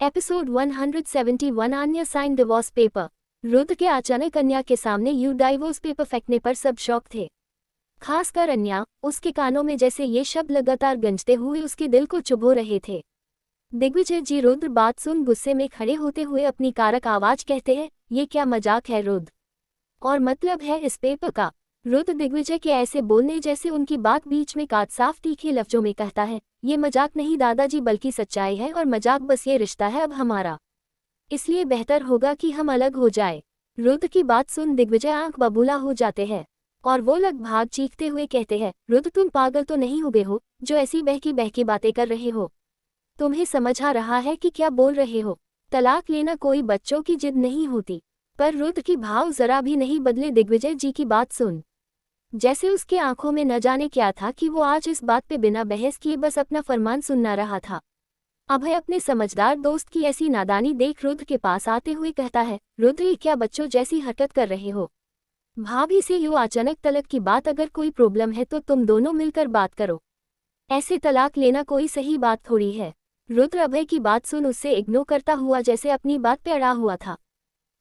Episode 171 अन्या sign divorce paper. Rudra के अचानक अन्या के सामने डाइवोर्स पेपर फेंकने पर सब शॉक थे, खासकर अन्या। उसके कानों में जैसे ये शब्द लगातार गूंजते हुए उसके दिल को चुभो रहे थे। दिग्विजय जी रुद्र बात सुन गुस्से में खड़े होते हुए अपनी कारक आवाज कहते हैं, ये क्या मजाक है रुद्र, और मतलब है इस पेपर का। रुद्र दिग्विजय के ऐसे बोलने जैसे उनकी बात बीच में काट साफ तीखे लफ्जों में कहता है, ये मजाक नहीं दादाजी बल्कि सच्चाई है, और मजाक बस ये रिश्ता है अब हमारा, इसलिए बेहतर होगा कि हम अलग हो जाए। रुद्र की बात सुन दिग्विजय आंख बबूला हो जाते हैं और वो लगभग चीखते हुए कहते हैं, रुद्र तुम पागल तो नहीं हो गए हो जो ऐसी बहकी बातें कर रहे हो? तुम्हें समझ आ रहा है कि क्या बोल रहे हो? तलाक लेना कोई बच्चों की जिद नहीं होती। पर रुद्र की भाव जरा भी नहीं बदले दिग्विजय जी की बात सुन। जैसे उसके आंखों में न जाने क्या था कि वो आज इस बात पे बिना बहस किए बस अपना फरमान सुनना रहा था। अभय अपने समझदार दोस्त की ऐसी नादानी देख रुद्र के पास आते हुए कहता है, रुद्र ये क्या बच्चों जैसी हरकत कर रहे हो? भाभी से यूं अचानक तलाक की बात, अगर कोई प्रॉब्लम है तो तुम दोनों मिलकर बात करो, ऐसे तलाक लेना कोई सही बात थोड़ी है। रुद्र अभय की बात सुन उससे इग्नोर करता हुआ जैसे अपनी बात पे अड़ा हुआ था।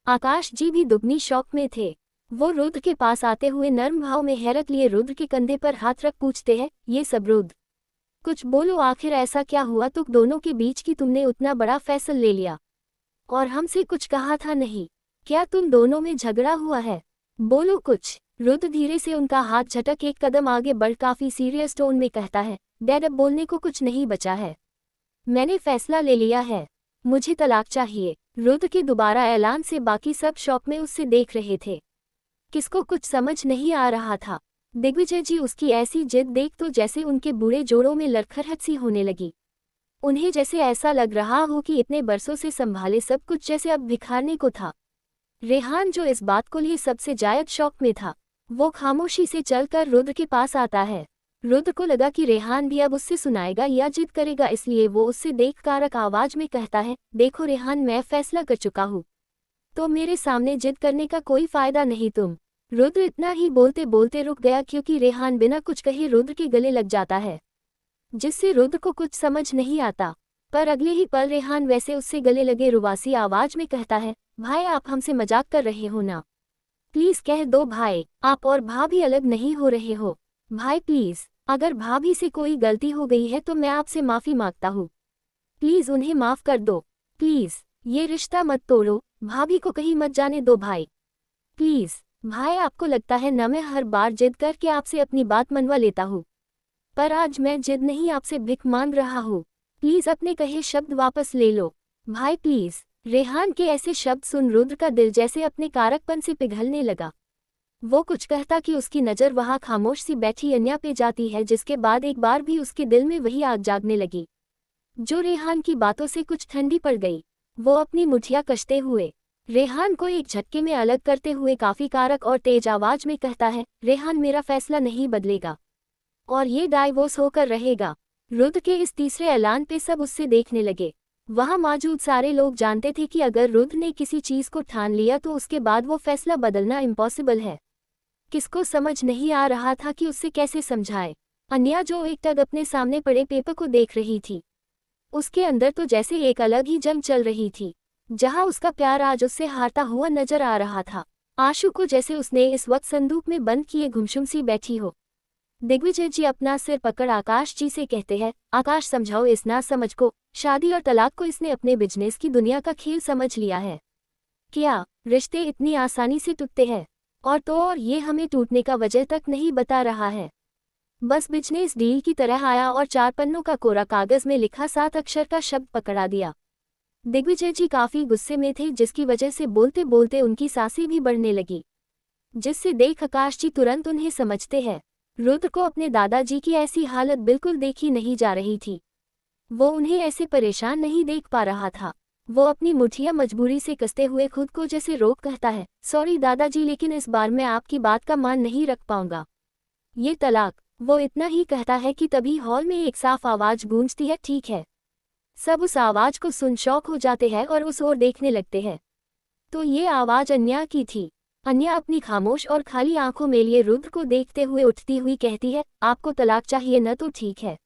आकाश जी भी दुगनी शौक में थे। वो रुद्र के पास आते हुए नर्म भाव में हैरत लिए रुद्र के कंधे पर हाथ रख पूछते हैं, ये सब रुद्र, कुछ बोलो, आखिर ऐसा क्या हुआ तुम दोनों के बीच कि तुमने उतना बड़ा फैसला ले लिया और हमसे कुछ कहा था नहीं? क्या तुम दोनों में झगड़ा हुआ है? बोलो कुछ। रुद्र धीरे से उनका हाथ झटक एक कदम आगे बढ़ काफी सीरियस टोन में कहता है, डैड अब बोलने को कुछ नहीं बचा है, मैंने फैसला ले लिया है, मुझे तलाक चाहिए। रुद्र के दोबारा ऐलान से बाकी सब शॉक में उससे देख रहे थे, किसको कुछ समझ नहीं आ रहा था। दिग्विजय जी उसकी ऐसी जिद देख तो जैसे उनके बूढ़े जोड़ों में लड़खड़ाहट सी होने लगी। उन्हें जैसे ऐसा लग रहा हो कि इतने बरसों से संभाले सब कुछ जैसे अब बिखारने को था। रेहान जो इस बात को लिए सबसे ज्यादा शौक में था, वो खामोशी से चलकर रुद्र के पास आता है। रुद्र को लगा कि रेहान भी अब उससे सुनाएगा या जिद करेगा, इसलिए वो उससे देख कारक आवाज में कहता है, देखो रेहान मैं फैसला कर चुका हूँ, तो मेरे सामने जिद करने का कोई फायदा नहीं तुम। रुद्र इतना ही बोलते बोलते रुक गया क्योंकि रेहान बिना कुछ कहे रुद्र के गले लग जाता है, जिससे रुद्र को कुछ समझ नहीं आता। पर अगले ही पल रेहान वैसे उससे गले लगे रुबासी आवाज में कहता है, भाई आप हमसे मजाक कर रहे हो ना? प्लीज कह दो भाई, आप और भाभी अलग नहीं हो रहे हो। भाई प्लीज, अगर भाभी से कोई गलती हो गई है तो मैं आपसे माफी मांगता हूँ, प्लीज उन्हें माफ कर दो, प्लीज ये रिश्ता मत तोड़ो, भाभी को कहीं मत जाने दो भाई, प्लीज। भाई आपको लगता है न मैं हर बार जिद करके आपसे अपनी बात मनवा लेता हूँ, पर आज मैं जिद नहीं आपसे भिख मांग रहा हूँ, प्लीज अपने कहे शब्द वापस ले लो भाई प्लीज। रेहान के ऐसे शब्द सुन रुद्र का दिल जैसे अपने कारकपन से पिघलने लगा। वो कुछ कहता कि उसकी नज़र वहाँ खामोश सी बैठी अन्या पे जाती है, जिसके बाद एक बार भी उसके दिल में वही आग जागने लगी जो रेहान की बातों से कुछ ठंडी पड़ गई। वो अपनी मुठिया कसते हुए रेहान को एक झटके में अलग करते हुए काफी कारक और तेज आवाज में कहता है, रेहान मेरा फैसला नहीं बदलेगा और ये डाइवोर्स होकर रहेगा। रुद्र के इस तीसरे ऐलान पे सब उससे देखने लगे। वहां मौजूद सारे लोग जानते थे कि अगर रुद्र ने किसी चीज को ठान लिया तो उसके बाद वो फैसला बदलना इम्पॉसिबल है। किसको समझ नहीं आ रहा था कि उससे कैसे समझाए। अन्या जो एकटक अपने सामने पड़े पेपर को देख रही थी, उसके अंदर तो जैसे एक अलग ही जंग चल रही थी, जहां उसका प्यार आज उससे हारता हुआ नजर आ रहा था। आशु को जैसे उसने इस वक्त संदूक में बंद किए गुमसुम सी बैठी हो। दिग्विजय जी अपना सिर पकड़ आकाश जी से कहते हैं, आकाश समझाओ इस ना समझ को, शादी और तलाक को इसने अपने बिजनेस की दुनिया का खेल समझ लिया है। क्या रिश्ते इतनी आसानी से टूटते हैं? और तो और ये हमें टूटने का वजह तक नहीं बता रहा है, बस बिजनेस डील की तरह आया और 4 पन्नों का कोरा कागज में लिखा 7 अक्षर का शब्द पकड़ा दिया। दिग्विजय जी काफी गुस्से में थे, जिसकी वजह से बोलते बोलते उनकी सांसें भी बढ़ने लगी, जिससे देख आकाश जी तुरंत उन्हें समझते हैं। रुद्र को अपने दादाजी की ऐसी हालत बिल्कुल देखी नहीं जा रही थी। वो उन्हें ऐसे परेशान नहीं देख पा रहा था। वो अपनी मुठिया मजबूरी से कसते हुए खुद को जैसे रोक कहता है, सॉरी दादाजी लेकिन इस बार मैं आपकी बात का मान नहीं रख पाऊंगा, ये तलाक। वो इतना ही कहता है कि तभी हॉल में एक साफ आवाज गूंजती है, ठीक है। सब उस आवाज को सुन शौक हो जाते हैं और उस ओर देखने लगते हैं, तो ये आवाज अन्या की थी। अन्या अपनी खामोश और खाली आंखों में लिए रुद्र को देखते हुए उठती हुई कहती है, आपको तलाक चाहिए न तो ठीक है,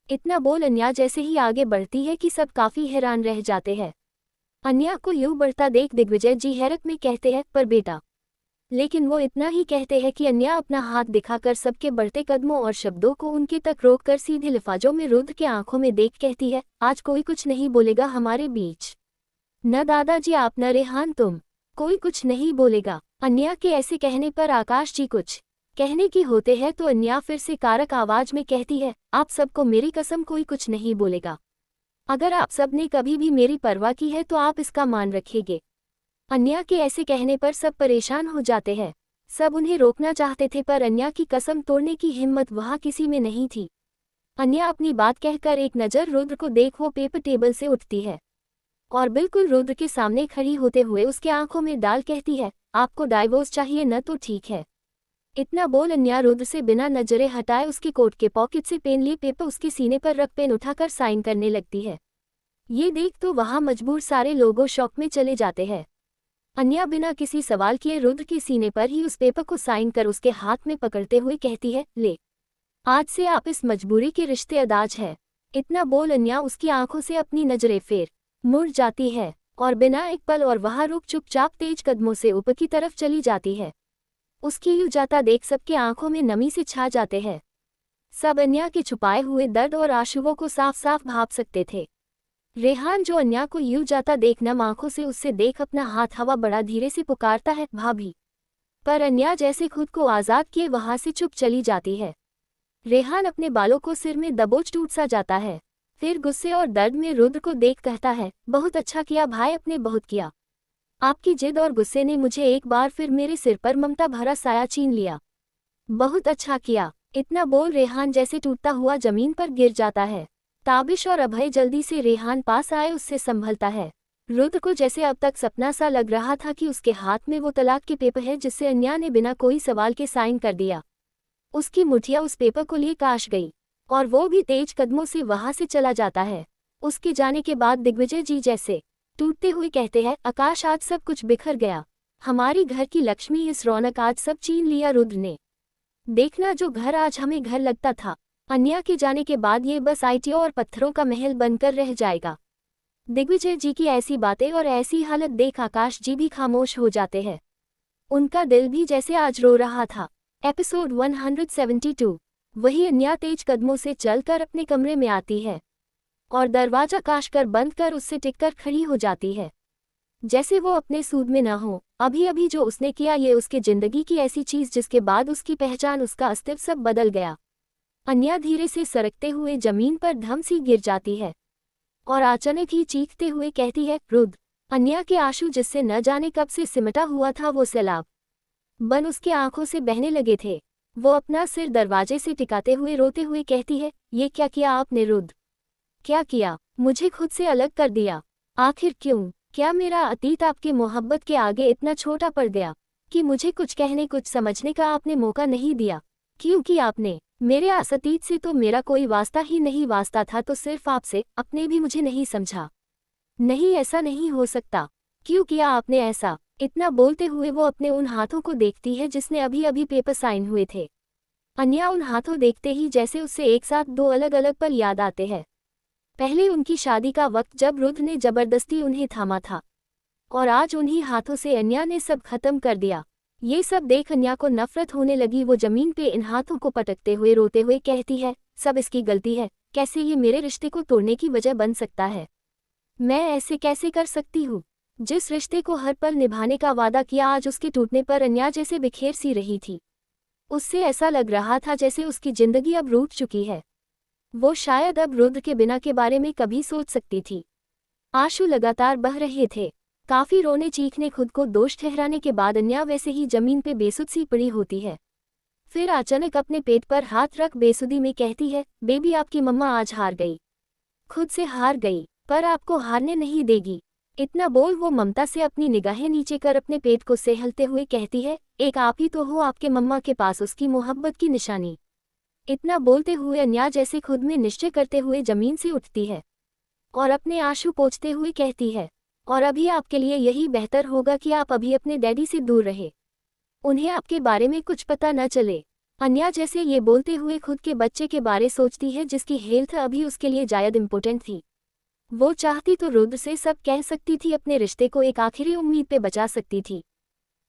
इतना बोल अन्या जैसे ही आगे बढ़ती है कि सब काफी हैरान रह जाते हैं। अन्या को यूं बढ़ता देख दिग्विजय जी हैरत में कहते हैं, पर बेटा। लेकिन वो इतना ही कहते हैं कि अन्या अपना हाथ दिखाकर सबके बढ़ते कदमों और शब्दों को उनके तक रोककर सीधे लिफाजों में रुद्र के आंखों में देख कहती है, आज कोई कुछ नहीं बोलेगा हमारे बीच। न दादाजी आप न रेहान तुम, कोई कुछ नहीं बोलेगा। अन्या के ऐसे कहने पर आकाश जी कुछ कहने की होते हैं तो अन्या फिर से कारक आवाज में कहती है, आप सबको मेरी कसम कोई कुछ नहीं बोलेगा। अगर आप सब ने कभी भी मेरी परवाह की है तो आप इसका मान रखेंगे। अन्या के ऐसे कहने पर सब परेशान हो जाते हैं। सब उन्हें रोकना चाहते थे पर अन्या की कसम तोड़ने की हिम्मत वहां किसी में नहीं थी। अन्या अपनी बात कहकर एक नज़र रुद्र को देख वो पेपर टेबल से उठती है और बिल्कुल रुद्र के सामने खड़ी होते हुए उसके आंखों में डाल कहती है, आपको डाइवोर्स चाहिए न तो ठीक है। इतना बोल अन्या रुद्र से बिना नजरें हटाए उसके कोट के पॉकेट से पेन लिए पेपर उसके सीने पर रख पेन उठाकर साइन करने लगती है। ये देख तो वहां मजबूर सारे लोगों शॉक में चले जाते हैं। अन्या बिना किसी सवाल किए रुद्र के सीने पर ही उस पेपर को साइन कर उसके हाथ में पकड़ते हुए कहती है, ले, आज से आप इस मजबूरी के रिश्ते अदाज है। इतना बोल अन्या उसकी आंखों से अपनी नजरें फेर मुड़ जाती है और बिना एक पल और वहां रुक चुपचाप तेज कदमों से ऊपर की तरफ चली जाती है। उसकी यूं जाता देख सबके आंखों में नमी से छा जाते हैं। सब अन्या के छुपाए हुए दर्द और आंसुओं को साफ साफ भाप सकते थे। रेहान जो अन्या को यूं जाता देख नम आंखों से उससे देख अपना हाथ हवा बड़ा धीरे से पुकारता है, भाभी। पर अन्या जैसे खुद को आजाद किए वहां से चुप चली जाती है। रेहान अपने बालों को सिर में दबोच टूट सा जाता है, फिर गुस्से और दर्द में रुद्र को देख कहता है, बहुत अच्छा किया भाई, अपने बहुत किया। आपकी जिद और गुस्से ने मुझे एक बार फिर मेरे सिर पर ममता भरा साया छीन लिया। बहुत अच्छा किया। इतना बोल रेहान जैसे टूटता हुआ जमीन पर गिर जाता है। ताबिश और अभय जल्दी से रेहान पास आए उससे संभलता है। रुद्र को जैसे अब तक सपना सा लग रहा था कि उसके हाथ में वो तलाक के पेपर है जिससे अन्या ने बिना कोई सवाल के साइन कर दिया। उसकी मुठिया उस पेपर को लिए काश गई और वो भी तेज कदमों से वहां से चला जाता है। उसके जाने के बाद दिग्विजय जी जैसे टूटते हुए कहते हैं, आकाश आज सब कुछ बिखर गया। हमारी घर की लक्ष्मी इस रौनक आज सब छीन लिया रुद्र ने। देखना जो घर आज हमें घर लगता था, अन्या के जाने के बाद ये बस आईटियों और पत्थरों का महल बनकर रह जाएगा। दिग्विजय जी की ऐसी बातें और ऐसी हालत देख आकाश जी भी खामोश हो जाते हैं। उनका दिल भी जैसे आज रो रहा था। एपिसोड 172। वही अन्या तेज कदमों से चलकर अपने कमरे में आती है और दरवाजा काश कर बंद कर उससे टिककर खड़ी हो जाती है, जैसे वो अपने सूद में न हो। अभी अभी जो उसने किया ये उसकी जिंदगी की ऐसी चीज जिसके बाद उसकी पहचान उसका अस्तित्व सब बदल गया। अन्या धीरे से सरकते हुए जमीन पर धम सी गिर जाती है और अचानक ही चीखते हुए कहती है, रुद्र। अन्या के आंसू जिससे न जाने कब से सिमटा हुआ था वो सैलाब बन उसके आंखों से बहने लगे थे। वो अपना सिर दरवाजे से टिकाते हुए रोते हुए कहती है, ये क्या किया आपने रुद्र? क्या किया? मुझे खुद से अलग कर दिया। आखिर क्यों? क्या मेरा अतीत आपके मोहब्बत के आगे इतना छोटा पड़ गया कि मुझे कुछ कहने कुछ समझने का आपने मौका नहीं दिया? क्योंकि आपने मेरे अतीत से तो मेरा कोई वास्ता ही नहीं, वास्ता था तो सिर्फ आपसे, अपने भी मुझे नहीं समझा। नहीं, ऐसा नहीं हो सकता। क्यों किया आपने ऐसा? इतना बोलते हुए वो अपने उन हाथों को देखती है जिसने अभी अभी पेपर साइन हुए थे। अन्या उन हाथों देखते ही जैसे उससे एक साथ दो अलग अलग पल याद आते हैं। पहले उनकी शादी का वक्त जब रुद्र ने जबरदस्ती उन्हें थामा था और आज उन्हीं हाथों से अन्या ने सब खत्म कर दिया। ये सब देख अन्या को नफरत होने लगी। वो जमीन पे इन हाथों को पटकते हुए रोते हुए कहती है, सब इसकी गलती है। कैसे ये मेरे रिश्ते को तोड़ने की वजह बन सकता है? मैं ऐसे कैसे कर सकती हूँ? जिस रिश्ते को हर पल निभाने का वादा किया आज उसके टूटने पर अन्या जैसे बिखेर सी रही थी। उससे ऐसा लग रहा था जैसे उसकी जिंदगी अब रूठ चुकी है। वो शायद अब रुद्र के बिना के बारे में कभी सोच सकती थी। आंसू लगातार बह रहे थे। काफी रोने चीखने खुद को दोष ठहराने के बाद अन्या वैसे ही जमीन पे बेसुध सी पड़ी होती है। फिर अचानक अपने पेट पर हाथ रख बेसुधी में कहती है, बेबी आपकी मम्मा आज हार गई। खुद से हार गई, पर आपको हारने नहीं देगी। इतना बोल वो ममता से अपनी निगाहें नीचे कर अपने पेट को सहलते हुए कहती है, एक आप ही तो हो आपके मम्मा के पास उसकी मोहब्बत की निशानी। इतना बोलते हुए अन्या जैसे खुद में निश्चय करते हुए जमीन से उठती है और अपने आंसू पोंछते हुए कहती है, और अभी आपके लिए यही बेहतर होगा कि आप अभी अपने डैडी से दूर रहे। उन्हें आपके बारे में कुछ पता न चले। अन्या जैसे ये बोलते हुए खुद के बच्चे के बारे सोचती है जिसकी हेल्थ अभी उसके लिए जायद इम्पोर्टेंट थी। वो चाहती तो रुद्र से सब कह सकती थी, अपने रिश्ते को एक आखिरी उम्मीद पे बचा सकती थी,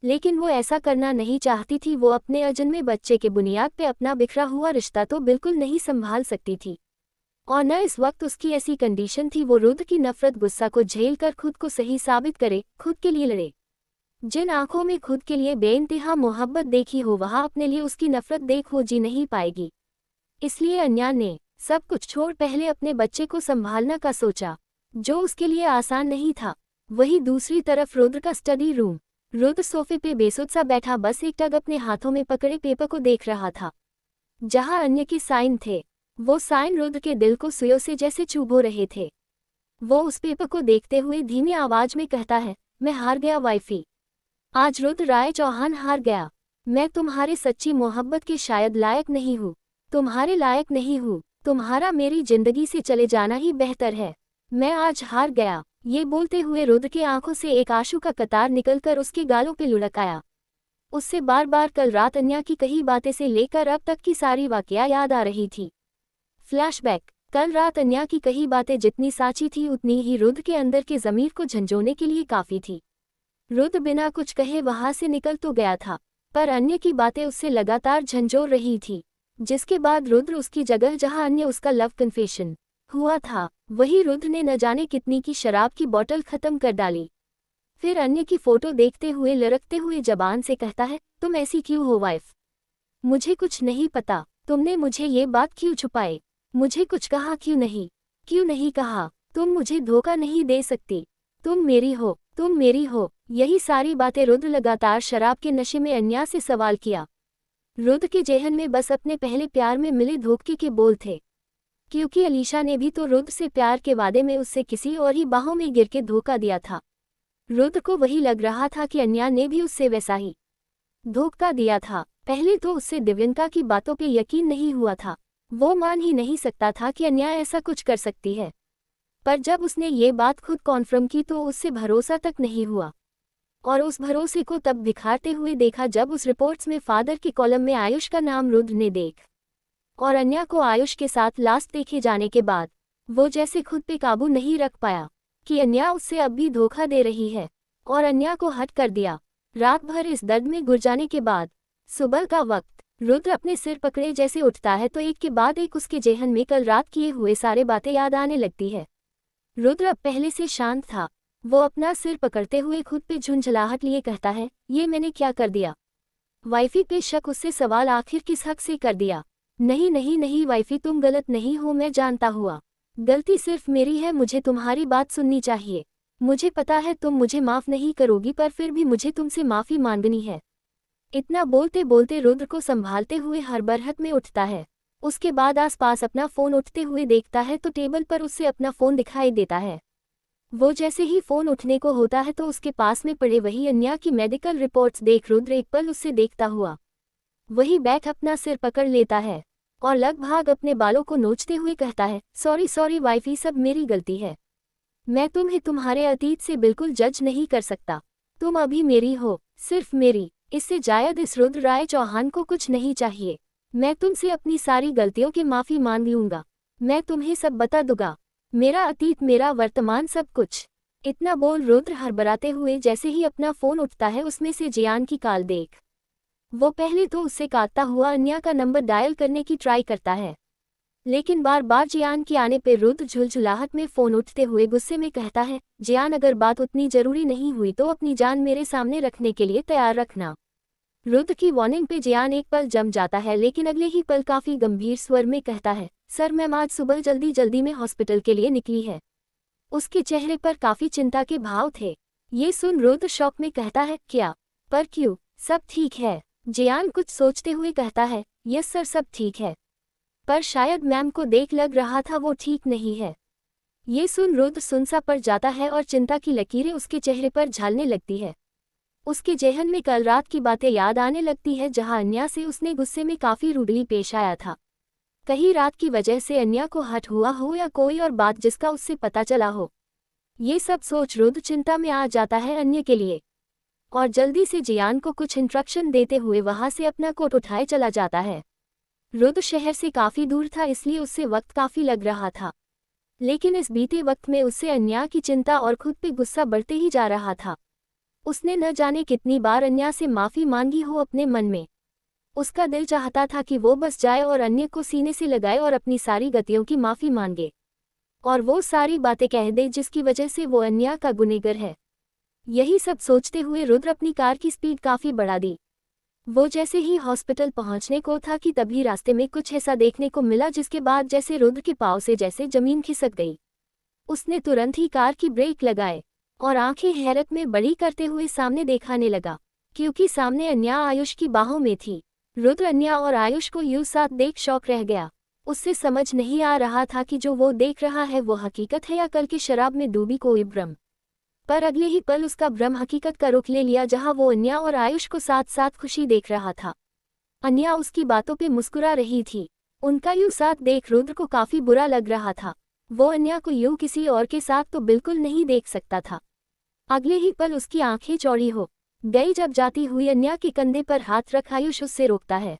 लेकिन वो ऐसा करना नहीं चाहती थी। वो अपने अजन्मे बच्चे के बुनियाद पे अपना बिखरा हुआ रिश्ता तो बिल्कुल नहीं संभाल सकती थी, और न इस वक्त उसकी ऐसी कंडीशन थी। वो रुद्र की नफरत गुस्सा को झेल कर खुद को सही साबित करे, खुद के लिए लड़े। जिन आंखों में खुद के लिए बेइंतहा मोहब्बत देखी हो, वहां अपने लिए उसकी नफरत देख वो जी नहीं पाएगी। इसलिए अन्या ने सब कुछ छोड़ पहले अपने बच्चे को संभालना का सोचा, जो उसके लिए आसान नहीं था। वहीं दूसरी तरफ रुद्र का स्टडी रूम। रुद्र सोफे पे बेसुध सा बैठा बस एक टग अपने हाथों में पकड़े पेपर को देख रहा था, जहां अन्य के साइन थे। वो साइन रुद्र के दिल को सुइयों से जैसे चुभो रहे थे। वो उस पेपर को देखते हुए धीमी आवाज में कहता है, मैं हार गया वाइफी। आज रुद्र राय चौहान हार गया। मैं तुम्हारे सच्ची मोहब्बत के शायद लायक नहीं हूँ, तुम्हारे लायक नहीं हूँ। तुम्हारा मेरी जिंदगी से चले जाना ही बेहतर है। मैं आज हार गया। ये बोलते हुए रुद्र की आंखों से एक आंसू का कतार निकलकर उसके गालों पे लुढ़क आया। उससे बार बार कल रात अन्या की कही बातें से लेकर अब तक की सारी वाकया याद आ रही थी। फ्लैशबैक। कल रात अन्या की कही बातें जितनी साची थी उतनी ही रुद्र के अंदर के ज़मीर को झंझोड़ने के लिए काफ़ी थी। रुद्र बिना कुछ कहे वहां से निकल तो गया था, पर अन्य की बातें उससे लगातार झंझोड़ रही थी। जिसके बाद रुद्र उसकी जगह जहां अन्य उसका लव कन्फेशन हुआ था, वही रुद्र ने न जाने कितनी की शराब की बोतल खत्म कर डाली। फिर अन्य की फोटो देखते हुए लड़कते हुए जबान से कहता है, तुम ऐसी क्यों हो वाइफ? मुझे कुछ नहीं पता। तुमने मुझे ये बात क्यों छुपाई? मुझे कुछ कहा क्यों नहीं कहा? तुम मुझे धोखा नहीं दे सकती। तुम मेरी हो, तुम मेरी हो। यही सारी बातें रुद्र लगातार शराब के नशे में अन्या से सवाल किया। रुद्र के जेहन में बस अपने पहले प्यार में मिले धोखे के बोल थे, क्योंकि अलीशा ने भी तो रुद्र से प्यार के वादे में उससे किसी और ही बाहों में गिर के धोखा दिया था। रुद्र को वही लग रहा था कि अन्या ने भी उससे वैसा ही धोखा दिया था। पहले तो उससे दिव्यंका की बातों पे यकीन नहीं हुआ था। वो मान ही नहीं सकता था कि अन्या ऐसा कुछ कर सकती है, पर जब उसने ये बात खुद कॉन्फर्म की तो उससे भरोसा तक नहीं हुआ। और उस भरोसे को तब बिखारते हुए देखा जब उस रिपोर्ट्स में फादर के कॉलम में आयुष का नाम रुद्र ने देख, और अन्या को आयुष के साथ लास्ट देखे जाने के बाद वो जैसे खुद पे काबू नहीं रख पाया कि अन्या उससे अब भी धोखा दे रही है, और अन्या को हट कर दिया। रात भर इस दर्द में गुर जाने के बाद सुबह का वक्त रुद्र अपने सिर पकड़े जैसे उठता है तो एक के बाद एक उसके जेहन में कल रात किए हुए सारे बातें याद आने लगती है। रुद्र अब पहले से शांत था। वो अपना सिर पकड़ते हुए खुद पे झुंझलाहट लिए कहता है, ये मैंने क्या कर दिया? वाइफी पे शक उससे सवाल आखिर किस हक से कर दिया? नहीं नहीं नहीं वाइफी, तुम गलत नहीं हो, मैं जानता हुआ गलती सिर्फ मेरी है। मुझे तुम्हारी बात सुननी चाहिए। मुझे पता है तुम मुझे माफ़ नहीं करोगी, पर फिर भी मुझे तुमसे माफ़ी मांगनी है। इतना बोलते बोलते रुद्र को संभालते हुए हड़बड़ाहट में उठता है। उसके बाद आसपास अपना फ़ोन उठते हुए देखता है तो टेबल पर उससे अपना फ़ोन दिखाई देता है। वो जैसे ही फ़ोन उठने को होता है तो उसके पास में पड़े वही अन्या की मेडिकल रिपोर्ट्स देख रुद्र एक पल उससे देखता हुआ वही बैठ अपना सिर पकड़ लेता है और लगभग अपने बालों को नोचते हुए कहता है, सॉरी सॉरी वाइफी, सब मेरी गलती है। मैं तुम्हें तुम्हारे अतीत से बिल्कुल जज नहीं कर सकता। तुम अभी मेरी हो, सिर्फ मेरी। इससे जायद इस रुद्र राय चौहान को कुछ नहीं चाहिए। मैं तुमसे अपनी सारी गलतियों की माफ़ी मांग लूँगा। मैं तुम्हें सब बता दूंगा, मेरा अतीत, मेरा वर्तमान, सब कुछ। इतना बोल रुद्र हड़बड़ाते हुए जैसे ही अपना फ़ोन उठता है उसमें से जियान की कॉल देख वो पहले तो उससे काटता हुआ अन्या का नंबर डायल करने की ट्राई करता है, लेकिन बार बार जियान के आने पर रुद्र झुलझुलाहट में फ़ोन उठते हुए गुस्से में कहता है, जियान, अगर बात उतनी ज़रूरी नहीं हुई तो अपनी जान मेरे सामने रखने के लिए तैयार रखना। रुद्र की वार्निंग पे जियान एक पल जम जाता है, लेकिन अगले ही पल काफ़ी गंभीर स्वर में कहता है, सर मैम आज सुबह जल्दी जल्दी में हॉस्पिटल के लिए निकली है। उसके चेहरे पर काफ़ी चिंता के भाव थे। ये सुन रुद्र शॉक में कहता है, क्या? पर क्यों? सब ठीक है। जियान कुछ सोचते हुए कहता है, यस सर, सब ठीक है, पर शायद मैम को देख लग रहा था वो ठीक नहीं है। ये सुन रुद्र सुनसा पड़ जाता है और चिंता की लकीरें उसके चेहरे पर झलने लगती है। उसके जेहन में कल रात की बातें याद आने लगती है जहां अन्या से उसने गुस्से में काफ़ी रूडली पेश आया था। कहीं रात की वजह से अन्या को हर्ट हुआ हो या कोई और बात जिसका उससे पता चला हो। ये सब सोच रुद्र चिंता में आ जाता है अन्य के लिए। और जल्दी से जियान को कुछ इंस्ट्रक्शन देते हुए वहां से अपना कोट उठाए चला जाता है। रुद्र शहर से काफी दूर था, इसलिए उससे वक्त काफी लग रहा था, लेकिन इस बीते वक्त में उससे अन्या की चिंता और खुद पे गुस्सा बढ़ते ही जा रहा था। उसने न जाने कितनी बार अन्या से माफी मांगी हो अपने मन में। उसका दिल चाहता था कि वो बस जाए और अन्य को सीने से लगाए और अपनी सारी गलतियों की माफी मांगे और वो सारी बातें कह दे जिसकी वजह से वो अन्या का गुनहगार है। यही सब सोचते हुए रुद्र अपनी कार की स्पीड काफी बढ़ा दी। वो जैसे ही हॉस्पिटल पहुंचने को था कि तभी रास्ते में कुछ ऐसा देखने को मिला जिसके बाद जैसे रुद्र के पांव से जैसे जमीन खिसक गई। उसने तुरंत ही कार की ब्रेक लगाए और आंखें हैरत में बड़ी करते हुए सामने देखाने लगा, क्योंकि सामने अन्या आयुष की बाहों में थी। रुद्र अन्या और आयुष को यूं साथ देख शौक रह गया। उससे समझ नहीं आ रहा था कि जो वो देख रहा है वो हकीकत है या कल की शराब में डूबी कोई भ्रम। पर अगले ही पल उसका भ्रम हकीकत का रुख ले लिया, जहां वो अन्या और आयुष को साथ साथ खुशी देख रहा था। अन्या उसकी बातों पे मुस्कुरा रही थी। उनका यूं साथ देख रुद्र को काफी बुरा लग रहा था। वो अन्या को यूं किसी और के साथ तो बिल्कुल नहीं देख सकता था। अगले ही पल उसकी आंखें चौड़ी हो गई जब जाती हुई अन्या के कंधे पर हाथ रख आयुष उससे रोकता है।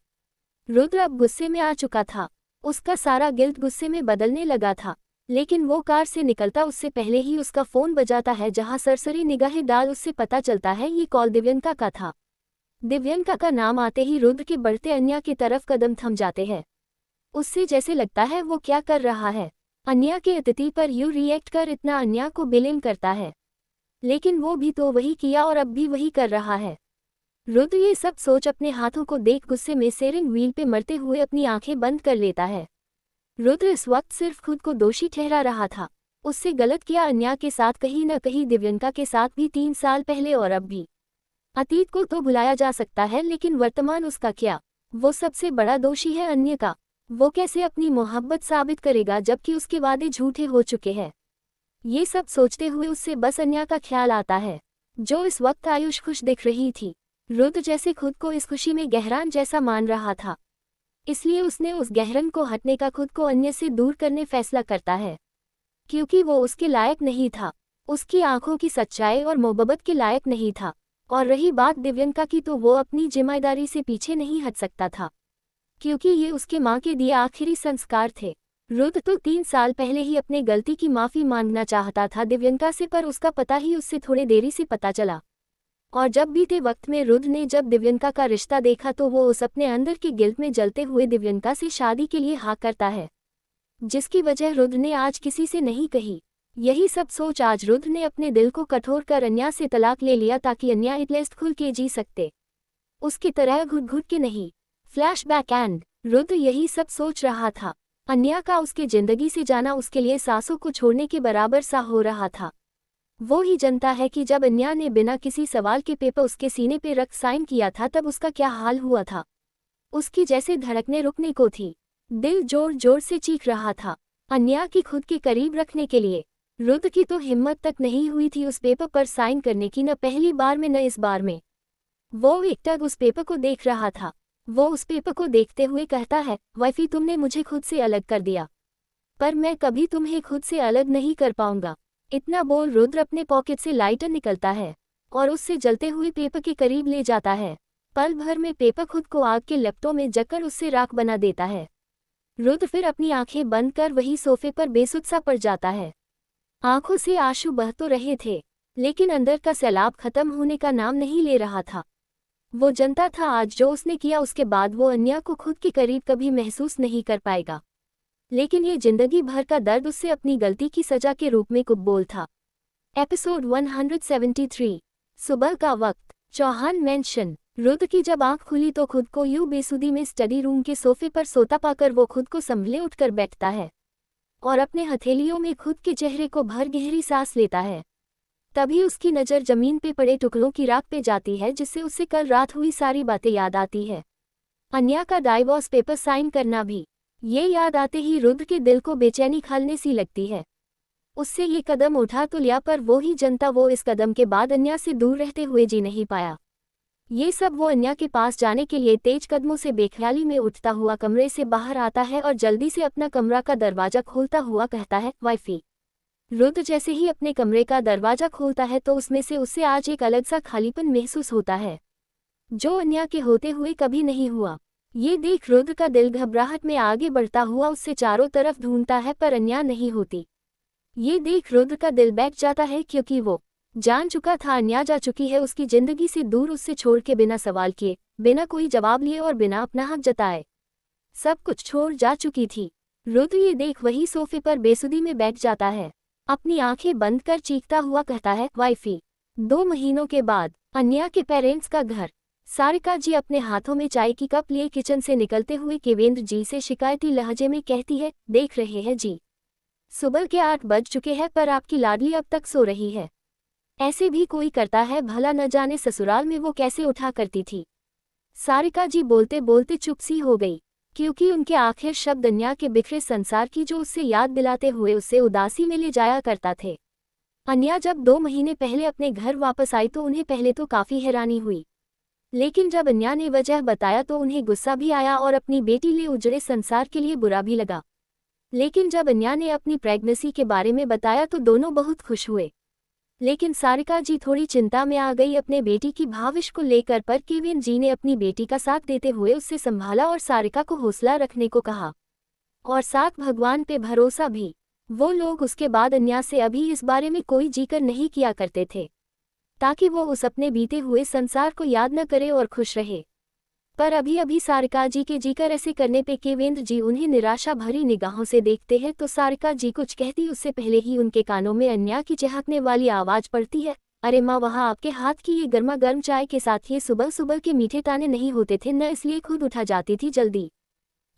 रुद्र अब गुस्से में आ चुका था। उसका सारा गिल्ट गुस्से में बदलने लगा था, लेकिन वो कार से निकलता उससे पहले ही उसका फोन बजाता है, जहां सरसरी निगाहें डाल उससे पता चलता है ये कॉल दिव्यंका का था। दिव्यंका का नाम आते ही रुद्र के बढ़ते अन्या की तरफ कदम थम जाते हैं। उससे जैसे लगता है वो क्या कर रहा है, अन्या के अतिथि पर यूं रिएक्ट कर इतना अन्या को ब्लेम करता है, लेकिन वो भी तो वही किया और अब भी वही कर रहा है। रुद्र ये सब सोच अपने हाथों को देख गुस्से में स्टीयरिंग व्हील पे मरते हुए अपनी आंखें बंद कर लेता है। रुद्र इस वक्त सिर्फ खुद को दोषी ठहरा रहा था। उससे गलत किया अन्या के साथ, कहीं न कहीं दिव्यंका के साथ भी 3 साल पहले और अब भी। अतीत को तो भुलाया जा सकता है, लेकिन वर्तमान उसका क्या? वो सबसे बड़ा दोषी है अन्य का। वो कैसे अपनी मोहब्बत साबित करेगा जबकि उसके वादे झूठे हो चुके हैं? ये सब सोचते हुए उससे बस अन्या का ख्याल आता है, जो इस वक्त आयुष खुश दिख रही थी। रुद्र जैसे खुद को इस खुशी में गहरान जैसा मान रहा था, इसलिए उसने उस गहरन को हटने का खुद को अन्य से दूर करने फैसला करता है, क्योंकि वो उसके लायक नहीं था। उसकी आंखों की सच्चाई और मोहब्बत के लायक नहीं था। और रही बात दिव्यंका की, तो वो अपनी जिम्मेदारी से पीछे नहीं हट सकता था, क्योंकि ये उसके माँ के दिए आखिरी संस्कार थे। रुद्र तो 3 साल पहले ही अपने गलती की माफी मांगना चाहता था दिव्यंका से, पर उसका पता ही उससे थोड़े देरी से पता चला। और जब बीते वक्त में रुद्र ने जब दिव्यंका का रिश्ता देखा, तो वो उस अपने अंदर के गिल्ट में जलते हुए दिव्यंका से शादी के लिए हाँ करता है, जिसकी वजह रुद्र ने आज किसी से नहीं कही। यही सब सोच आज रुद्र ने अपने दिल को कठोर कर अन्या से तलाक ले लिया, ताकि अन्या एटलीस्ट खुल के जी सकते, उसकी तरह घुट घुट के नहीं। फ्लैशबैक एंड रुद्र यही सब सोच रहा था। अन्या का उसके जिंदगी से जाना उसके लिए सांसों को छोड़ने के बराबर सा हो रहा था। वो ही जानता है कि जब अन्या ने बिना किसी सवाल के पेपर उसके सीने पे रख साइन किया था, तब उसका क्या हाल हुआ था। उसकी जैसे धड़कने रुकने को थी, दिल जोर जोर से चीख रहा था अन्या की खुद के करीब रखने के लिए। रुद्र की तो हिम्मत तक नहीं हुई थी उस पेपर पर साइन करने की, न पहली बार में न इस बार में। वो एकटक उस पेपर को देख रहा था। वो उस पेपर को देखते हुए कहता है, वाइफी तुमने मुझे खुद से अलग कर दिया, पर मैं कभी तुम्हें खुद से अलग नहीं कर पाऊंगा। इतना बोल रुद्र अपने पॉकेट से लाइटर निकलता है और उससे जलते हुए पेपर के करीब ले जाता है। पल भर में पेपर खुद को आग के लपटों में जककर उससे राख बना देता है। रुद्र फिर अपनी आंखें बंद कर वही सोफे पर बेसुध सा पड़ जाता है। आंखों से आंसू बह तो रहे थे, लेकिन अंदर का सैलाब खत्म होने का नाम नहीं ले रहा था। वो जानता था आज जो उसने किया उसके बाद वो अन्या को खुद के करीब कभी महसूस नहीं कर पाएगा, लेकिन ये जिंदगी भर का दर्द उससे अपनी गलती की सजा के रूप में कुबूल था। एपिसोड 173। सुबह का वक्त, चौहान मेंशन। रुद्र की जब आंख खुली तो खुद को यूं बेसुधी में स्टडी रूम के सोफे पर सोता पाकर वो खुद को संभले उठकर बैठता है और अपने हथेलियों में खुद के चेहरे को भर गहरी सांस लेता है। तभी उसकी नज़र जमीन पे पड़े टुकड़ों की राख पे जाती है, जिससे उससे कल रात हुई सारी बातें याद आती है। अन्या का डाइवोर्स पेपर साइन करना भी। ये याद आते ही रुद्र के दिल को बेचैनी खालने सी लगती है। उससे ये कदम उठा तो लिया, पर वो ही जनता वो इस कदम के बाद अन्या से दूर रहते हुए जी नहीं पाया। ये सब वो अन्या के पास जाने के लिए तेज कदमों से बेख्याली में उठता हुआ कमरे से बाहर आता है और जल्दी से अपना कमरा का दरवाजा खोलता हुआ कहता है, वाइफी रुद्र जैसे ही अपने कमरे का दरवाजा खोलता है तो उसमें से उससे आज एक अलग सा खालीपन महसूस होता है, जो अन्या के होते हुए कभी नहीं हुआ। ये देख रुद्र का दिल घबराहट में आगे बढ़ता हुआ उससे चारों तरफ ढूंढता है पर अन्या नहीं होती। ये देख रुद्र का दिल बैठ जाता है क्योंकि वो जान चुका था अन्या जा चुकी है उसकी जिंदगी से दूर, उससे छोड़ के बिना सवाल किए, बिना कोई जवाब लिए और बिना अपना हक जताए सब कुछ छोड़ जा चुकी थी। रुद्र ये देख वही सोफे पर बेसुधी में बैठ जाता है, अपनी आंखें बंद कर चीखता हुआ कहता है, वाइफी। 2 महीनों के बाद अन्या के पेरेंट्स का घर। सारिका जी अपने हाथों में चाय की कप लिए किचन से निकलते हुए केवेंद्र जी से शिकायती लहजे में कहती है, देख रहे हैं जी, सुबह के 8 बज चुके हैं पर आपकी लाडली अब तक सो रही है। ऐसे भी कोई करता है भला, न जाने ससुराल में वो कैसे उठा करती थी। सारिका जी बोलते बोलते चुप सी हो गई, क्योंकि उनके आखिर शब्द अन्या के बिखरे संसार की जो उससे याद दिलाते हुए उससे उदासी में ले जाया करता थे। अन्या जब 2 महीने पहले अपने घर वापस आई तो उन्हें पहले तो काफी हैरानी हुई, लेकिन जब अन्या ने वजह बताया तो उन्हें गुस्सा भी आया और अपनी बेटी ले उजड़े संसार के लिए बुरा भी लगा। लेकिन जब अन्या ने अपनी प्रेगनेंसी के बारे में बताया तो दोनों बहुत खुश हुए। लेकिन सारिका जी थोड़ी चिंता में आ गई अपने बेटी की भविष्य को लेकर, पर केवेंद्र जी ने अपनी बेटी का साथ देते हुए उससे संभाला और सारिका को हौसला रखने को कहा, और साथ भगवान पे भरोसा भी। वो लोग उसके बाद अन्या से अभी इस बारे में कोई जिक्र नहीं किया करते थे, ताकि वो उस अपने बीते हुए संसार को याद न करे और खुश रहे। पर अभी अभी सारिका जी के जिक्र ऐसे करने पे केवेंद्र जी उन्हें निराशा भरी निगाहों से देखते हैं तो सारिका जी कुछ कहती उससे पहले ही उनके कानों में अन्या की चहकने वाली आवाज पड़ती है, अरे माँ, वहाँ आपके हाथ की ये गर्मा गर्म चाय के साथ ये सुबह सुबह के मीठे ताने नहीं होते थे न, इसलिए खुद उठा जाती थी जल्दी।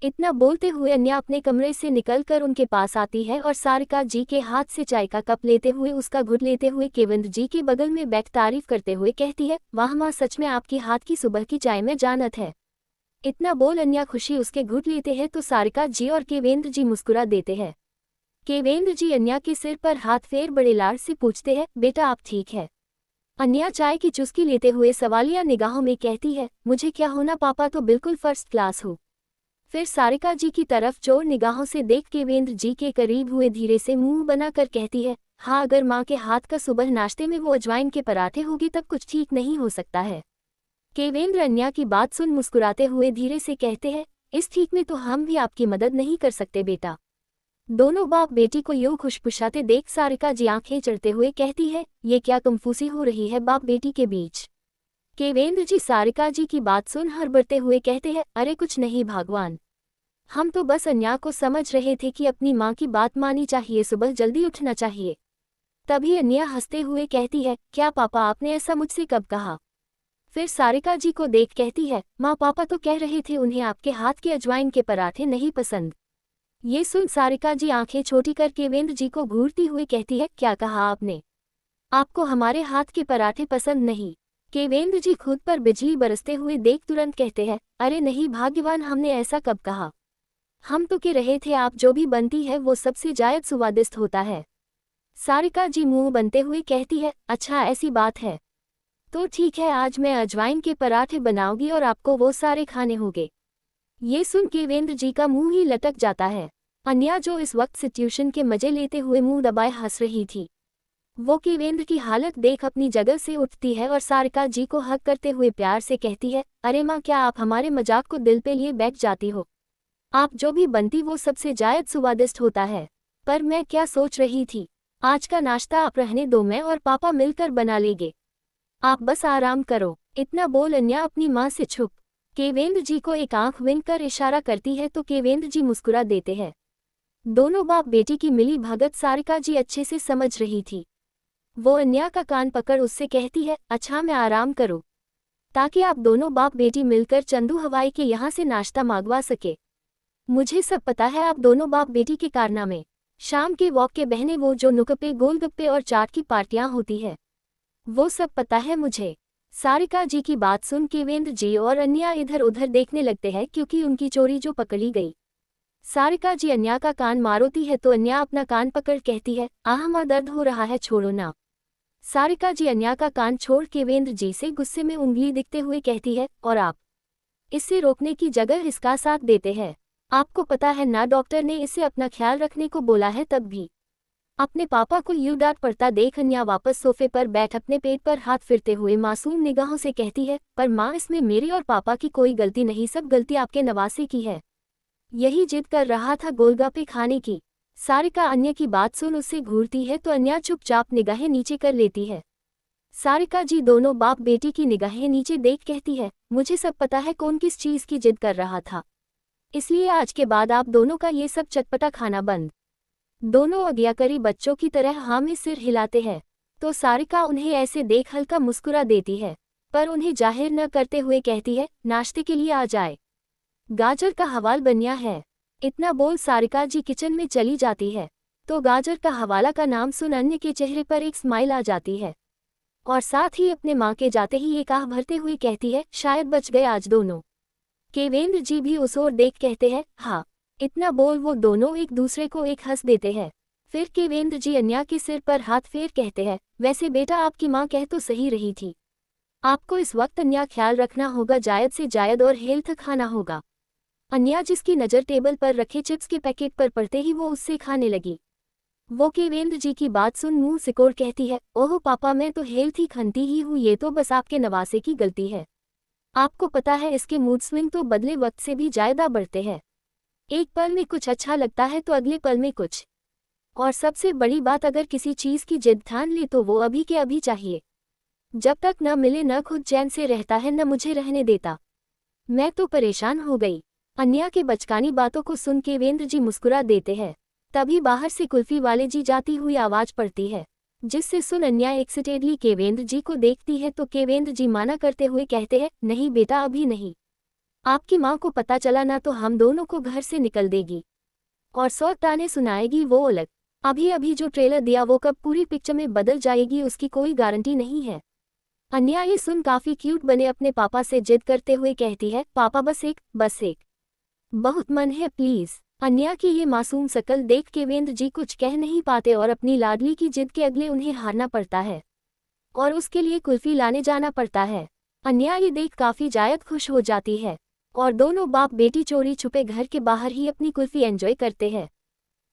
इतना बोलते हुए अन्या अपने कमरे से निकलकर उनके पास आती है और सारिका जी के हाथ से चाय का कप लेते हुए उसका घुट लेते हुए केवेंद्र जी के बगल में बैठ तारीफ करते हुए कहती है, वाह माँ, सच में आपकी हाथ की सुबह की चाय में जानत है। इतना बोल अन्या खुशी उसके घुट लेते हैं तो सारिका जी और केवेंद्र जी मुस्कुरा देते हैं। केवेंद्र जी अन्या के सिर पर हाथ फेर बड़े लाड से पूछते हैं, बेटा आप ठीक है? अन्या चाय की चुस्की लेते हुए सवालिया निगाहों में कहती है, मुझे क्या होना पापा, तो बिल्कुल फर्स्ट क्लास हूँ। फिर सारिका जी की तरफ चोर निगाहों से देख केवेंद्र जी के करीब हुए धीरे से मुंह बनाकर कहती है, हाँ, अगर माँ के हाथ का सुबह नाश्ते में वो अजवाइन के पराठे होगी तब कुछ ठीक नहीं हो सकता है। केवेंद्र अन्या की बात सुन मुस्कुराते हुए धीरे से कहते हैं, इस ठीक में तो हम भी आपकी मदद नहीं कर सकते बेटा। दोनों बाप बेटी को यूं खुशपुशाते देख सारिका जी आंखें चढ़ते हुए कहती है, ये क्या कंफूसी हो रही है बाप बेटी के बीच? केवेंद्र जी सारिका जी की बात सुन हड़बड़ते हुए कहते हैं, अरे कुछ नहीं भगवान, हम तो बस अन्या को समझ रहे थे कि अपनी माँ की बात मानी चाहिए, सुबह जल्दी उठना चाहिए। तभी अन्या हंसते हुए कहती है, क्या पापा, आपने ऐसा मुझसे कब कहा? फिर सारिका जी को देख कहती है, माँ, पापा तो कह रहे थे उन्हें आपके हाथ के अजवाइन के पराठे नहीं पसंद। ये सुन सारिका जी आंखें छोटी कर केवेंद्र जी को घूरती हुए कहती है, क्या कहा आपने? आपको हमारे हाथ के पराठे पसंद नहीं? केवेंद्र जी खुद पर बिजली बरसते हुए देख तुरंत कहते हैं, अरे नहीं भाग्यवान, हमने ऐसा कब कहा? हम तो कह रहे थे आप जो भी बनती है वो सबसे जायद स्वादिष्ट होता है। सारिका जी मुंह बनते हुए कहती है, अच्छा ऐसी बात है तो ठीक है, आज मैं अजवाइन के पराठे बनाऊंगी और आपको वो सारे खाने होंगे। ये सुन केवेंद्र जी का मुंह ही लटक जाता है। अन्या जो इस वक्त सिचुएशन के मजे लेते हुए मुंह दबाए हंस रही थी, वो केवेंद्र की हालत देख अपनी जगह से उठती है और सारिका जी को हक करते हुए प्यार से कहती है, अरे माँ, क्या आप हमारे मजाक को दिल पे लिए बैठ जाती हो? आप जो भी बनती वो सबसे जायद स्वादिष्ट होता है। पर मैं क्या सोच रही थी, आज का नाश्ता आप रहने दो, मैं और पापा मिलकर बना लेंगे, आप बस आराम करो। इतना बोल अन्या अपनी माँ से छुप केवेंद्र जी को एक आंख विंक कर इशारा करती है तो केवेंद्र जी मुस्कुरा देते हैं। दोनों बाप बेटी की मिली भगत सारिका जी अच्छे से समझ रही थी। वो अन्या का कान पकड़ उससे कहती है, अच्छा मैं आराम करूं, ताकि आप दोनों बाप बेटी मिलकर चंदू हवाई के यहाँ से नाश्ता मांगवा सके। मुझे सब पता है आप दोनों बाप बेटी के कारनामे, शाम के वॉक के बहने, वो जो नुकप्पे गोलगप्पे और चाट की पार्टियां होती है, वो सब पता है मुझे। सारिका जी की बात सुन केवेंद्र जी और अन्या इधर उधर देखने लगते हैं क्योंकि उनकी चोरी जो पकड़ी गई। सारिका जी अन्या का कान मारोती है तो अन्या अपना कान पकड़ कहती है, आह माँ, दर्द हो रहा है, छोड़ो ना। सारिका जी अन्या का कान छोड़ केवेंद्र जी से गुस्से में उंगली दिखते हुए कहती है, और आप इससे रोकने की जगह इसका साथ देते हैं। आपको पता है ना, डॉक्टर ने इसे अपना ख्याल रखने को बोला है, तब भी अपने पापा को यूं डांट पड़ता देख अन्या वापस सोफे पर बैठ अपने पेट पर हाथ फिरते हुए मासूम निगाहों से कहती है, पर माँ इसमें मेरी और पापा की कोई गलती नहीं, सब गलती आपके नवासे की है। यही जिद कर रहा था गोलगप्पे खाने की। सारिका अन्या की बात सुन उससे घूरती है तो अन्या चुपचाप निगाहें नीचे कर लेती है। सारिका जी दोनों बाप बेटी की निगाहें नीचे देख कहती है, मुझे सब पता है कौन किस चीज की जिद कर रहा था, इसलिए आज के बाद आप दोनों का ये सब चटपटा खाना बंद। दोनों आज्ञाकारी बच्चों की तरह हाँ में सिर हिलाते हैं। तो सारिका उन्हें ऐसे देख हल्का मुस्कुरा देती है, पर उन्हें जाहिर न करते हुए कहती है, नाश्ते के लिए आ जाए, गाजर का हवाल बनिया है। इतना बोल सारिका जी किचन में चली जाती है। तो गाजर का हवाला का नाम सुन अन्य के चेहरे पर एक स्माइल आ जाती है और साथ ही अपने माँ के जाते ही एक आह भरते हुए कहती है, शायद बच गए आज दोनों। केवेंद्र जी भी उस ओर देख कहते हैं, हाँ। इतना बोल वो दोनों एक दूसरे को एक हंस देते हैं। फिर केवेंद्र जी अन्या के सिर पर हाथ फेर कहते हैं, वैसे बेटा आपकी माँ कह तो सही रही थी, आपको इस वक्त अन्या ख्याल रखना होगा, जायद से जायद और हेल्थ खाना होगा। अन्या जिसकी नज़र टेबल पर रखे चिप्स के पैकेट पर पड़ते ही वो उससे खाने लगी। वो केवेंद्र जी की बात सुन मुंह सिकोड़ कहती है, ओह पापा मैं तो हेल्थ ही खनती ही हूँ, ये तो बस आपके नवासे की गलती है। आपको पता है इसके मूड स्विंग तो बदले वक्त से भी ज्यादा बढ़ते हैं, एक पल में कुछ अच्छा लगता है तो अगले पल में कुछ। और सबसे बड़ी बात, अगर किसी चीज की जिद ठान ले तो वो अभी के अभी चाहिए, जब तक न मिले न खुद चैन से रहता है न मुझे रहने देता। मैं तो परेशान हो गई। अन्या के बचकानी बातों को सुन केवेंद्र जी मुस्कुरा देते हैं। तभी बाहर से कुल्फी वाले जी जाती हुई आवाज पड़ती है, जिससे सुन अन्या एक्साइटेडली केवेंद्र जी को देखती है तो केवेंद्र जी माना करते हुए कहते हैं, नहीं बेटा अभी नहीं, आपकी माँ को पता चला ना तो हम दोनों को घर से निकल देगी और 100 ताने सुनाएगी वो अलग। अभी अभी जो ट्रेलर दिया वो कब पूरी पिक्चर में बदल जाएगी उसकी कोई गारंटी नहीं है। अन्या ये सुन काफी क्यूट बने अपने पापा से जिद करते हुए कहती है, पापा बस एक, बहुत मन है प्लीज। अन्या की ये मासूम शकल देख केवेंद्र जी कुछ कह नहीं पाते और अपनी लाडली की जिद के अगले उन्हें हारना पड़ता है और उसके लिए कुल्फी लाने जाना पड़ता है। अन्या ये देख काफी जायद खुश हो जाती है और दोनों बाप बेटी चोरी छुपे घर के बाहर ही अपनी कुल्फी एंजॉय करते हैं।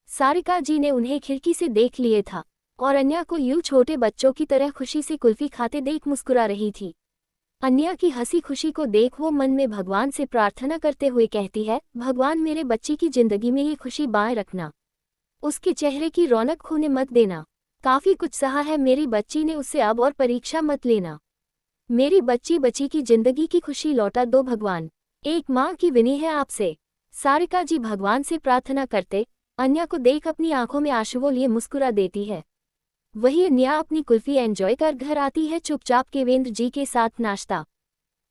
सारिका जी ने उन्हें खिड़की से देख लिए था और अन्या को यूं छोटे बच्चों की तरह खुशी से कुल्फी खाते देख मुस्कुरा रही थी। अन्या की हंसी खुशी को देख वो मन में भगवान से प्रार्थना करते हुए कहती है, भगवान मेरे बच्ची की जिंदगी में ये खुशी बाएं रखना, उसके चेहरे की रौनक खोने मत देना। काफी कुछ सहा है मेरी बच्ची ने, उससे अब और परीक्षा मत लेना। मेरी बच्ची की जिंदगी की खुशी लौटा दो भगवान, एक माँ की विनती है आपसे। सारिका जी भगवान से प्रार्थना करते अन्या को देख अपनी आंखों में आंसुओं लिए मुस्कुरा देती है। वही अन्या अपनी कुल्फी एंजॉय कर घर आती है, चुपचाप केवेंद्र जी के साथ नाश्ता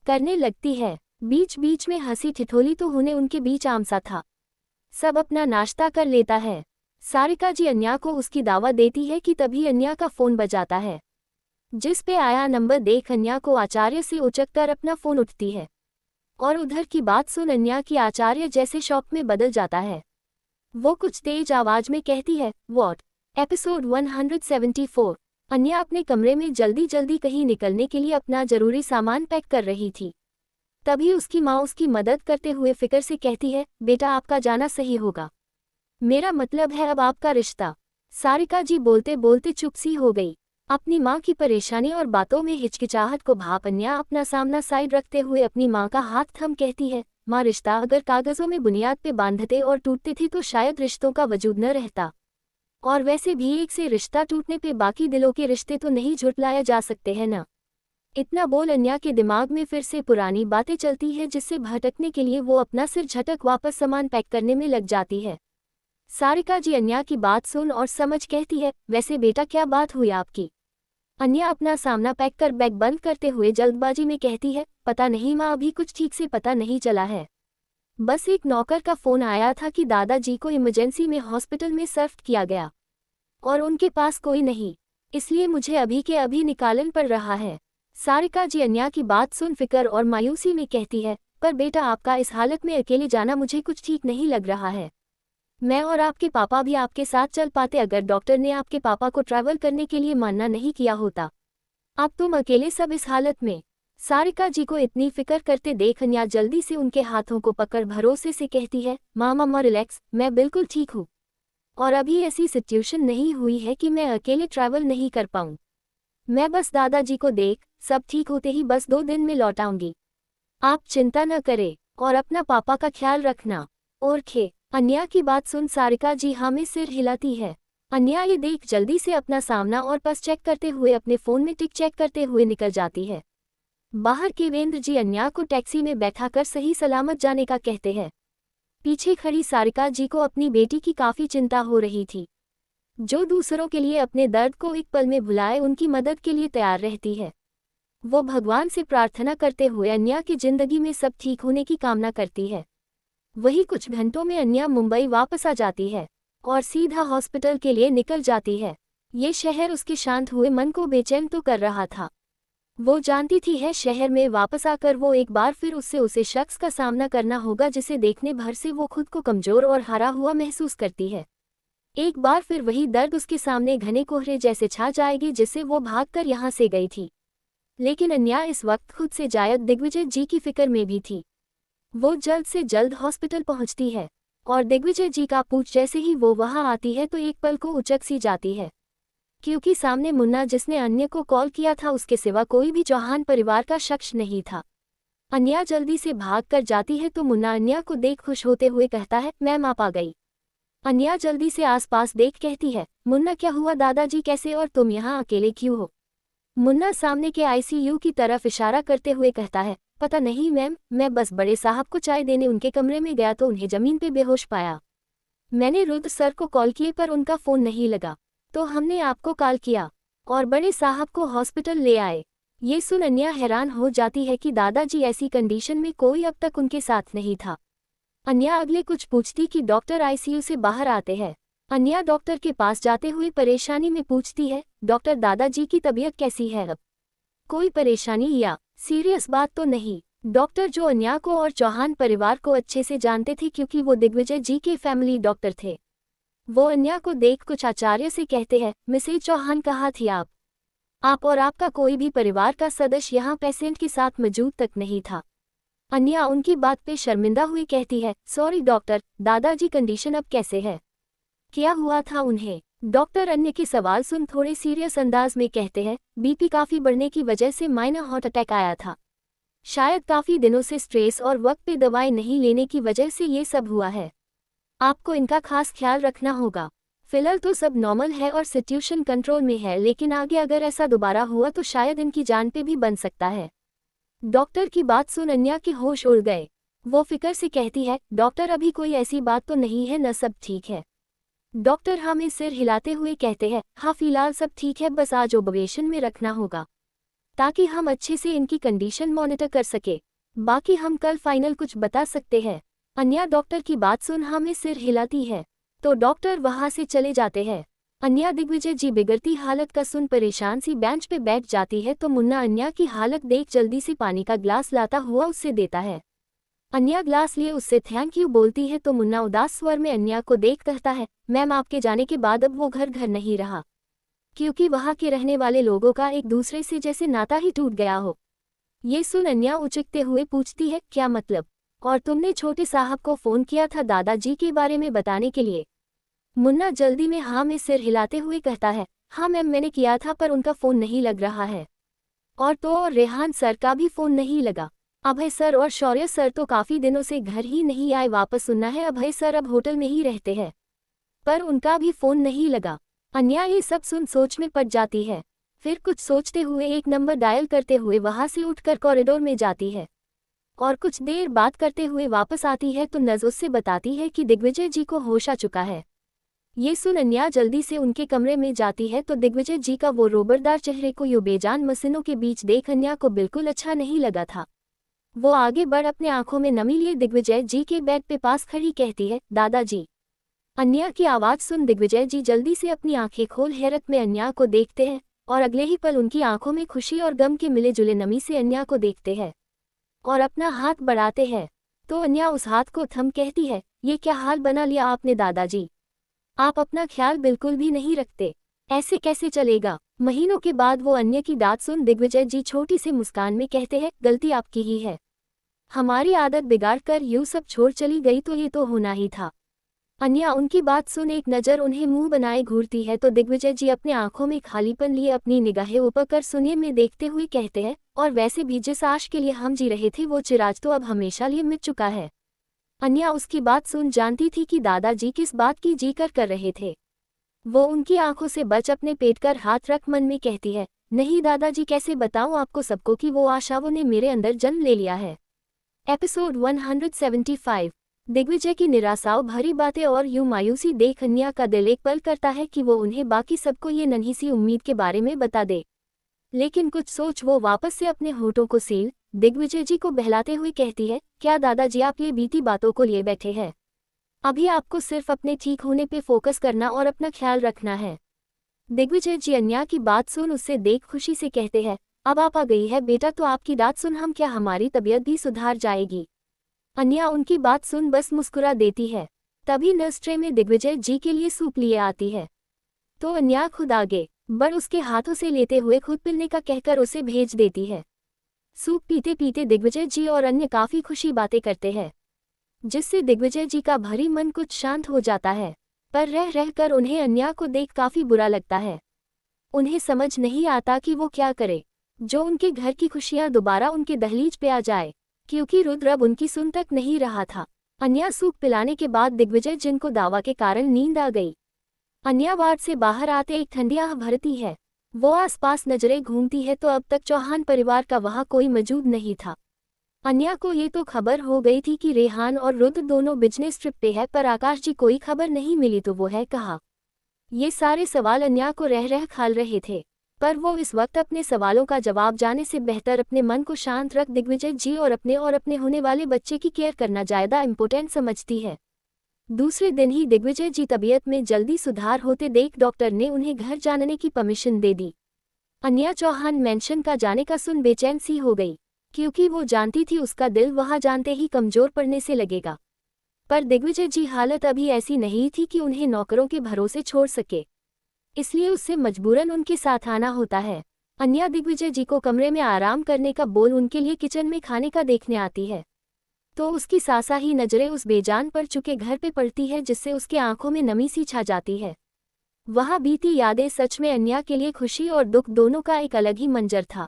करने लगती है। बीच बीच में हंसी ठिठोली तो होने उनके बीच आम सा था। सब अपना नाश्ता कर लेता है। सारिका जी अन्या को उसकी दावत देती है कि तभी अन्या का फोन बजाता है, जिस पे आया नंबर देख अन्या को आचार्य से उचक कर अपना फोन उठती है और उधर की बात सुन अन्या की आचार्य जैसे शॉक में बदल जाता है। वो कुछ तेज आवाज में कहती है, व्हाट। एपिसोड 174। अन्या अपने कमरे में जल्दी जल्दी कहीं निकलने के लिए अपना जरूरी सामान पैक कर रही थी। तभी उसकी माँ उसकी मदद करते हुए फिक्र से कहती है, बेटा आपका जाना सही होगा, मेरा मतलब है अब आपका रिश्ता। सारिका जी बोलते बोलते चुप सी हो गई। अपनी माँ की परेशानी और बातों में हिचकिचाहट को भाप अन्या अपना सामना साइड रखते हुए अपनी माँ का हाथ थम कहती है, माँ रिश्ता अगर कागजों में बुनियाद पे बांधते और टूटते थे तो शायद रिश्तों का वजूद न रहता, और वैसे भी एक से रिश्ता टूटने पे बाकी दिलों के रिश्ते तो नहीं झुटलाया जा सकते हैं ना। इतना बोल अन्या के दिमाग में फिर से पुरानी बातें चलती है, जिससे भटकने के लिए वो अपना सिर झटक वापस सामान पैक करने में लग जाती है। सारिका जी अन्या की बात सुन और समझ कहती है, वैसे बेटा क्या बात हुई आपकी। अन्या अपना सामना पैक कर बैग बंद करते हुए जल्दबाजी में कहती है, पता नहीं माँ, अभी कुछ ठीक से पता नहीं चला है, बस एक नौकर का फोन आया था कि दादाजी को इमरजेंसी में हॉस्पिटल में सर्व किया गया और उनके पास कोई नहीं, इसलिए मुझे अभी के अभी निकालन पड़ रहा है। सारिका जी अन्या की बात सुन फिक्र और मायूसी में कहती है, पर बेटा आपका इस हालत में अकेले जाना मुझे कुछ ठीक नहीं लग रहा है, मैं और आपके पापा भी आपके साथ चल पाते अगर डॉक्टर ने आपके पापा को ट्रैवल करने के लिए मना नहीं किया होता। अब तुम अकेले सब इस हालत में। सारिका जी को इतनी फिक्र करते देख अन्या जल्दी से उनके हाथों को पकड़ भरोसे से कहती है, माँ रिलैक्स, मैं बिल्कुल ठीक हूँ, और अभी ऐसी सिचुएशन नहीं हुई है कि मैं अकेले ट्रैवल नहीं कर पाऊँ। मैं बस दादाजी को देख, सब ठीक होते ही बस 2 दिन में लौट आऊंगी। आप चिंता न करें और अपना पापा का ख्याल रखना। ओरखे। अन्या की बात सुन सारिका जी हाँ में सिर हिलाती है। अन्या ये देख जल्दी से अपना सामना और पर्स चेक करते हुए अपने फ़ोन में टिक चेक करते हुए निकल जाती है। बाहर केवेंद्र जी अन्या को टैक्सी में बैठाकर सही सलामत जाने का कहते हैं। पीछे खड़ी सारिका जी को अपनी बेटी की काफ़ी चिंता हो रही थी, जो दूसरों के लिए अपने दर्द को एक पल में भुलाए उनकी मदद के लिए तैयार रहती है। वो भगवान से प्रार्थना करते हुए अन्या की जिंदगी में सब ठीक होने की कामना करती है। वही कुछ घंटों में अन्या मुंबई वापस आ जाती है और सीधा हॉस्पिटल के लिए निकल जाती है। ये शहर उसके शांत हुए मन को बेचैन तो कर रहा था। वो जानती थी है शहर में वापस आकर वो एक बार फिर उसे शख्स का सामना करना होगा जिसे देखने भर से वो खुद को कमजोर और हारा हुआ महसूस करती है। एक बार फिर वही दर्द उसके सामने घने कोहरे जैसे छा जाएगी जिससे वो भागकर यहाँ से गई थी। लेकिन अन्या इस वक्त खुद से जायद दिग्विजय जी की फिक्र में भी थी। वो जल्द से जल्द हॉस्पिटल पहुंचती है और दिग्विजय जी का पूछ जैसे ही वो वहां आती है तो एक पल को उचक सी जाती है, क्योंकि सामने मुन्ना जिसने अन्य को कॉल किया था उसके सिवा कोई भी चौहान परिवार का शख्स नहीं था। अन्या जल्दी से भाग कर जाती है तो मुन्ना अन्या को देख खुश होते हुए कहता है मैम आप आ गई। अन्या जल्दी से आसपास देख कहती है मुन्ना क्या हुआ दादाजी कैसे और तुम यहाँ अकेले क्यों हो। मुन्ना सामने के आईसीयू की तरफ इशारा करते हुए कहता है पता नहीं मैम, मैं बस बड़े साहब को चाय देने उनके कमरे में गया तो उन्हें जमीन पे बेहोश पाया। मैंने रुद्र सर को कॉल किए पर उनका फ़ोन नहीं लगा, तो हमने आपको कॉल किया और बड़े साहब को हॉस्पिटल ले आए। ये सुन अन्या हैरान हो जाती है कि दादाजी ऐसी कंडीशन में कोई अब तक उनके साथ नहीं था। अन्या अगले कुछ पूछती कि डॉक्टर आईसीयू से बाहर आते हैं। अन्या डॉक्टर के पास जाते हुए परेशानी में पूछती है डॉक्टर दादाजी की तबीयत कैसी है अब, कोई परेशानी या सीरियस बात तो नहीं। डॉक्टर जो अन्या को और चौहान परिवार को अच्छे से जानते थे क्योंकि वो दिग्विजय जी के फैमिली डॉक्टर थे, वो अन्या को देख कुछ आचार्य से कहते हैं मिसेज चौहान कहाँ थी आप और आपका कोई भी परिवार का सदस्य यहाँ पेशेंट के साथ मौजूद तक नहीं था। अन्या उनकी बात पे शर्मिंदा हुई कहती है सॉरी डॉक्टर, दादाजी कंडीशन अब कैसे है, क्या हुआ था उन्हें। डॉक्टर अन्य के सवाल सुन थोड़े सीरियस अंदाज में कहते हैं बीपी काफ़ी बढ़ने की वजह से माइनर हार्ट अटैक आया था, शायद काफ़ी दिनों से स्ट्रेस और वक्त पे दवाई नहीं लेने की वजह से ये सब हुआ है। आपको इनका खास ख्याल रखना होगा। फिलहाल तो सब नॉर्मल है और सिचुएशन कंट्रोल में है, लेकिन आगे अगर ऐसा दोबारा हुआ तो शायद इनकी जान पे भी बन सकता है। डॉक्टर की बात सुन अन्या के होश उड़ गए। वो फिक्र से कहती है डॉक्टर अभी कोई ऐसी बात तो नहीं है न, सब ठीक है। डॉक्टर हमें सिर हिलाते हुए कहते हैं हाँ फिलहाल सब ठीक है, बस आज ऑब्जर्वेशन में रखना होगा ताकि हम अच्छे से इनकी कंडीशन मॉनिटर कर सके, बाकी हम कल फाइनल कुछ बता सकते हैं। अन्या डॉक्टर की बात सुन हमें सिर हिलाती है तो डॉक्टर वहां से चले जाते हैं। अन्या दिग्विजय जी बिगड़ती हालत का सुन परेशान सी बेंच पे बैठ जाती है तो मुन्ना अन्या की हालत देख जल्दी से पानी का ग्लास लाता हुआ उससे देता है। अन्या ग्लास लिए उससे थैंक यू बोलती है तो मुन्ना उदास स्वर में अन्या को देख कहता है मैम आपके जाने के बाद अब वो घर नहीं रहा, क्योंकि वहाँ के रहने वाले लोगों का एक दूसरे से जैसे नाता ही टूट गया हो। ये सुन अन्या उचकते हुए पूछती है क्या मतलब, और तुमने छोटे साहब को फ़ोन किया था दादाजी के बारे में बताने के लिए। मुन्ना जल्दी में हाँ में सिर हिलाते हुए कहता है हाँ मैम मैंने किया था पर उनका फ़ोन नहीं लग रहा है, और रेहान सर का भी फ़ोन नहीं लगा। अभय सर और शौर्य सर तो काफ़ी दिनों से घर ही नहीं आए, वापस सुनना है अभय सर अब होटल में ही रहते हैं, पर उनका भी फ़ोन नहीं लगा। अन्या ये सब सुन सोच में पड़ जाती है, फिर कुछ सोचते हुए एक नंबर डायल करते हुए वहाँ से उठकर कॉरिडोर में जाती है और कुछ देर बात करते हुए वापस आती है तो नज़ उससे बताती है कि दिग्विजय जी को होश आ चुका है। ये सुन अन्या जल्दी से उनके कमरे में जाती है तो दिग्विजय जी का वो रोबरदार चेहरे को यूं बेजान मशीनों के बीच देख अन्या को बिल्कुल अच्छा नहीं लगा था। वो आगे बढ़ अपने आंखों में नमी लिए दिग्विजय जी के बेड पे पास खड़ी कहती है दादाजी। अन्या की आवाज़ सुन दिग्विजय जी जल्दी से अपनी आंखें खोल हैरत में अन्या को देखते हैं और अगले ही पल उनकी आंखों में खुशी और गम के मिले जुले नमी से अन्या को देखते हैं और अपना हाथ बढ़ाते हैं तो अन्या उस हाथ को थम कहती है ये क्या हाल बना लिया आपने दादाजी, आप अपना ख्याल बिल्कुल भी नहीं रखते, ऐसे कैसे चलेगा। महीनों के बाद वो अन्य की बात सुन दिग्विजय जी छोटी सी मुस्कान में कहते हैं गलती आपकी ही है, हमारी आदत बिगाड़ कर यूं सब छोड़ चली गई तो ये तो होना ही था। अन्या उनकी बात सुन एक नज़र उन्हें मुंह बनाए घूरती है तो दिग्विजय जी अपने आंखों में खालीपन लिए अपनी निगाहें ऊपर कर शून्य में देखते हुए कहते हैं, और वैसे भी जिस आश के लिए हम जी रहे थे वो चिराग तो अब हमेशा लिए मिट चुका है। अन्या उसकी बात सुन जानती थी कि दादाजी किस बात की जी कर रहे थे। वो उनकी आंखों से बच अपने पेट कर हाथ रख मन में कहती है, नहीं दादाजी, कैसे बताऊं आपको सबको कि वो आशाओं ने मेरे अंदर जन्म ले लिया है। एपिसोड 175। दिग्विजय की निराशाओं भरी बातें और यूं मायूसी देख अन्या का दिल एक पल करता है कि वो उन्हें बाकी सबको ये नन्ही सी उम्मीद के बारे में बता दे, लेकिन कुछ सोच वो वापस से अपने होठों को सील दिग्विजय जी को बहलाते हुए कहती है, क्या दादाजी आप ये बीती बातों को लिए बैठे हैं? अभी आपको सिर्फ अपने ठीक होने पे फोकस करना और अपना ख्याल रखना है। दिग्विजय जी अन्या की बात सुन उससे देख खुशी से कहते हैं, अब आप आ गई है बेटा, तो आपकी बात सुन हम क्या हमारी तबीयत भी सुधार जाएगी। अन्या उनकी बात सुन बस मुस्कुरा देती है। तभी नर्स ट्रे में दिग्विजय जी के लिए सूप लिए आती है तो अन्या खुद आगे बढ़ उसके हाथों से लेते हुए खुद पीने का कहकर उसे भेज देती है। सूप पीते पीते दिग्विजय जी और अन्य काफी खुशी बातें करते हैं, जिससे दिग्विजय जी का भरी मन कुछ शांत हो जाता है। पर रह रहकर उन्हें अन्या को देख काफी बुरा लगता है। उन्हें समझ नहीं आता कि वो क्या करे जो उनके घर की खुशियां दोबारा उनके दहलीज पे आ जाए, क्योंकि रुद्र अब उनकी सुन तक नहीं रहा था। अन्या सूप पिलाने के बाद दिग्विजय जिनको दावा के कारण नींद आ गई। अन्या वार्ड से बाहर आते एक ठंडी आह भरती है। वो आसपास नजरें घूमती है तो अब तक चौहान परिवार का वहां कोई मौजूद नहीं था। अन्या को ये तो खबर हो गई थी कि रेहान और रुद्र दोनों बिजनेस ट्रिप पे है, पर आकाश जी कोई खबर नहीं मिली तो वो है कहाँ। ये सारे सवाल अन्या को रह रह खाल रहे थे, पर वो इस वक्त अपने सवालों का जवाब जाने से बेहतर अपने मन को शांत रख दिग्विजय जी और अपने होने वाले बच्चे की केयर करना ज़्यादा इम्पोर्टेंट समझती है। दूसरे दिन ही दिग्विजय जी तबीयत में जल्दी सुधार होते देख डॉक्टर ने उन्हें घर जाने की परमिशन दे दी। अन्या चौहान मेंशन का जाने का सुन बेचैन सी हो गई, क्योंकि वो जानती थी उसका दिल वहां जानते ही कमजोर पड़ने से लगेगा। पर दिग्विजय जी हालत अभी ऐसी नहीं थी कि उन्हें नौकरों के भरोसे छोड़ सके, इसलिए उससे मजबूरन उनके साथ आना होता है। अन्या दिग्विजय जी को कमरे में आराम करने का बोल उनके लिए किचन में खाने का देखने आती है तो उसकी सासा ही नजरें उस बेजान पड़ चुके घर पे पड़ती है, जिससे उसके आंखों में नमी सी छा जाती है। वहां बीती यादें सच में अन्या के लिए खुशी और दुख दोनों का एक अलग ही मंजर था।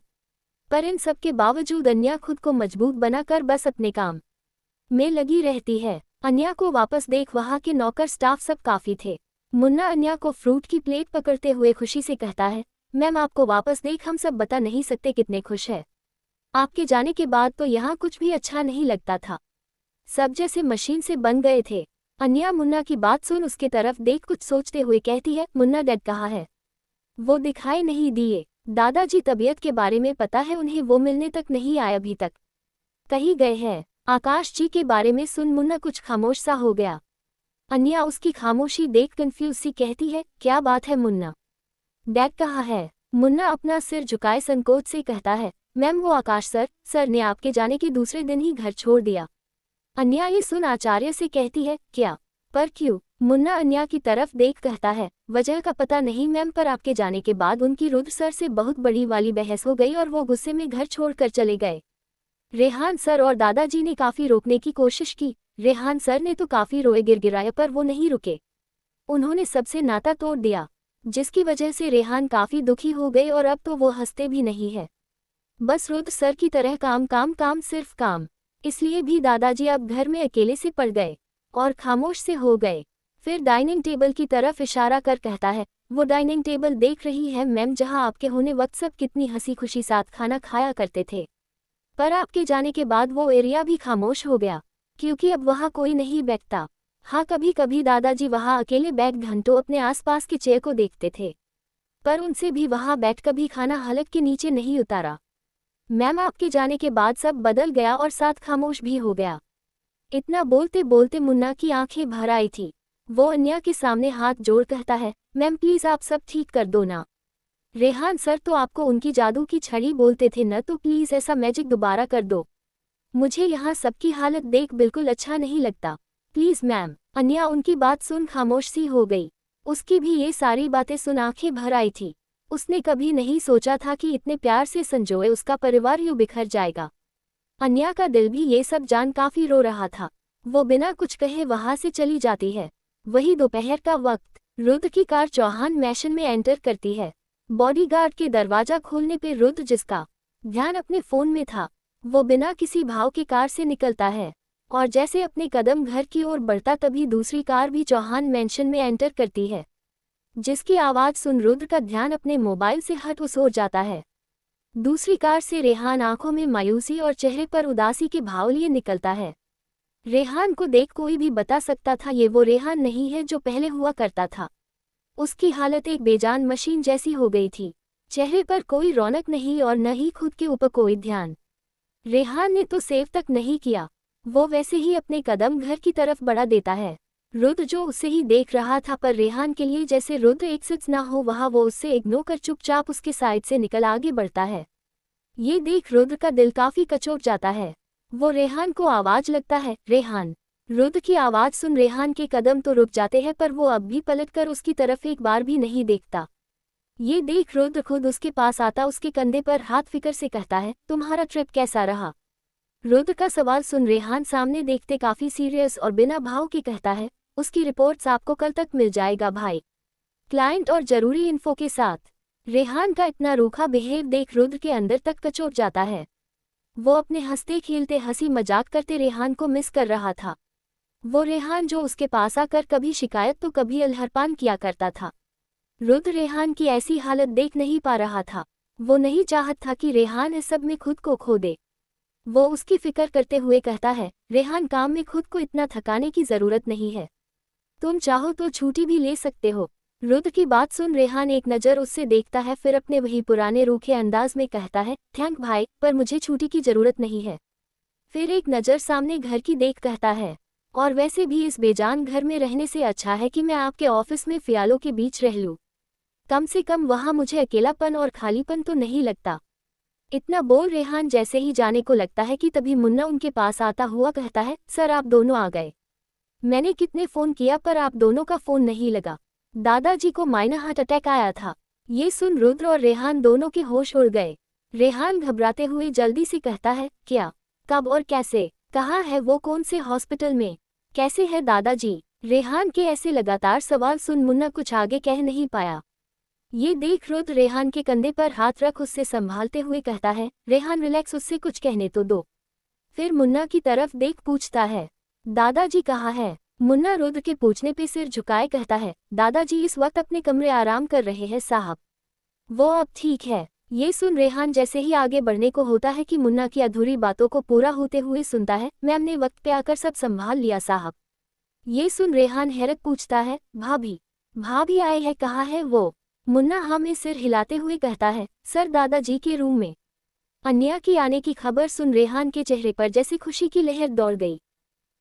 पर इन सब के बावजूद अन्या खुद को मजबूत बनाकर बस अपने काम में लगी रहती है। अन्या को वापस देख वहां के नौकर स्टाफ सब काफी थे। मुन्ना अन्या को फ्रूट की प्लेट पकड़ते हुए खुशी से कहता है, मैम आपको वापस देख हम सब बता नहीं सकते कितने खुश है। आपके जाने के बाद तो यहाँ कुछ भी अच्छा नहीं लगता था, सब जैसे मशीन से बन गए थे। अन्या मुन्ना की बात सुन उसके तरफ देख कुछ सोचते हुए कहती है, मुन्ना डैड कहाँ है? वो दिखाई नहीं दिए। दादाजी तबीयत के बारे में पता है उन्हें, वो मिलने तक नहीं आए अभी तक। कहीं गए हैं? आकाश जी के बारे में सुन मुन्ना कुछ खामोश सा हो गया। अन्या उसकी खामोशी देख कंफ्यूज सी कहती है, क्या बात है मुन्ना? डैड कहाँ है? मुन्ना अपना सिर झुकाए संकोच से कहता है, मैम वो आकाश सर ने आपके जाने के दूसरे दिन ही घर छोड़ दिया। अन्या ये सुन आचार्य से कहती है, क्या? पर क्यों? मुन्ना अन्या की तरफ देख कहता है, वजह का पता नहीं मैम, पर आपके जाने के बाद उनकी रुद्र सर से बहुत बड़ी वाली बहस हो गई और वो गुस्से में घर छोड़कर चले गए। रेहान सर और दादाजी ने काफी रोकने की कोशिश की। रेहान सर ने तो काफी रोए गिड़गिड़ाए पर वो नहीं रुके। उन्होंने सबसे नाता तोड़ दिया, जिसकी वजह से रेहान काफी दुखी हो गए और अब तो वो हंसते भी नहीं है। बस रुद्र सर की तरह काम काम काम सिर्फ काम। इसलिए भी दादाजी अब घर में अकेले से पड़ गए और खामोश से हो गए। फिर डाइनिंग टेबल की तरफ इशारा कर कहता है, वो डाइनिंग टेबल देख रही है मैम, जहां आपके होने वक्त सब कितनी हंसी खुशी साथ खाना खाया करते थे, पर आपके जाने के बाद वो एरिया भी खामोश हो गया, क्योंकि अब वहां कोई नहीं बैठता। हाँ, कभी कभी दादाजी वहां अकेले बैठ घंटों अपने आसपास के चेयर को देखते थे, पर उनसे भी वहां बैठ कभी खाना हलक के नीचे नहीं उतारा। मैम आपके जाने के बाद सब बदल गया और साथ खामोश भी हो गया। इतना बोलते बोलते मुन्ना की आंखें भर आई थी। वो अन्या के सामने हाथ जोड़ कहता है, मैम प्लीज आप सब ठीक कर दो ना। रेहान सर तो आपको उनकी जादू की छड़ी बोलते थे न, तो प्लीज ऐसा मैजिक दोबारा कर दो। मुझे यहाँ सबकी हालत देख बिल्कुल अच्छा नहीं लगता, प्लीज मैम। अन्या उनकी बात सुन खामोश सी हो गई। उसकी भी ये सारी बातें सुन आंखें भर आई थी। उसने कभी नहीं सोचा था कि इतने प्यार से संजोए उसका परिवार यूं बिखर जाएगा। अन्या का दिल भी ये सब जान काफी रो रहा था। वो बिना कुछ कहे वहां से चली जाती है। वही दोपहर का वक्त, रुद्र की कार चौहान मैंशन में एंटर करती है। बॉडीगार्ड के दरवाजा खोलने पे रुद्र, जिसका ध्यान अपने फोन में था, वो बिना किसी भाव के कार से निकलता है और जैसे अपने कदम घर की ओर बढ़ता तभी दूसरी कार भी चौहान मैंशन में एंटर करती है, जिसकी आवाज सुन रुद्र का ध्यान अपने मोबाइल से हट उस ओर जाता है। दूसरी कार से रेहान आंखों में मायूसी और चेहरे पर उदासी के भाव लिए निकलता है। रेहान को देख कोई भी बता सकता था ये वो रेहान नहीं है जो पहले हुआ करता था। उसकी हालत एक बेजान मशीन जैसी हो गई थी, चेहरे पर कोई रौनक नहीं और न ही खुद के ऊपर कोई ध्यान। रेहान ने तो सेव तक नहीं किया, वो वैसे ही अपने कदम घर की तरफ बढ़ा देता है। रुद्र जो उसे ही देख रहा था, पर रेहान के लिए जैसे रुद्र एक सिर्फ ना हो वहाँ, वो उससे इग्नोर कर चुपचाप उसके साइड से निकल आगे बढ़ता है। ये देख रुद्र का दिल काफी कचोट जाता है। वो रेहान को आवाज लगता है, रेहान। रुद्र की आवाज सुन रेहान के कदम तो रुक जाते हैं, पर वो अब भी पलटकर उसकी तरफ एक बार भी नहीं देखता। ये देख रुद्र खुद उसके पास आता, उसके कंधे पर हाथ फिकर से कहता है, तुम्हारा ट्रिप कैसा रहा? रुद्र का सवाल सुन रेहान सामने देखते काफी सीरियस और बिना भाव के कहता है, उसकी रिपोर्ट्स आपको कल तक मिल जाएगा भाई, क्लाइंट और जरूरी इन्फो के साथ। रेहान का इतना रूखा बिहेव देख रुद्र के अंदर तक कचोट जाता है। वो अपने हंसते खेलते हंसी मजाक करते रेहान को मिस कर रहा था। वो रेहान जो उसके पास आकर कभी शिकायत तो कभी अलहरपान किया करता था। रुद्र रेहान की ऐसी हालत देख नहीं पा रहा था। वो नहीं चाहता था कि रेहान इस सब में खुद को खो दे। वो उसकी फिक्र करते हुए कहता है, रेहान काम में खुद को इतना थकाने की जरूरत नहीं है, तुम चाहो तो छुट्टी भी ले सकते हो। रुद्र की बात सुन रेहान एक नज़र उससे देखता है, फिर अपने वही पुराने रूखे अंदाज में कहता है, थैंक भाई, पर मुझे छुट्टी की जरूरत नहीं है। फिर एक नज़र सामने घर की देख कहता है, और वैसे भी इस बेजान घर में रहने से अच्छा है कि मैं आपके ऑफिस में फ़ियालों के बीच रह लूँ। कम से कम वहाँ मुझे अकेलापन और खालीपन तो नहीं लगता। इतना बोल रेहान जैसे ही जाने को लगता है कि तभी मुन्ना उनके पास आता हुआ कहता है, सर आप दोनों आ गए। मैंने कितने फ़ोन किया पर आप दोनों का फ़ोन नहीं लगा। दादाजी को माइनर हार्ट अटैक आया था। ये सुन रुद्र और रेहान दोनों के होश उड़ गए। रेहान घबराते हुए जल्दी से कहता है, क्या, कब और कैसे, कहाँ है वो, कौन से हॉस्पिटल में, कैसे है दादाजी? रेहान के ऐसे लगातार सवाल सुन मुन्ना कुछ आगे कह नहीं पाया। ये देख रुद्र रेहान के कंधे पर हाथ रख उससे संभालते हुए कहता है, रेहान रिलैक्स, उससे कुछ कहने तो दो। फिर मुन्ना की तरफ देख पूछता है, दादाजी कहाँ है? मुन्ना रुद्र के पूछने पे सिर झुकाए कहता है, दादाजी इस वक्त अपने कमरे आराम कर रहे हैं साहब, वो अब ठीक है। ये सुन रेहान जैसे ही आगे बढ़ने को होता है कि मुन्ना की अधूरी बातों को पूरा होते हुए सुनता है, मैं अपने वक्त पे आकर सब संभाल लिया साहब। ये सुन रेहान हैरत पूछता है, भाभी, भाभी आए हैं, कहाँ है वो? मुन्ना हाँ में सिर हिलाते हुए कहता है, सर दादाजी के रूम में। अन्या की आने की खबर सुन रेहान के चेहरे पर जैसे खुशी की लहर दौड़ गई।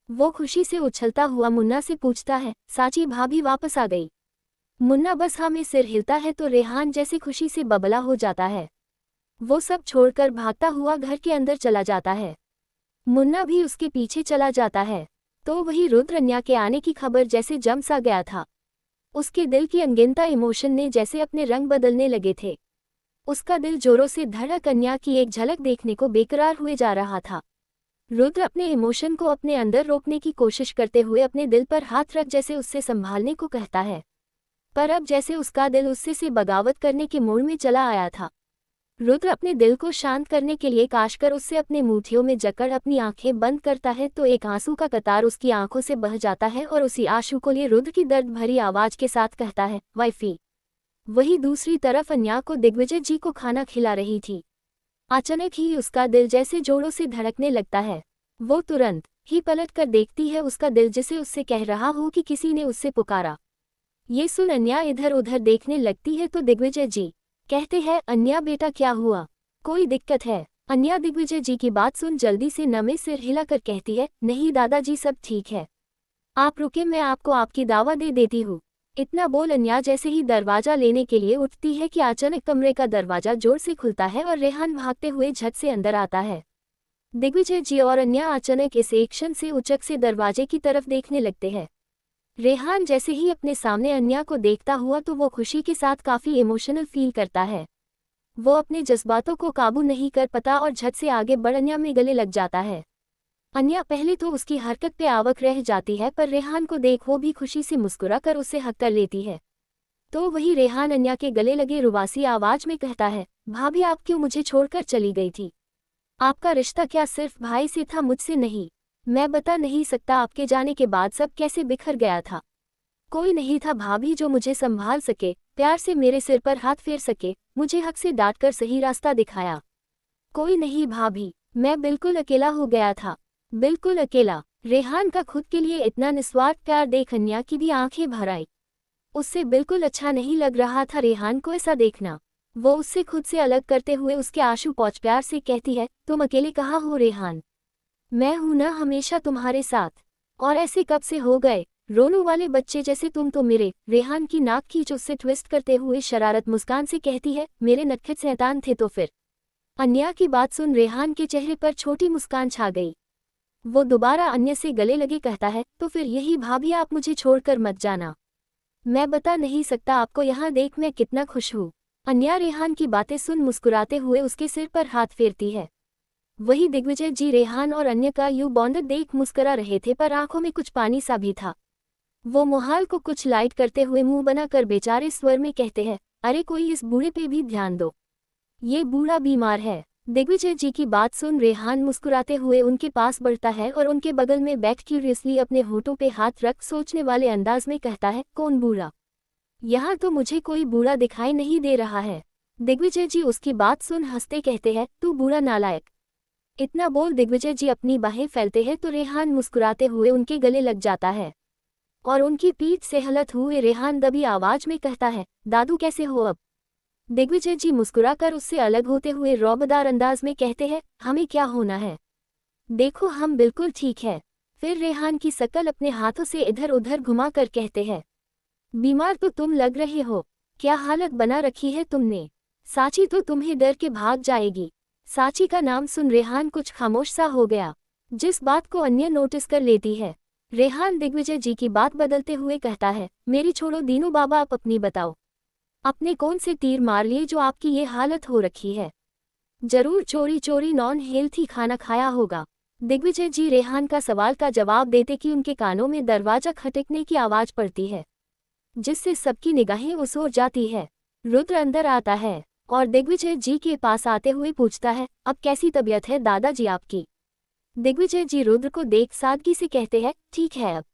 वो खुशी से उछलता हुआ मुन्ना से पूछता है, साची भाभी वापस आ गई? मुन्ना बस हाँ में सिर हिलता है तो रेहान जैसे खुशी से बबला हो जाता है। वो सब छोड़कर भागता हुआ घर के अंदर चला जाता है। मुन्ना भी उसके पीछे चला जाता है। तो वही रुद्र अन्या के आने की खबर जैसे जम सा गया था। उसके दिल की अनगिनता इमोशन ने जैसे अपने रंग बदलने लगे थे। उसका दिल जोरों से धड़क अन्या की एक झलक देखने को बेकरार हुए जा रहा था। रुद्र अपने इमोशन को अपने अंदर रोकने की कोशिश करते हुए अपने दिल पर हाथ रख जैसे उससे संभालने को कहता है, पर अब जैसे उसका दिल उससे से बगावत करने के मोड़ में चला आया था। रुद्र अपने दिल को शांत करने के लिए काशकर उससे अपने मुट्ठियों में जकड़ अपनी आंखें बंद करता है तो एक आंसू का कतार उसकी आंखों से बह जाता है और उसी आंसू को लिए रुद्र की दर्द भरी आवाज के साथ कहता है, वाइफी। वही दूसरी तरफ अन्या को दिग्विजय जी को खाना खिला रही थी। अचानक ही उसका दिल जैसे जोरों से धड़कने लगता है। वो तुरंत ही पलट कर देखती है, उसका दिल जिसे उससे कह रहा हो कि किसी ने उससे पुकारा। ये सुन अन्या इधर उधर देखने लगती है तो दिग्विजय जी कहते हैं, अन्या बेटा क्या हुआ, कोई दिक्कत है? अन्या दिग्विजय जी की बात सुन जल्दी से नमे सिर हिलाकर कहती है, नहीं दादाजी सब ठीक है, आप रुके, मैं आपको आपकी दावा दे देती हूँ। इतना बोल अन्या जैसे ही दरवाजा लेने के लिए उठती है कि अचानक कमरे का दरवाजा जोर से खुलता है और रेहान भागते हुए झट से अंदर आता है। दिग्विजय जी और अन्या अचानक इस एक्शन से उचक से दरवाजे की तरफ देखने लगते हैं। रेहान जैसे ही अपने सामने अन्या को देखता हुआ तो वो खुशी के साथ काफ़ी इमोशनल फील करता है। वो अपने जज्बातों को काबू नहीं कर पाता और झट से आगे बढ़ अन्या में गले लग जाता है। अन्या पहले तो उसकी हरकत पे अवाक रह जाती है, पर रेहान को देख वो भी खुशी से मुस्कुरा कर उसे हक कर लेती है। तो वही रेहान अन्या के गले लगे रुबासी आवाज में कहता है, भाभी आप क्यों मुझे छोड़कर चली गई थी? आपका रिश्ता क्या सिर्फ भाई से था, मुझसे नहीं? मैं बता नहीं सकता आपके जाने के बाद सब कैसे बिखर गया था। कोई नहीं था भाभी जो मुझे संभाल सके, प्यार से मेरे सिर पर हाथ फेर सके, मुझे हक से डांटकर सही रास्ता दिखाया। कोई नहीं भाभी, मैं बिल्कुल अकेला हो गया था, बिल्कुल अकेला। रेहान का खुद के लिए इतना निस्वार्थ प्यार देख अन्या की भी आंखें भर आई। उससे बिल्कुल अच्छा नहीं लग रहा था रेहान को ऐसा देखना। वो उससे खुद से अलग करते हुए उसके आंसू पोंछ प्यार से कहती है, तुम अकेले कहाँ हो रेहान? मैं हूं ना हमेशा तुम्हारे साथ। और ऐसे कब से हो गए, रोनू वाले बच्चे जैसे तुम तो मेरे। रेहान की नाक खींच उससे ट्विस्ट करते हुए शरारत मुस्कान से कहती है, मेरे नटखट शैतान थे तो फिर? अन्या की बात सुन रेहान के चेहरे पर छोटी मुस्कान छा गई। वो दोबारा अन्य से गले लगे कहता है, तो फिर यही भाभी आप मुझे छोड़कर मत जाना। मैं बता नहीं सकता आपको यहाँ देख मैं कितना खुश हूँ। अन्या रेहान की बातें सुन मुस्कुराते हुए उसके सिर पर हाथ फेरती है। वही दिग्विजय जी रेहान और अन्य का यू बॉन्ड देख मुस्कुरा रहे थे, पर आंखों में कुछ पानी सा भी था। वो मोहाल को कुछ लाइट करते हुए मुंह बनाकर बेचारे स्वर में कहते हैं, अरे कोई इस बूढ़े पे भी ध्यान दो, ये बूढ़ा बीमार है। दिग्विजय जी की बात सुन रेहान मुस्कुराते हुए उनके पास बढ़ता है और उनके बगल में बैठ क्यूरियसली अपने होठों पे हाथ रख सोचने वाले अंदाज में कहता है, कौन बूढ़ा? यहाँ तो मुझे कोई बूढ़ा दिखाई नहीं दे रहा है। दिग्विजय जी उसकी बात सुन हंसते कहते हैं, तू बूढ़ा नालायक। इतना बोल दिग्विजय जी अपनी बाहें फैलते हैं तो रेहान मुस्कुराते हुए उनके गले लग जाता है और उनकी पीठ से हलत हुए रेहान दबी आवाज में कहता है, दादू कैसे हो अब? दिग्विजय जी मुस्कुराकर उससे अलग होते हुए रौबदार अंदाज में कहते हैं, हमें क्या होना है, देखो हम बिल्कुल ठीक है। फिर रेहान की शकल अपने हाथों से इधर उधर घुमाकर कहते हैं, बीमार तो तुम लग रहे हो, क्या हालत बना रखी है तुमने? साची तो तुम्हें डर के भाग जाएगी। साची का नाम सुन रेहान कुछ खामोश सा हो गया, जिस बात को अन्य नोटिस कर लेती है। रेहान दिग्विजय जी की बात बदलते हुए कहता है, मेरी छोड़ो दीनू बाबा, आप अपनी बताओ, अपने कौन से तीर मार लिए जो आपकी ये हालत हो रखी है? जरूर चोरी चोरी नॉन हेल्थी खाना खाया होगा। दिग्विजय जी रेहान का सवाल का जवाब देते कि उनके कानों में दरवाजा खटकने की आवाज पड़ती है, जिससे सबकी निगाहें उस ओर जाती है। रुद्र अंदर आता है और दिग्विजय जी के पास आते हुए पूछता है, अब कैसी तबीयत है दादाजी आपकी? दिग्विजय जी रुद्र को देख सादगी से कहते हैं, ठीक है। अब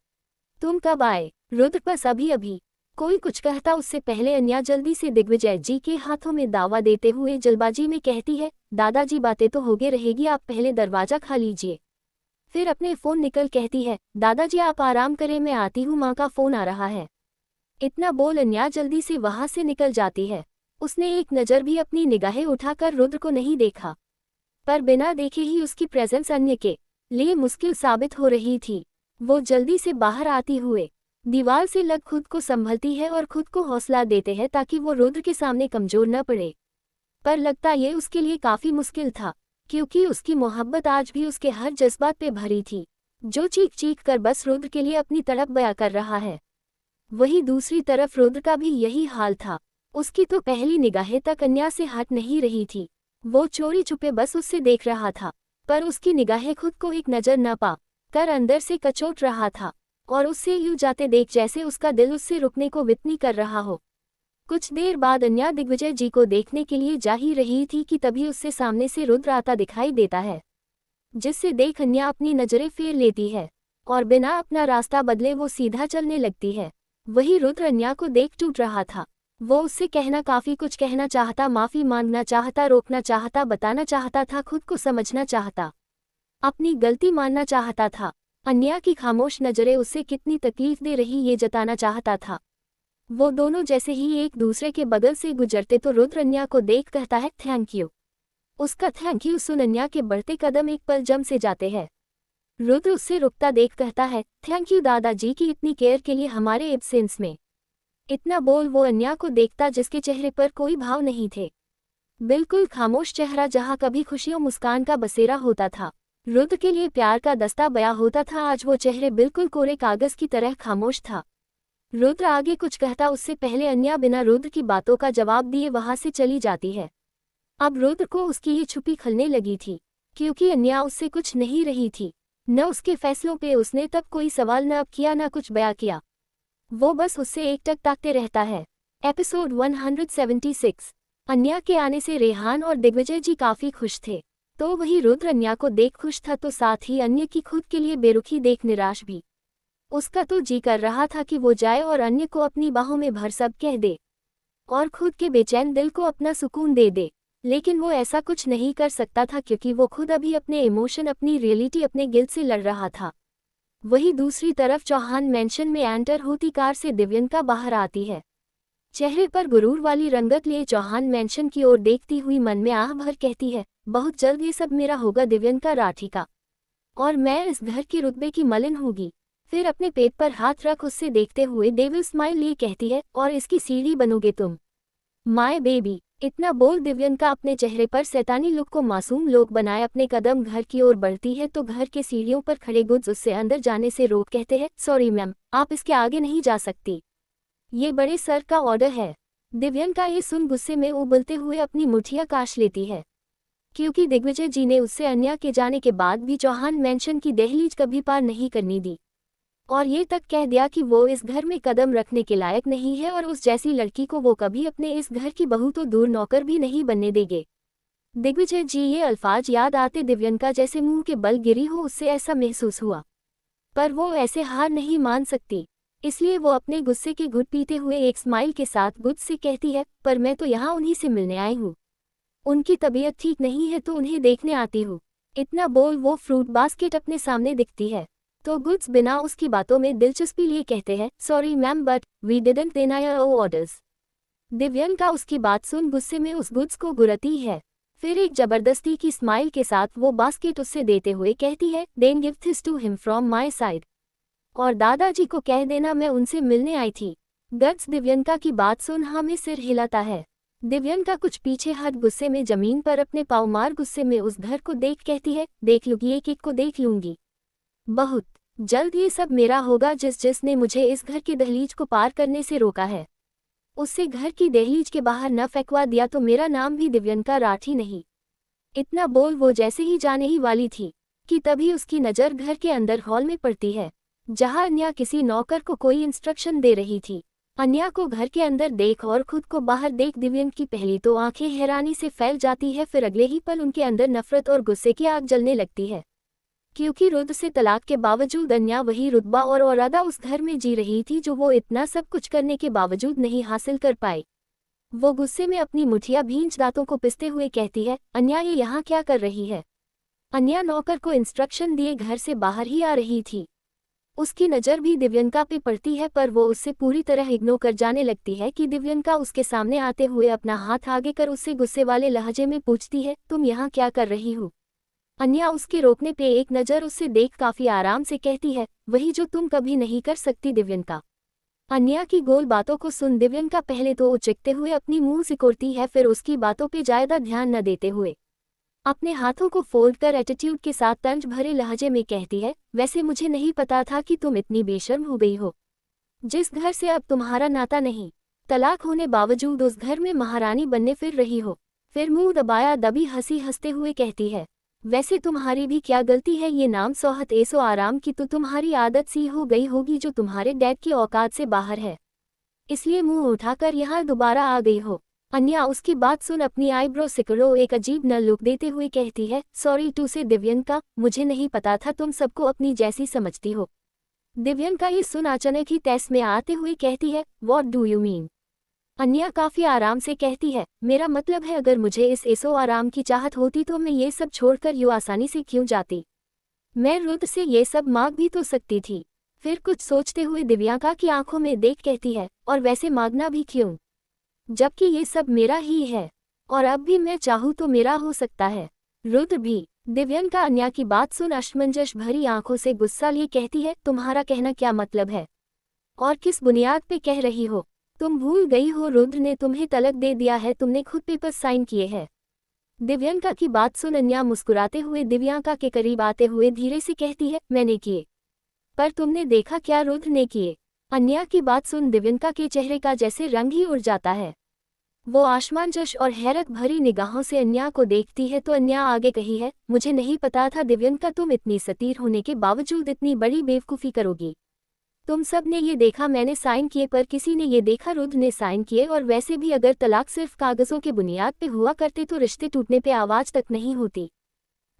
तुम कब आए? रुद्र, बस अभी अभी। कोई कुछ कहता उससे पहले अन्या जल्दी से दिग्विजय जी के हाथों में दावा देते हुए जल्दबाजी में कहती है, दादाजी बातें तो होगे रहेगी, आप पहले दरवाजा खा लीजिए। फिर अपने फोन निकल कहती है, दादाजी आप आराम करें, मैं आती हूँ, माँ का फोन आ रहा है। इतना बोल अन्या जल्दी से वहां से निकल जाती है। उसने एक नज़र भी अपनी निगाहें उठाकर रुद्र को नहीं देखा, पर बिना देखे ही उसकी प्रेजेंस अन्य के लिए मुश्किल साबित हो रही थी। वो जल्दी से बाहर आती हुए दीवार से लग खुद को संभलती है और खुद को हौसला देते हैं ताकि वो रुद्र के सामने कमजोर न पड़े। पर लगता ये उसके लिए काफी मुश्किल था, क्योंकि उसकी मोहब्बत आज भी उसके हर जज्बात पे भरी थी, जो चीख चीख कर बस रुद्र के लिए अपनी तड़प बयां कर रहा है। वही दूसरी तरफ रुद्र का भी यही हाल था। उसकी तो पहली निगाहें तक अन्या से हट नहीं रही थी। वो चोरी छुपे बस उससे देख रहा था, पर उसकी निगाहें खुद को एक नजर न पा कर अंदर से कचोट रहा था और उससे यूं जाते देख जैसे उसका दिल उससे रुकने को वितनी कर रहा हो। कुछ देर बाद अन्या दिग्विजय जी को देखने के लिए जा ही रही थी कि तभी उससे सामने से रुद्र आता दिखाई देता है, जिससे देख अन्या अपनी नजरें फेर लेती है और बिना अपना रास्ता बदले वो सीधा चलने लगती है। वही रुद्र अन्या को देख टूट रहा था। वो उससे कहना काफी कुछ कहना चाहता, माफी मांगना चाहता, रोकना चाहता, बताना चाहता था, खुद को समझना चाहता, अपनी गलती मानना चाहता था। अन्या की खामोश नजरें उससे कितनी तकलीफ दे रही ये जताना चाहता था। वो दोनों जैसे ही एक दूसरे के बगल से गुजरते तो रुद्र अन्या को देख कहता है, थैंक यू। उसका थैंक यू सुन अन्या के बढ़ते कदम एक पल जम से जाते हैं। रुद्र उससे रुकता देख कहता है, थैंक यू दादाजी की इतनी केयर के लिए हमारे एब्सेंस में। इतना बोल वो अन्या को देखता जिसके चेहरे पर कोई भाव नहीं थे, बिल्कुल खामोश चेहरा जहाँ कभी खुशियों मुस्कान का बसेरा होता था, रुद्र के लिए प्यार का दस्ता बयां होता था, आज वो चेहरे बिल्कुल कोरे कागज की तरह खामोश था। रुद्र आगे कुछ कहता उससे पहले अन्या बिना रुद्र की बातों का जवाब दिए वहां से चली जाती है। अब रुद्र को उसकी ये छुपी खलने लगी थी, क्योंकि अन्या उससे कुछ नहीं रही थी। न उसके फैसलों पे उसने तब कोई सवाल न अब किया न कुछ बयां किया। वो बस उससे एकटक ताकते रहता है। एपिसोड 176। अन्या के आने से रेहान और दिग्विजय जी काफी खुश थे। तो वही रुद्र अन्या को देख खुश था तो साथ ही अन्य की खुद के लिए बेरुखी देख निराश भी। उसका तो जी कर रहा था कि वो जाए और अन्य को अपनी बाहों में भर सब कह दे और खुद के बेचैन दिल को अपना सुकून दे दे, लेकिन वो ऐसा कुछ नहीं कर सकता था क्योंकि वो खुद अभी अपने इमोशन अपनी रियलिटी अपने गिल्ट से लड़ रहा था। वही दूसरी तरफ चौहान मेंशन में एंटर होती कार से दिव्यंका बाहर आती है। चेहरे पर गुरूर वाली रंगत लिए चौहान मेंशन की ओर देखती हुई मन में आह भर कहती है, बहुत जल्द ये सब मेरा होगा दिव्यंका राठी का, और मैं इस घर की रुतबे की मलिन होगी। फिर अपने पेट पर हाथ रख उससे देखते हुए डेविल स्माइल लिए कहती है, और इसकी सीढ़ी बनोगे तुम माय बेबी। इतना बोल दिव्यंका अपने चेहरे पर शैतानी लुक को मासूम लोग बनाए अपने कदम घर की ओर बढ़ती है तो घर के सीढ़ियों पर खड़े गुड्स उससे अंदर जाने से रोक कहते हैं, सॉरी मैम, आप इसके आगे नहीं जा सकती, ये बड़े सर का ऑर्डर है। दिव्यंका ये सुन गुस्से में उबलते हुए अपनी मुठिया काश लेती है, क्योंकि दिग्विजय जी ने उससे अन्या के जाने के बाद भी चौहान मेंशन की दहलीज कभी पार नहीं करनी दी, और ये तक कह दिया कि वो इस घर में कदम रखने के लायक नहीं है और उस जैसी लड़की को वो कभी अपने इस घर की बहू तो दूर नौकर भी नहीं बनने देंगे। दिग्विजय जी ये अल्फाज याद आते दिव्यंका जैसे मुंह के बल गिरी हो, उससे ऐसा महसूस हुआ, पर वो ऐसे हार नहीं मान सकती, इसलिए वो अपने गुस्से के घुट पीते हुए एक स्माइल के साथ गुड से कहती है, पर मैं तो यहाँ उन्हीं से मिलने आई हूँ, उनकी तबीयत ठीक नहीं है तो उन्हें देखने आती हूँ। इतना बोल वो फ्रूट बास्केट अपने सामने दिखती है तो गुड्स बिना उसकी बातों में दिलचस्पी लिए कहते हैं, sorry ma'am but we didn't देना योर ऑर्डर्स। दिव्यंका उसकी बात सुन गुस्से में उस गुड्स को गुरती है, फिर एक जबरदस्ती की स्माइल के साथ वो बास्केट उससे देते हुए कहती है, then give this to him from my side, और दादाजी को कह देना मैं उनसे मिलने आई थी। गट्स दिव्यंका की बात सुन हाँ में सिर हिलाता है। दिव्यंका कुछ पीछे हट गुस्से में जमीन पर अपने पाँव मार गुस्से में उस घर को देख कहती है, देख लूंगी एक एक को देख लूंगी, बहुत जल्द ये सब मेरा होगा। जिसने मुझे इस घर की दहलीज को पार करने से रोका है उससे घर की दहलीज के बाहर न फेंकवा दिया तो मेरा नाम भी दिव्यंका राठी नहीं। इतना बोल वो जैसे ही जाने ही वाली थी कि तभी उसकी नज़र घर के अंदर हॉल में पड़ती है जहां अन्या किसी नौकर को कोई इंस्ट्रक्शन दे रही थी। अन्या को घर के अंदर देख और खुद को बाहर देख दिव्यंका की पहली तो आंखें हैरानी से फैल जाती है, फिर अगले ही पल उनके अंदर नफरत और गुस्से की आग जलने लगती है, क्योंकि रुद्र से तलाक के बावजूद अन्या वही रुतबा और औरादा उस घर में जी रही थी जो वो इतना सब कुछ करने के बावजूद नहीं हासिल कर पाई। वो गुस्से में अपनी मुठिया भींच दांतों को पिसते हुए कहती है, अन्या ये यहाँ क्या कर रही है। अन्या नौकर को इंस्ट्रक्शन दिए घर से बाहर ही आ रही थी। उसकी नज़र भी दिव्यंका पे पड़ती है पर वो उससे पूरी तरह इग्नोर कर जाने लगती है कि दिव्यंका उसके सामने आते हुए अपना हाथ आगे कर उससे गुस्से वाले लहजे में पूछती है, तुम यहाँ क्या कर रही हो। अन्या उसके रोकने पे एक नज़र उससे देख काफी आराम से कहती है, वही जो तुम कभी नहीं कर सकती दिव्यंका। अन्या की गोल बातों को सुन दिव्यंका पहले तो उचकते हुए अपनी मुंह सिकोड़ती है, फिर उसकी बातों पे ज्यादा ध्यान न देते हुए अपने हाथों को फोल्ड कर एटीट्यूड के साथ तंज भरे लहजे में कहती है, वैसे मुझे नहीं पता था कि तुम इतनी बेशर्म हो गई हो। जिस घर से अब तुम्हारा नाता नहीं, तलाक होने बावजूद उस घर में महारानी बनने फिर रही हो। फिर मुंह दबाया दबी हंसी हंसते हुए कहती है, वैसे तुम्हारी भी क्या गलती है, ये नाम सोहत ऐसो आराम की तो तुम्हारी आदत सी हो गई होगी जो तुम्हारे डैड की औकात से बाहर है, इसलिए मुंह उठाकर यहाँ दोबारा आ गई हो। अन्या उसकी बात सुन अपनी आईब्रो सिकड़ो एक अजीब न लुक देते हुए कहती है, सॉरी टू से दिव्यंका, मुझे नहीं पता था तुम सबको अपनी जैसी समझती हो। दिव्यंका ये सुन अचानक ही तैस में आते हुए कहती है, व्हाट डू यू मीन। अन्या काफी आराम से कहती है, मेरा मतलब है अगर मुझे इस ऐसो आराम की चाहत होती तो मैं ये सब छोड़कर यूं आसानी से क्यों जाती। मैं रुद्र से ये सब मांग भी तो सकती थी। फिर कुछ सोचते हुए दिव्यंका की आंखों में देख कहती है, और वैसे मांगना भी क्यों, जबकि ये सब मेरा ही है और अब भी मैं चाहूँ तो मेरा हो सकता है। रुद्र भी। दिव्यंका अन्या की बात सुन असमंजस भरी आंखों से गुस्सा लिए कहती है, तुम्हारा कहना क्या मतलब है और किस बुनियाद पे कह रही हो। तुम भूल गई हो रुद्र ने तुम्हें तलाक दे दिया है, तुमने खुद पेपर साइन किए हैं। दिव्यंका की बात सुन अन्या मुस्कुराते हुए दिव्यंका के करीब आते हुए धीरे से कहती है, मैंने किए, पर तुमने देखा क्या रुद्र ने किए। अन्या की बात सुन दिव्यंका के चेहरे का जैसे रंग ही उड़ जाता है। वो आसमानजश और हैरत भरी निगाहों से अन्या को देखती है तो अन्या आगे कही है, मुझे नहीं पता था दिव्यंका तुम इतनी सतीर होने के बावजूद इतनी बड़ी बेवकूफ़ी करोगी। तुम सब ने ये देखा मैंने साइन किए पर किसी ने ये देखा रुद्र ने साइन किए, और वैसे भी अगर तलाक सिर्फ कागज़ों के बुनियाद पे हुआ करते तो रिश्ते टूटने पे आवाज़ तक नहीं होती।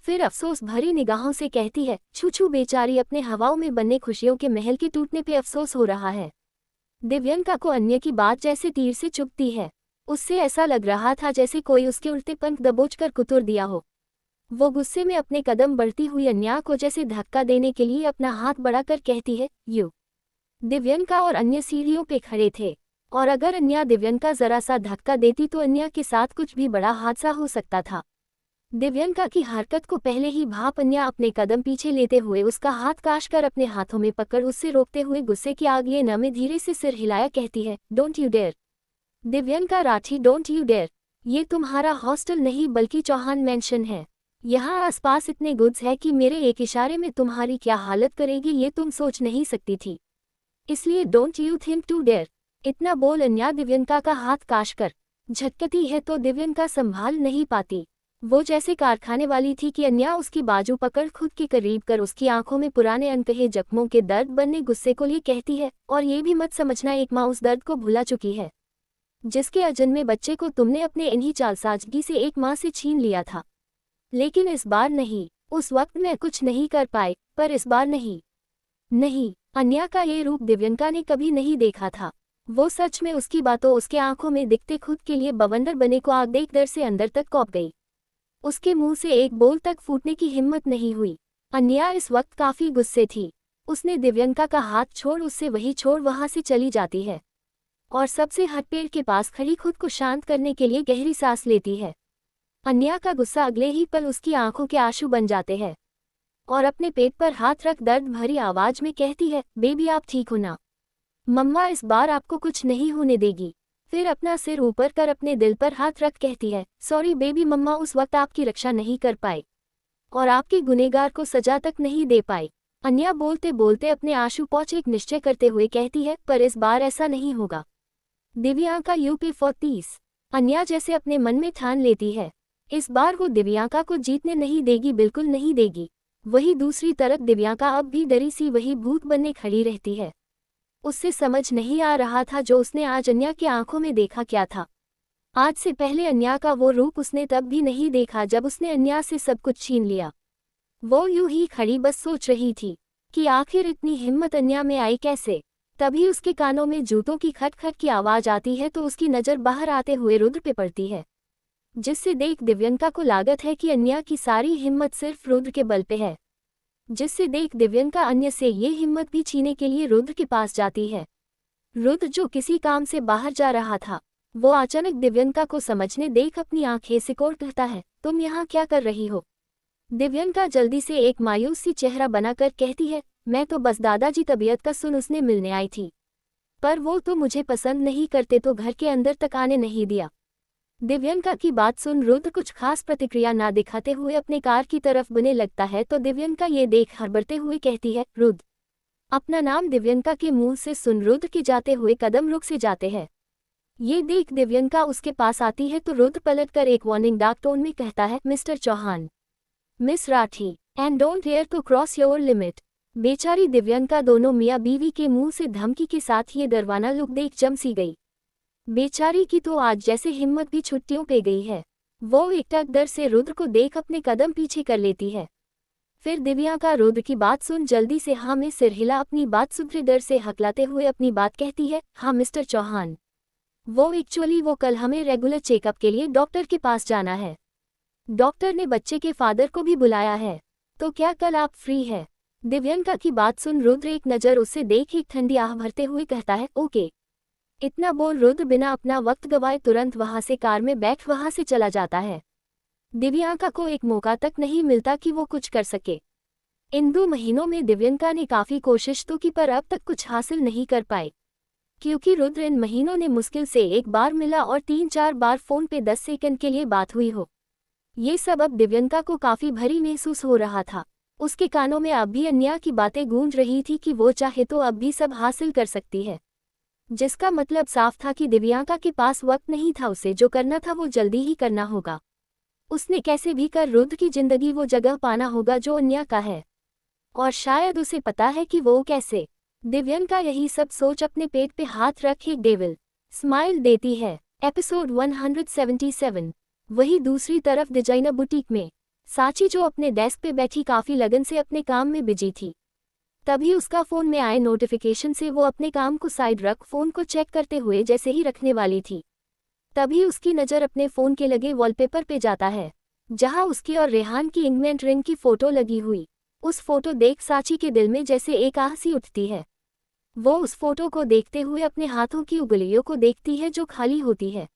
फिर अफसोस भरी निगाहों से कहती है, छू छू बेचारी अपने हवाओं में बने खुशियों के महल के टूटने पे अफसोस हो रहा है। दिव्यंका को अन्य की बात जैसे तीर से चुभती है। उससे ऐसा लग रहा था जैसे कोई उसके उल्टे पंख दबोचकर कुतुर दिया हो। वो गुस्से में अपने कदम बढ़ती हुई अन्या को जैसे धक्का देने के लिए अपना हाथ बढ़ाकर कहती है, यू। दिव्यंका और अन्य सीढ़ियों पे खड़े थे, और अगर अन्या दिव्यंका जरा सा धक्का देती तो अन्या के साथ कुछ भी बड़ा हादसा हो सकता था। दिव्यंका की हरकत को पहले ही भाप अन्या अपने कदम पीछे लेते हुए उसका हाथ काश कर अपने हाथों में पकड़ उससे रोकते हुए गुस्से की आग लिए न में धीरे से सिर हिलाया कहती है, don't you dare. Divyanka Rathi, don't you dare. ये तुम्हारा हॉस्टल नहीं बल्कि चौहान मैंशन है। यहाँ आसपास इतने गुड्स है कि मेरे एक इशारे में तुम्हारी क्या हालत करेगी ये तुम सोच नहीं सकती थी, इसलिए don't you think to dare. इतना बोल अन्या दिव्यंका का हाथ काश कर झटकती है तो दिव्यंका संभाल नहीं पाती। वो जैसे कारखाने वाली थी कि अन्या उसकी बाजू पकड़ खुद के करीब कर उसकी आंखों में पुराने अनकहे जख्मों के दर्द बनने गुस्से को लिए कहती है, और ये भी मत समझना एक माँ उस दर्द को भुला चुकी है जिसके अजन्मे बच्चे को तुमने अपने इन्हीं चालसाजगी से एक माँ से छीन लिया था। लेकिन इस बार नहीं। उस वक्त मैं कुछ नहीं कर पाए, पर इस बार नहीं। नहीं, अन्या का ये रूप दिव्यंका ने कभी नहीं देखा था। वो सच में उसकी बातों उसके आंखों में दिखते खुद के लिए बवंडर बने को आग देख डर से अंदर तक कौप गई। उसके मुंह से एक बोल तक फूटने की हिम्मत नहीं हुई। अन्या इस वक्त काफी गुस्से थी। उसने दिव्यंका का हाथ छोड़ उससे वही छोड़ वहां से चली जाती है, और सबसे हटपेड़ के पास खड़ी खुद को शांत करने के लिए गहरी सांस लेती है। अन्या का गुस्सा अगले ही पल उसकी आंखों के आंसू बन जाते हैं, और अपने पेट पर हाथ रख दर्द भरी आवाज में कहती है, बेबी आप ठीक हो ना? मम्मा इस बार आपको कुछ नहीं होने देगी। फिर अपना सिर ऊपर कर अपने दिल पर हाथ रख कहती है, सॉरी बेबी मम्मा उस वक्त आपकी रक्षा नहीं कर पाई और आपके गुनहगार को सजा तक नहीं दे पाई। अन्या बोलते बोलते अपने आंसू पोंछ एक निश्चय करते हुए कहती है, पर इस बार ऐसा नहीं होगा। दिव्यांका यूपी 40। अन्या जैसे अपने मन में ठान लेती है, इस बार वो दिव्यांका को जीतने नहीं देगी, बिल्कुल नहीं देगी। वही दूसरी तरफ दिव्यांका अब भी डरी सी वही भूत बनने खड़ी रहती है। उससे समझ नहीं आ रहा था जो उसने आज अन्या की आंखों में देखा क्या था। आज से पहले अन्या का वो रूप उसने तब भी नहीं देखा जब उसने अन्या से सब कुछ छीन लिया। वो यूं ही खड़ी बस सोच रही थी कि आखिर इतनी हिम्मत अन्या में आई कैसे। तभी उसके कानों में जूतों की खटखट की आवाज आती है तो उसकी नज़र बाहर आते हुए रुद्र पे पड़ती है, जिससे देख दिव्यंका को लागत है कि अन्या की सारी हिम्मत सिर्फ रुद्र के बल पे है। जिससे देख दिव्यंका अन्य से ये हिम्मत भी छीने के लिए रुद्र के पास जाती है। रुद्र जो किसी काम से बाहर जा रहा था, वो अचानक दिव्यंका को समझने देख अपनी आंखें सिकोड़ कहता है, तुम यहाँ क्या कर रही हो? दिव्यंका जल्दी से एक मायूस सी चेहरा बनाकर कहती है, मैं तो बस दादाजी तबीयत का सुन उसने मिलने आई थी, पर वो तो मुझे पसंद नहीं करते तो घर के अंदर तक आने नहीं दिया। दिव्यंका की बात सुन रुद्र कुछ खास प्रतिक्रिया ना दिखाते हुए अपने कार की तरफ बढ़ने लगता है तो दिव्यंका ये देख हड़बड़ते हुए कहती है, रुद्र। अपना नाम दिव्यंका के मुंह से सुन रुद्र के जाते हुए कदम रुक से जाते हैं। ये देख दिव्यंका उसके पास आती है तो रुद्र पलटकर एक वार्निंग डार्क टोन में कहता है, mister Chauhan, miss Rathi, and don't dare to cross your limit. बेचारी दिव्यंका दोनों मियाँ बीवी के मुंह से धमकी के साथ ये डरवाना लुक देख जम सी गई। बेचारी की तो आज जैसे हिम्मत भी छुट्टियों पे गई है। वो एकटक डर से रुद्र को देख अपने कदम पीछे कर लेती है। फिर दिव्यांका रुद्र की बात सुन जल्दी से हाँ में सिर हिला अपनी बात सुधरे डर से हकलाते हुए अपनी बात कहती है, हाँ मिस्टर चौहान, वो कल हमें रेगुलर चेकअप के लिए डॉक्टर के पास जाना है। डॉक्टर ने बच्चे के फादर को भी बुलाया है, तो क्या कल आप फ्री है? दिव्यंका की बात सुन रुद्र एक नज़र उससे देख एक ठंडी आह भरते हुए कहता है, ओके। इतना बोल रुद्र बिना अपना वक्त गवाए तुरंत वहां से कार में बैठ वहां से चला जाता है। दिव्यांका को एक मौका तक नहीं मिलता कि वो कुछ कर सके। इन 2 महीनों में दिव्यंका ने काफ़ी कोशिश तो की पर अब तक कुछ हासिल नहीं कर पाई, क्योंकि रुद्र इन महीनों ने मुश्किल से एक बार मिला और 3-4 बार फ़ोन पे 10 सेकंड के लिए बात हुई हो। ये सब अब दिव्यंका को काफ़ी भरी महसूस हो रहा था। उसके कानों में अब भी अन्या की बातें गूंज रही थी कि वो चाहे तो अब भी सब हासिल कर सकती है। जिसका मतलब साफ था कि दिव्यांका के पास वक्त नहीं था, उसे जो करना था वो जल्दी ही करना होगा। उसने कैसे भी कर रुद्र की जिंदगी वो जगह पाना होगा जो अन्या का है, और शायद उसे पता है कि वो कैसे। दिव्यांका यही सब सोच अपने पेट पे हाथ रख एक डेविल स्माइल देती है। एपिसोड 177। वही दूसरी तरफ डिजाइनर बुटीक में साची जो अपने डेस्क पे बैठी काफी लगन से अपने काम में बिजी थी, तभी उसका फोन में आए नोटिफिकेशन से वो अपने काम को साइड रख फोन को चेक करते हुए जैसे ही रखने वाली थी, तभी उसकी नज़र अपने फ़ोन के लगे वॉलपेपर पे जाता है, जहां उसकी और रेहान की एंगेजमेंट रिंग की फ़ोटो लगी हुई। उस फोटो देख साची के दिल में जैसे एक आह सी उठती है। वो उस फोटो को देखते हुए अपने हाथों की उंगलियों को देखती है जो खाली होती है,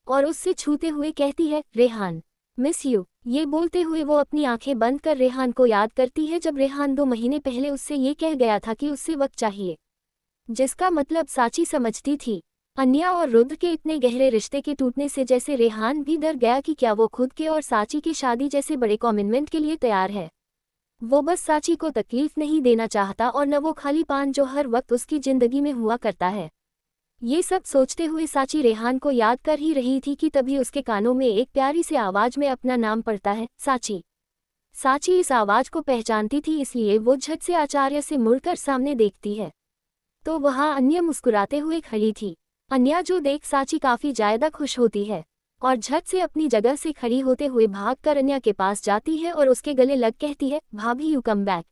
और उससे छूते हुए कहती है, रेहान मिस यू। ये बोलते हुए वो अपनी आंखें बंद कर रेहान को याद करती है, जब रेहान 2 महीने पहले उससे ये कह गया था कि उससे वक्त चाहिए, जिसका मतलब साची समझती थी अन्या और रुद्र के इतने गहरे रिश्ते के टूटने से जैसे रेहान भी डर गया कि क्या वो खुद के और साची की शादी जैसे बड़े कमिटमेंट के लिए तैयार है। वो बस साची को तकलीफ नहीं देना चाहता और न वो खाली पान जो हर वक्त उसकी जिंदगी में हुआ करता है। ये सब सोचते हुए साची रेहान को याद कर ही रही थी कि तभी उसके कानों में एक प्यारी से आवाज में अपना नाम पड़ता है, साची। साची इस आवाज को पहचानती थी, इसलिए वो झट से आचार्य से मुड़कर सामने देखती है, तो वहाँ अन्या मुस्कुराते हुए खड़ी थी। अन्या जो देख साची काफी ज्यादा खुश होती है और झट से अपनी जगह से खड़ी होते हुए भागकर अन्या के पास जाती है और उसके गले लग कहती है, भाभी यू कम बैक।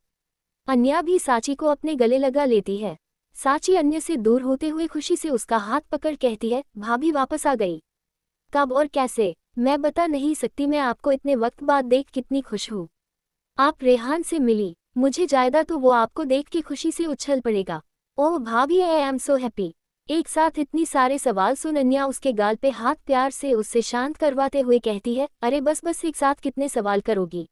अन्या भी साची को अपने गले लगा लेती है। साची अन्य से दूर होते हुए खुशी से उसका हाथ पकड़ कहती है, भाभी वापस आ गई। कब और कैसे मैं बता नहीं सकती, मैं आपको इतने वक्त बाद देख कितनी खुश हूँ। आप रेहान से मिली, मुझे ज्यादा तो वो आपको देख के खुशी से उछल पड़ेगा। ओह भाभी, आई एम सो हैप्पी। एक साथ इतनी सारे सवाल सुन अन्या उसके गाल पे हाथ प्यार से उससे शांत करवाते हुए कहती है, अरे बस बस एक साथ कितने सवाल करोगी।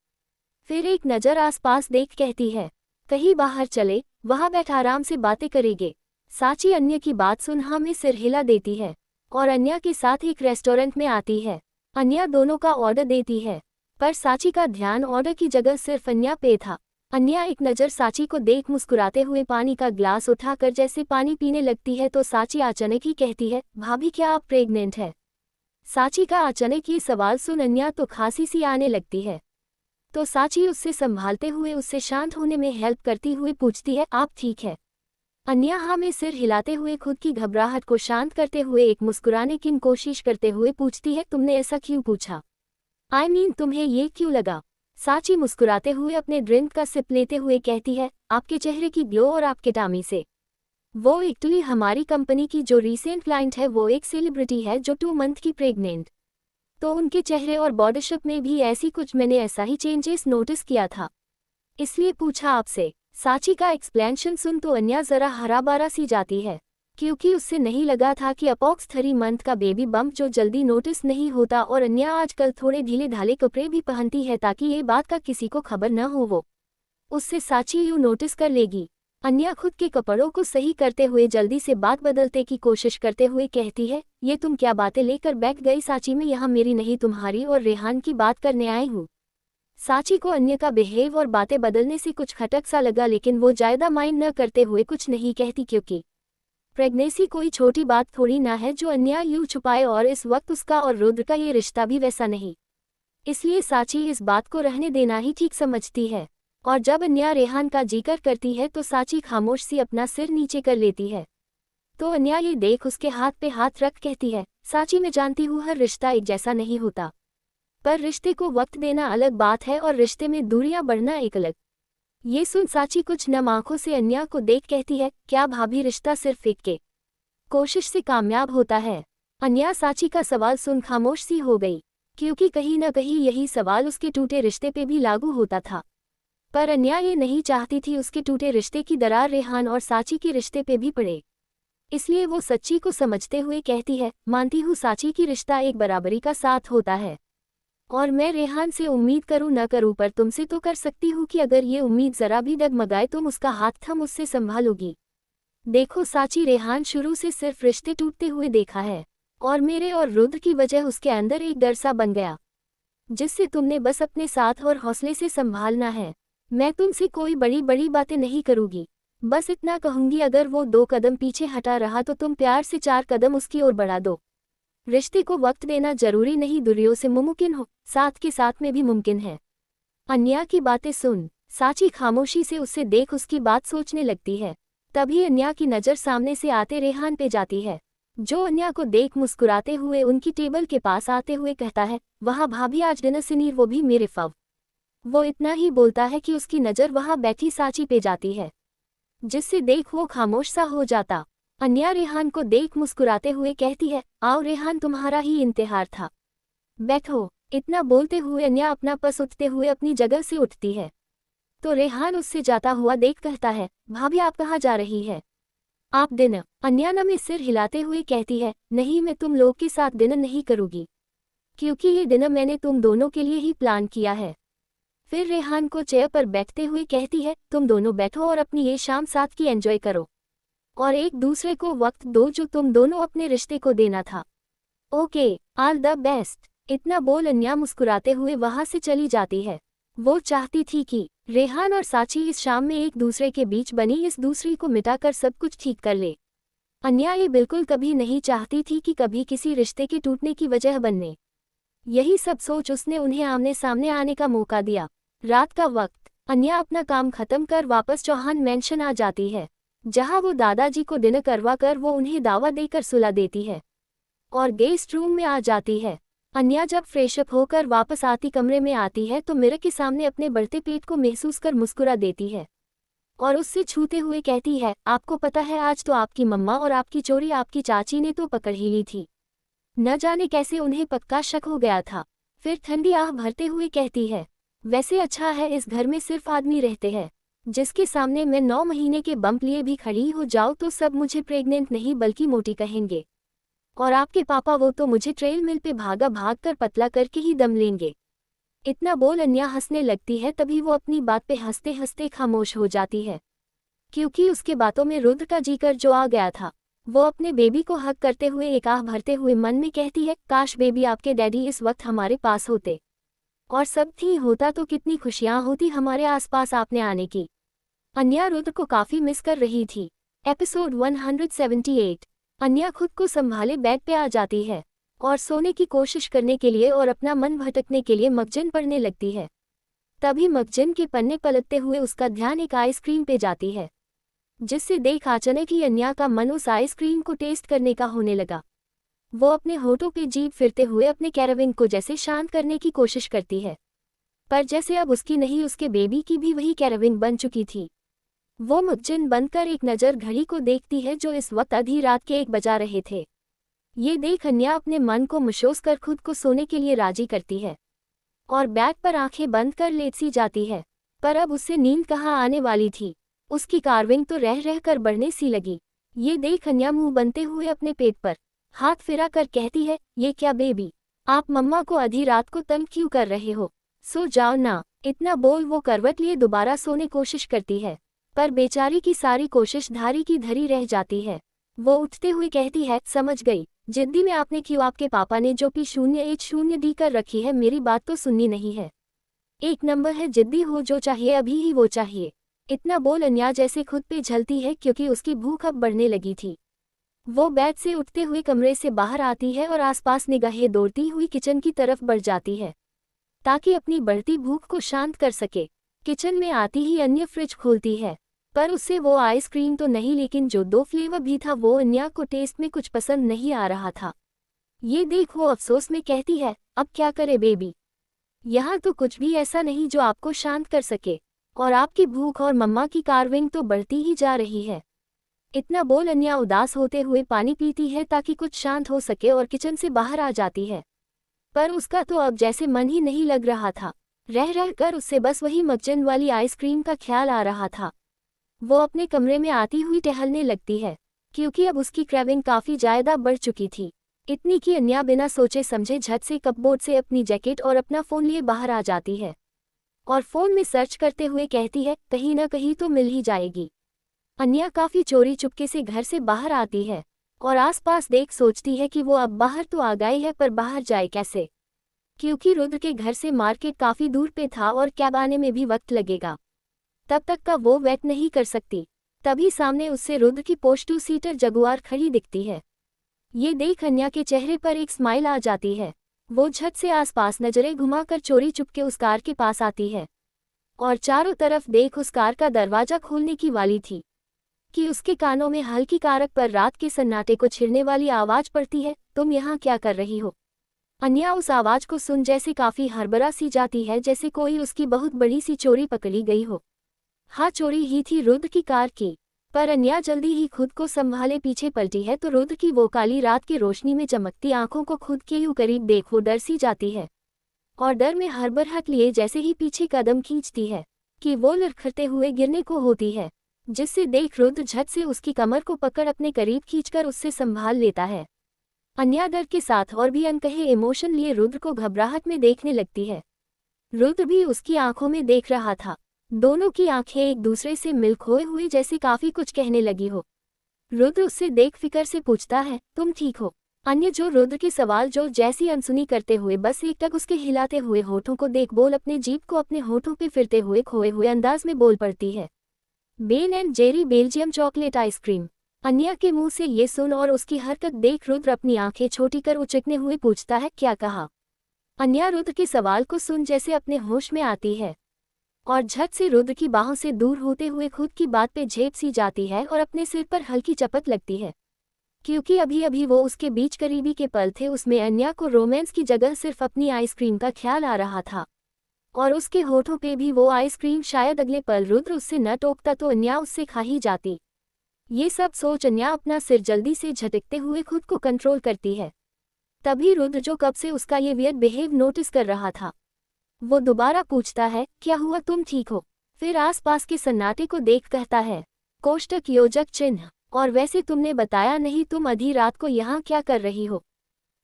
फिर एक नज़र आसपास देख कहती है, कहीं बाहर चले, वहां बैठ आराम से बातें करेंगे। साची अन्य की बात सुन हाँ में सिर हिला देती है और अन्या के साथ एक रेस्टोरेंट में आती है। अन्या दोनों का ऑर्डर देती है, पर साची का ध्यान ऑर्डर की जगह सिर्फ अन्या पे था। अन्या एक नज़र साची को देख मुस्कुराते हुए पानी का ग्लास उठाकर जैसे पानी पीने लगती है, तो साची अचानक ही कहती है, भाभी क्या आप प्रेग्नेंट है। साची का अचानक ये सवाल सुन अन्या तो खांसी सी आने लगती है, तो साची उससे संभालते हुए उससे शांत होने में हेल्प करती हुए पूछती है, आप ठीक है। अन्या हाँ में सिर हिलाते हुए खुद की घबराहट को शांत करते हुए एक मुस्कुराने की कोशिश करते हुए पूछती है, तुमने ऐसा क्यों पूछा, आई मीन तुम्हें ये क्यों लगा। साची मुस्कुराते हुए अपने ड्रिंक का सिप लेते हुए कहती है, आपके चेहरे की ग्लो और आपके टामी से। वो एक्चुअली हमारी कंपनी की जो रीसेंट क्लाइंट है वो एक सेलिब्रिटी है जो 2 मंथ की प्रेग्नेंट, तो उनके चेहरे और बॉडी शेप में भी ऐसी कुछ मैंने ऐसा ही चेंजेस नोटिस किया था, इसलिए पूछा आपसे। साची का एक्सप्लेनेशन सुन तो अन्या जरा हराबारा सी जाती है, क्योंकि उससे नहीं लगा था कि अपोक्स 3 मंथ का बेबी बम्प जो जल्दी नोटिस नहीं होता, और अन्या आजकल थोड़े ढीले ढाले कपड़े भी पहनती है ताकि ये बात का किसी को खबर न हो, वो उससे साची यूँ नोटिस कर लेगी। अन्या खुद के कपड़ों को सही करते हुए जल्दी से बात बदलते की कोशिश करते हुए कहती है, ये तुम क्या बातें लेकर बैठ गई साची, में यहाँ मेरी नहीं तुम्हारी और रेहान की बात करने आई हूँ। साची को अन्य का बिहेव और बातें बदलने से कुछ खटक सा लगा, लेकिन वो ज्यादा माइंड न करते हुए कुछ नहीं कहती, क्योंकि प्रेगनेंसी कोई छोटी बात थोड़ी ना है जो अन्या यूं छुपाए, और इस वक्त उसका और रुद्र का ये रिश्ता भी वैसा नहीं, इसलिए साची इस बात को रहने देना ही ठीक समझती है। और जब अन्या रेहान का जिक्र करती है तो साची खामोश सी अपना सिर नीचे कर लेती है, तो अन्या ये देख उसके हाथ पे हाथ रख कहती है, साची मैं जानती हूँ हर रिश्ता एक जैसा नहीं होता, पर रिश्ते को वक्त देना अलग बात है और रिश्ते में दूरियां बढ़ना एक अलग। ये सुन साची कुछ नम आंखों से अन्या को देख कहती है, क्या भाभी रिश्ता सिर्फ एक के कोशिश से कामयाब होता है। अन्या साची का सवाल सुन खामोश सी हो गई, क्योंकि कहीं न कहीं यही सवाल उसके टूटे रिश्ते पे भी लागू होता था, पर अन्या ये नहीं चाहती थी उसके टूटे रिश्ते की दरार रेहान और साची के रिश्ते पे भी पड़े, इसलिए वो सच्ची को समझते हुए कहती है, मानती हूँ साची की रिश्ता एक बराबरी का साथ होता है, और मैं रेहान से उम्मीद करूँ न करूँ पर तुमसे तो कर सकती हूँ कि अगर ये उम्मीद जरा भी डगमगाए तुम उसका हाथ थम उससे संभालोगी। देखो साची, रेहान शुरू से सिर्फ रिश्ते टूटते हुए देखा है, और मेरे और रुद्र की वजह उसके अंदर एक डर सा बन गया, जिससे तुमने बस अपने साथ और हौसले से संभालना है। मैं तुमसे कोई बड़ी बड़ी बातें नहीं करूँगी, बस इतना कहूंगी, अगर वो 2 कदम पीछे हटा रहा तो तुम प्यार से 4 कदम उसकी ओर बढ़ा दो। रिश्ते को वक्त देना जरूरी नहीं दूरियों से मुमकिन हो, साथ के साथ में भी मुमकिन है। अन्या की बातें सुन साची खामोशी से उससे देख उसकी बात सोचने लगती है। तभी अन्या की नज़र सामने से आते रेहान पे जाती है, जो अन्या को देख मुस्कुराते हुए उनकी टेबल के पास आते हुए कहता है, वहाँ भाभी आज डिनर सिनीर, वो भी मेरे फव। वो इतना ही बोलता है कि उसकी नज़र वहाँ बैठी साची पे जाती है, जिससे देख वो खामोश सा हो जाता। अन्या रेहान को देख मुस्कुराते हुए कहती है, आओ रेहान, तुम्हारा ही इंतजार था, बैठो। इतना बोलते हुए अन्या अपना पस उठते हुए अपनी जगह से उठती है, तो रेहान उससे जाता हुआ देख कहता है, भाभी आप कहाँ जा रही है? आप डिनर? अन्या में सिर हिलाते हुए कहती है, नहीं, मैं तुम लोग के साथ डिनर नहीं करूँगी, क्योंकि ये डिनर मैंने तुम दोनों के लिए ही प्लान किया है। फिर रेहान को चेयर पर बैठते हुए कहती है, तुम दोनों बैठो और अपनी ये शाम साथ की एंजॉय करो और एक दूसरे को वक्त दो जो तुम दोनों अपने रिश्ते को देना था। Okay, all the best. इतना बोल अन्या मुस्कुराते हुए वहां से चली जाती है। वो चाहती थी कि रेहान और साची इस शाम में एक दूसरे के बीच बनी इस दूसरी को मिटाकर सब कुछ ठीक कर ले। अन्या ये बिल्कुल कभी नहीं चाहती थी कि कभी किसी रिश्ते के टूटने की वजह बनने। यही सब सोच उसने उन्हें आमने सामने आने का मौका दिया। रात का वक्त, अन्या अपना काम खत्म कर वापस चौहान मैंशन आ जाती है, जहां वो दादाजी को डिनर करवा कर वो उन्हें दावा देकर सुला देती है और गेस्ट रूम में आ जाती है। अन्या जब फ्रेशअप होकर वापस आती कमरे में आती है तो मिरर के सामने अपने बढ़ते पेट को महसूस कर मुस्कुरा देती है और उससे छूते हुए कहती है, आपको पता है आज तो आपकी मम्मा और आपकी चोरी आपकी चाची ने तो पकड़ ही ली थी। न जाने कैसे उन्हें पक्का शक हो गया था। फिर ठंडी आह भरते हुए कहती है, वैसे अच्छा है इस घर में सिर्फ आदमी रहते हैं, जिसके सामने मैं 9 महीने के बम्प लिए भी खड़ी हो जाऊँ तो सब मुझे प्रेग्नेंट नहीं बल्कि मोटी कहेंगे, और आपके पापा वो तो मुझे ट्रेल मिल पे भाग कर पतला करके ही दम लेंगे। इतना बोल अन्या हंसने लगती है, तभी वो अपनी बात पे हंसते हंसते खामोश हो जाती है, क्योंकि उसके बातों में रुद्र का जीकर जो आ गया था। वो अपने बेबी को हक करते हुए एक आह भरते हुए मन में कहती है, काश बेबी आपके डैडी इस वक्त हमारे पास होते और सब ठीक होता तो कितनी खुशियां होती हमारे आसपास आपने आने की। अन्या रुद्र को काफी मिस कर रही थी। एपिसोड 178। अन्या खुद को संभाले बेड पे आ जाती है और सोने की कोशिश करने के लिए और अपना मन भटकने के लिए मगजन पढ़ने लगती है। तभी मगजन के पन्ने पलटते हुए उसका ध्यान एक आइसक्रीम पे जाती है, जिससे देख अचानक ही अन्या का मन उस आइसक्रीम को टेस्ट करने का होने लगा। वो अपने होठों पे जीभ फिरते हुए अपने कैराविंग को जैसे शांत करने की कोशिश करती है, पर जैसे अब उसकी नहीं उसके बेबी की भी वही कैराविंग बन चुकी थी। वो मगजन बंद कर एक नज़र घड़ी को देखती है जो इस वक्त आधी रात के 1 बजा रहे थे। ये देख अन्या अपने मन को मशोस कर खुद को सोने के लिए राजी करती है और बेड पर आंखें बंद कर लेट सी जाती है, पर अब उससे नींद कहाँ आने वाली थी। उसकी कार्विंग तो रह रह कर बढ़ने सी लगी। ये देख अन्या मुंह बनते हुए अपने पेट पर हाथ फिरा कर कहती है, ये क्या बेबी, आप मम्मा को आधी रात को तंग क्यों कर रहे हो, सो जाओ ना। इतना बोल वो करवट लिए दोबारा सोने कोशिश करती है, पर बेचारी की सारी कोशिश धारी की धरी रह जाती है। वो उठते हुए कहती है, समझ गई, जिद्दी में आपने क्यों, आपके पापा ने जो P0H0 दी कर रखी है, मेरी बात तो सुननी नहीं है। एक नंबर है जिद्दी हो, जो चाहिए अभी ही वो चाहिए। इतना बोल अन्या जैसे खुद पे झलती है क्योंकि उसकी भूख अब बढ़ने लगी थी। वो बेड से उठते हुए कमरे से बाहर आती है और आसपास निगाहें दौड़ती हुई किचन की तरफ बढ़ जाती है, ताकि अपनी बढ़ती भूख को शांत कर सके। किचन में आती ही अन्य फ्रिज खोलती है, पर उससे वो आइसक्रीम तो नहीं, लेकिन जो 2 फ्लेवर भी था वो अन्या को टेस्ट में कुछ पसंद नहीं आ रहा था। ये देख वो अफसोस में कहती है, अब क्या करे बेबी, यहाँ तो कुछ भी ऐसा नहीं जो आपको शांत कर सके, और आपकी भूख और मम्मा की कार्विंग तो बढ़ती ही जा रही है। इतना बोल अन्या उदास होते हुए पानी पीती है ताकि कुछ शांत हो सके और किचन से बाहर आ जाती है, पर उसका तो अब जैसे मन ही नहीं लग रहा था। रह रह कर उससे बस वही मगजन वाली आइसक्रीम का ख्याल आ रहा था। वो अपने कमरे में आती हुई टहलने लगती है, क्योंकि अब उसकी क्रेविंग काफ़ी ज़्यादा बढ़ चुकी थी। इतनी कि अन्या बिना सोचे समझे झट से कपबोर्ड से अपनी जैकेट और अपना फ़ोन लिए बाहर आ जाती है और फ़ोन में सर्च करते हुए कहती है, कहीं ना कहीं तो मिल ही जाएगी। अन्या काफ़ी चोरी चुपके से घर से बाहर आती है और आसपास देख सोचती है कि वो अब बाहर तो आ गई है, पर बाहर जाए कैसे, क्योंकि रुद्र के घर से मार्केट काफ़ी दूर पे था और कैब आने में भी वक्त लगेगा। तब तक का वो वेट नहीं कर सकती। तभी सामने उससे रुद्र की पोर्श 2 सीटर जगुआर खड़ी दिखती है। ये देख अन्या के चेहरे पर एक स्माइल आ जाती है। वो झट से आसपास नजरें घुमाकर चोरी चुपके उस कार के पास आती है और चारों तरफ देख उस कार का दरवाजा खोलने की वाली थी कि उसके कानों में हल्की कारक पर रात के सन्नाटे को छीनने वाली आवाज पड़ती है, तुम यहाँ क्या कर रही हो? अन्या उस आवाज को सुन जैसे काफी हड़बड़ा सी जाती है, जैसे कोई उसकी बहुत बड़ी सी चोरी पकड़ी गई हो। हाँ, चोरी ही थी रुद्र की कार की, पर अन्या जल्दी ही खुद को संभाले पीछे पलटी है तो रुद्र की वो काली रात की रोशनी में चमकती आंखों को खुद के यूं करीब देख वो डर सी जाती है और डर में हड़बड़ाहट लिए जैसे ही पीछे कदम खींचती है कि वो लड़खड़ते हुए गिरने को होती है, जिससे देख रुद्र झट से उसकी कमर को पकड़ अपने करीब खींचकर उससे संभाल लेता है। अन्या डर के साथ और भी अनकहे इमोशन लिए रुद्र को घबराहट में देखने लगती है। रुद्र भी उसकी आंखों में देख रहा था। दोनों की आंखें एक दूसरे से मिल खोए हुए जैसे काफी कुछ कहने लगी हो। रुद्र उससे देख फिकर से पूछता है, तुम ठीक हो? अन्य जो रुद्र के सवाल जो जैसी अनसुनी करते हुए बस एकटक उसके हिलाते हुए होठों को देख बोल अपने जीभ को अपने होठों पे फिरते हुए खोए हुए अंदाज में बोल पड़ती है, Ben and Jerry Belgium chocolate ice cream. Anya के मुंह से ये सुन और उसकी हरकत देख रुद्र अपनी आंखें छोटी कर उचकने हुए पूछता है, क्या कहा? अन्या रुद्र के सवाल को सुन जैसे अपने होश में आती है और झट से रुद्र की बाहों से दूर होते हुए खुद की बात पे झेप सी जाती है और अपने सिर पर हल्की चपत लगती है, क्योंकि अभी अभी वो उसके बीच करीबी के पल थे, उसमें अन्या को रोमांस की जगह सिर्फ अपनी आइसक्रीम का ख्याल आ रहा था और उसके होठों पे भी वो आइसक्रीम। शायद अगले पल रुद्र उससे न टोकता तो अन्या उससे खा ही जाती। ये सब सोच अन्या अपना सिर जल्दी से झटकते हुए खुद को कंट्रोल करती है। तभी रुद्र जो कब से उसका ये वियर्ड बिहेव नोटिस कर रहा था, वो दोबारा पूछता है, क्या हुआ, तुम ठीक हो? फिर आसपास के सन्नाटे को देख कहता है, कोष्टक योजक चिन्ह, और वैसे तुमने बताया नहीं, तुम आधी रात को यहाँ क्या कर रही हो?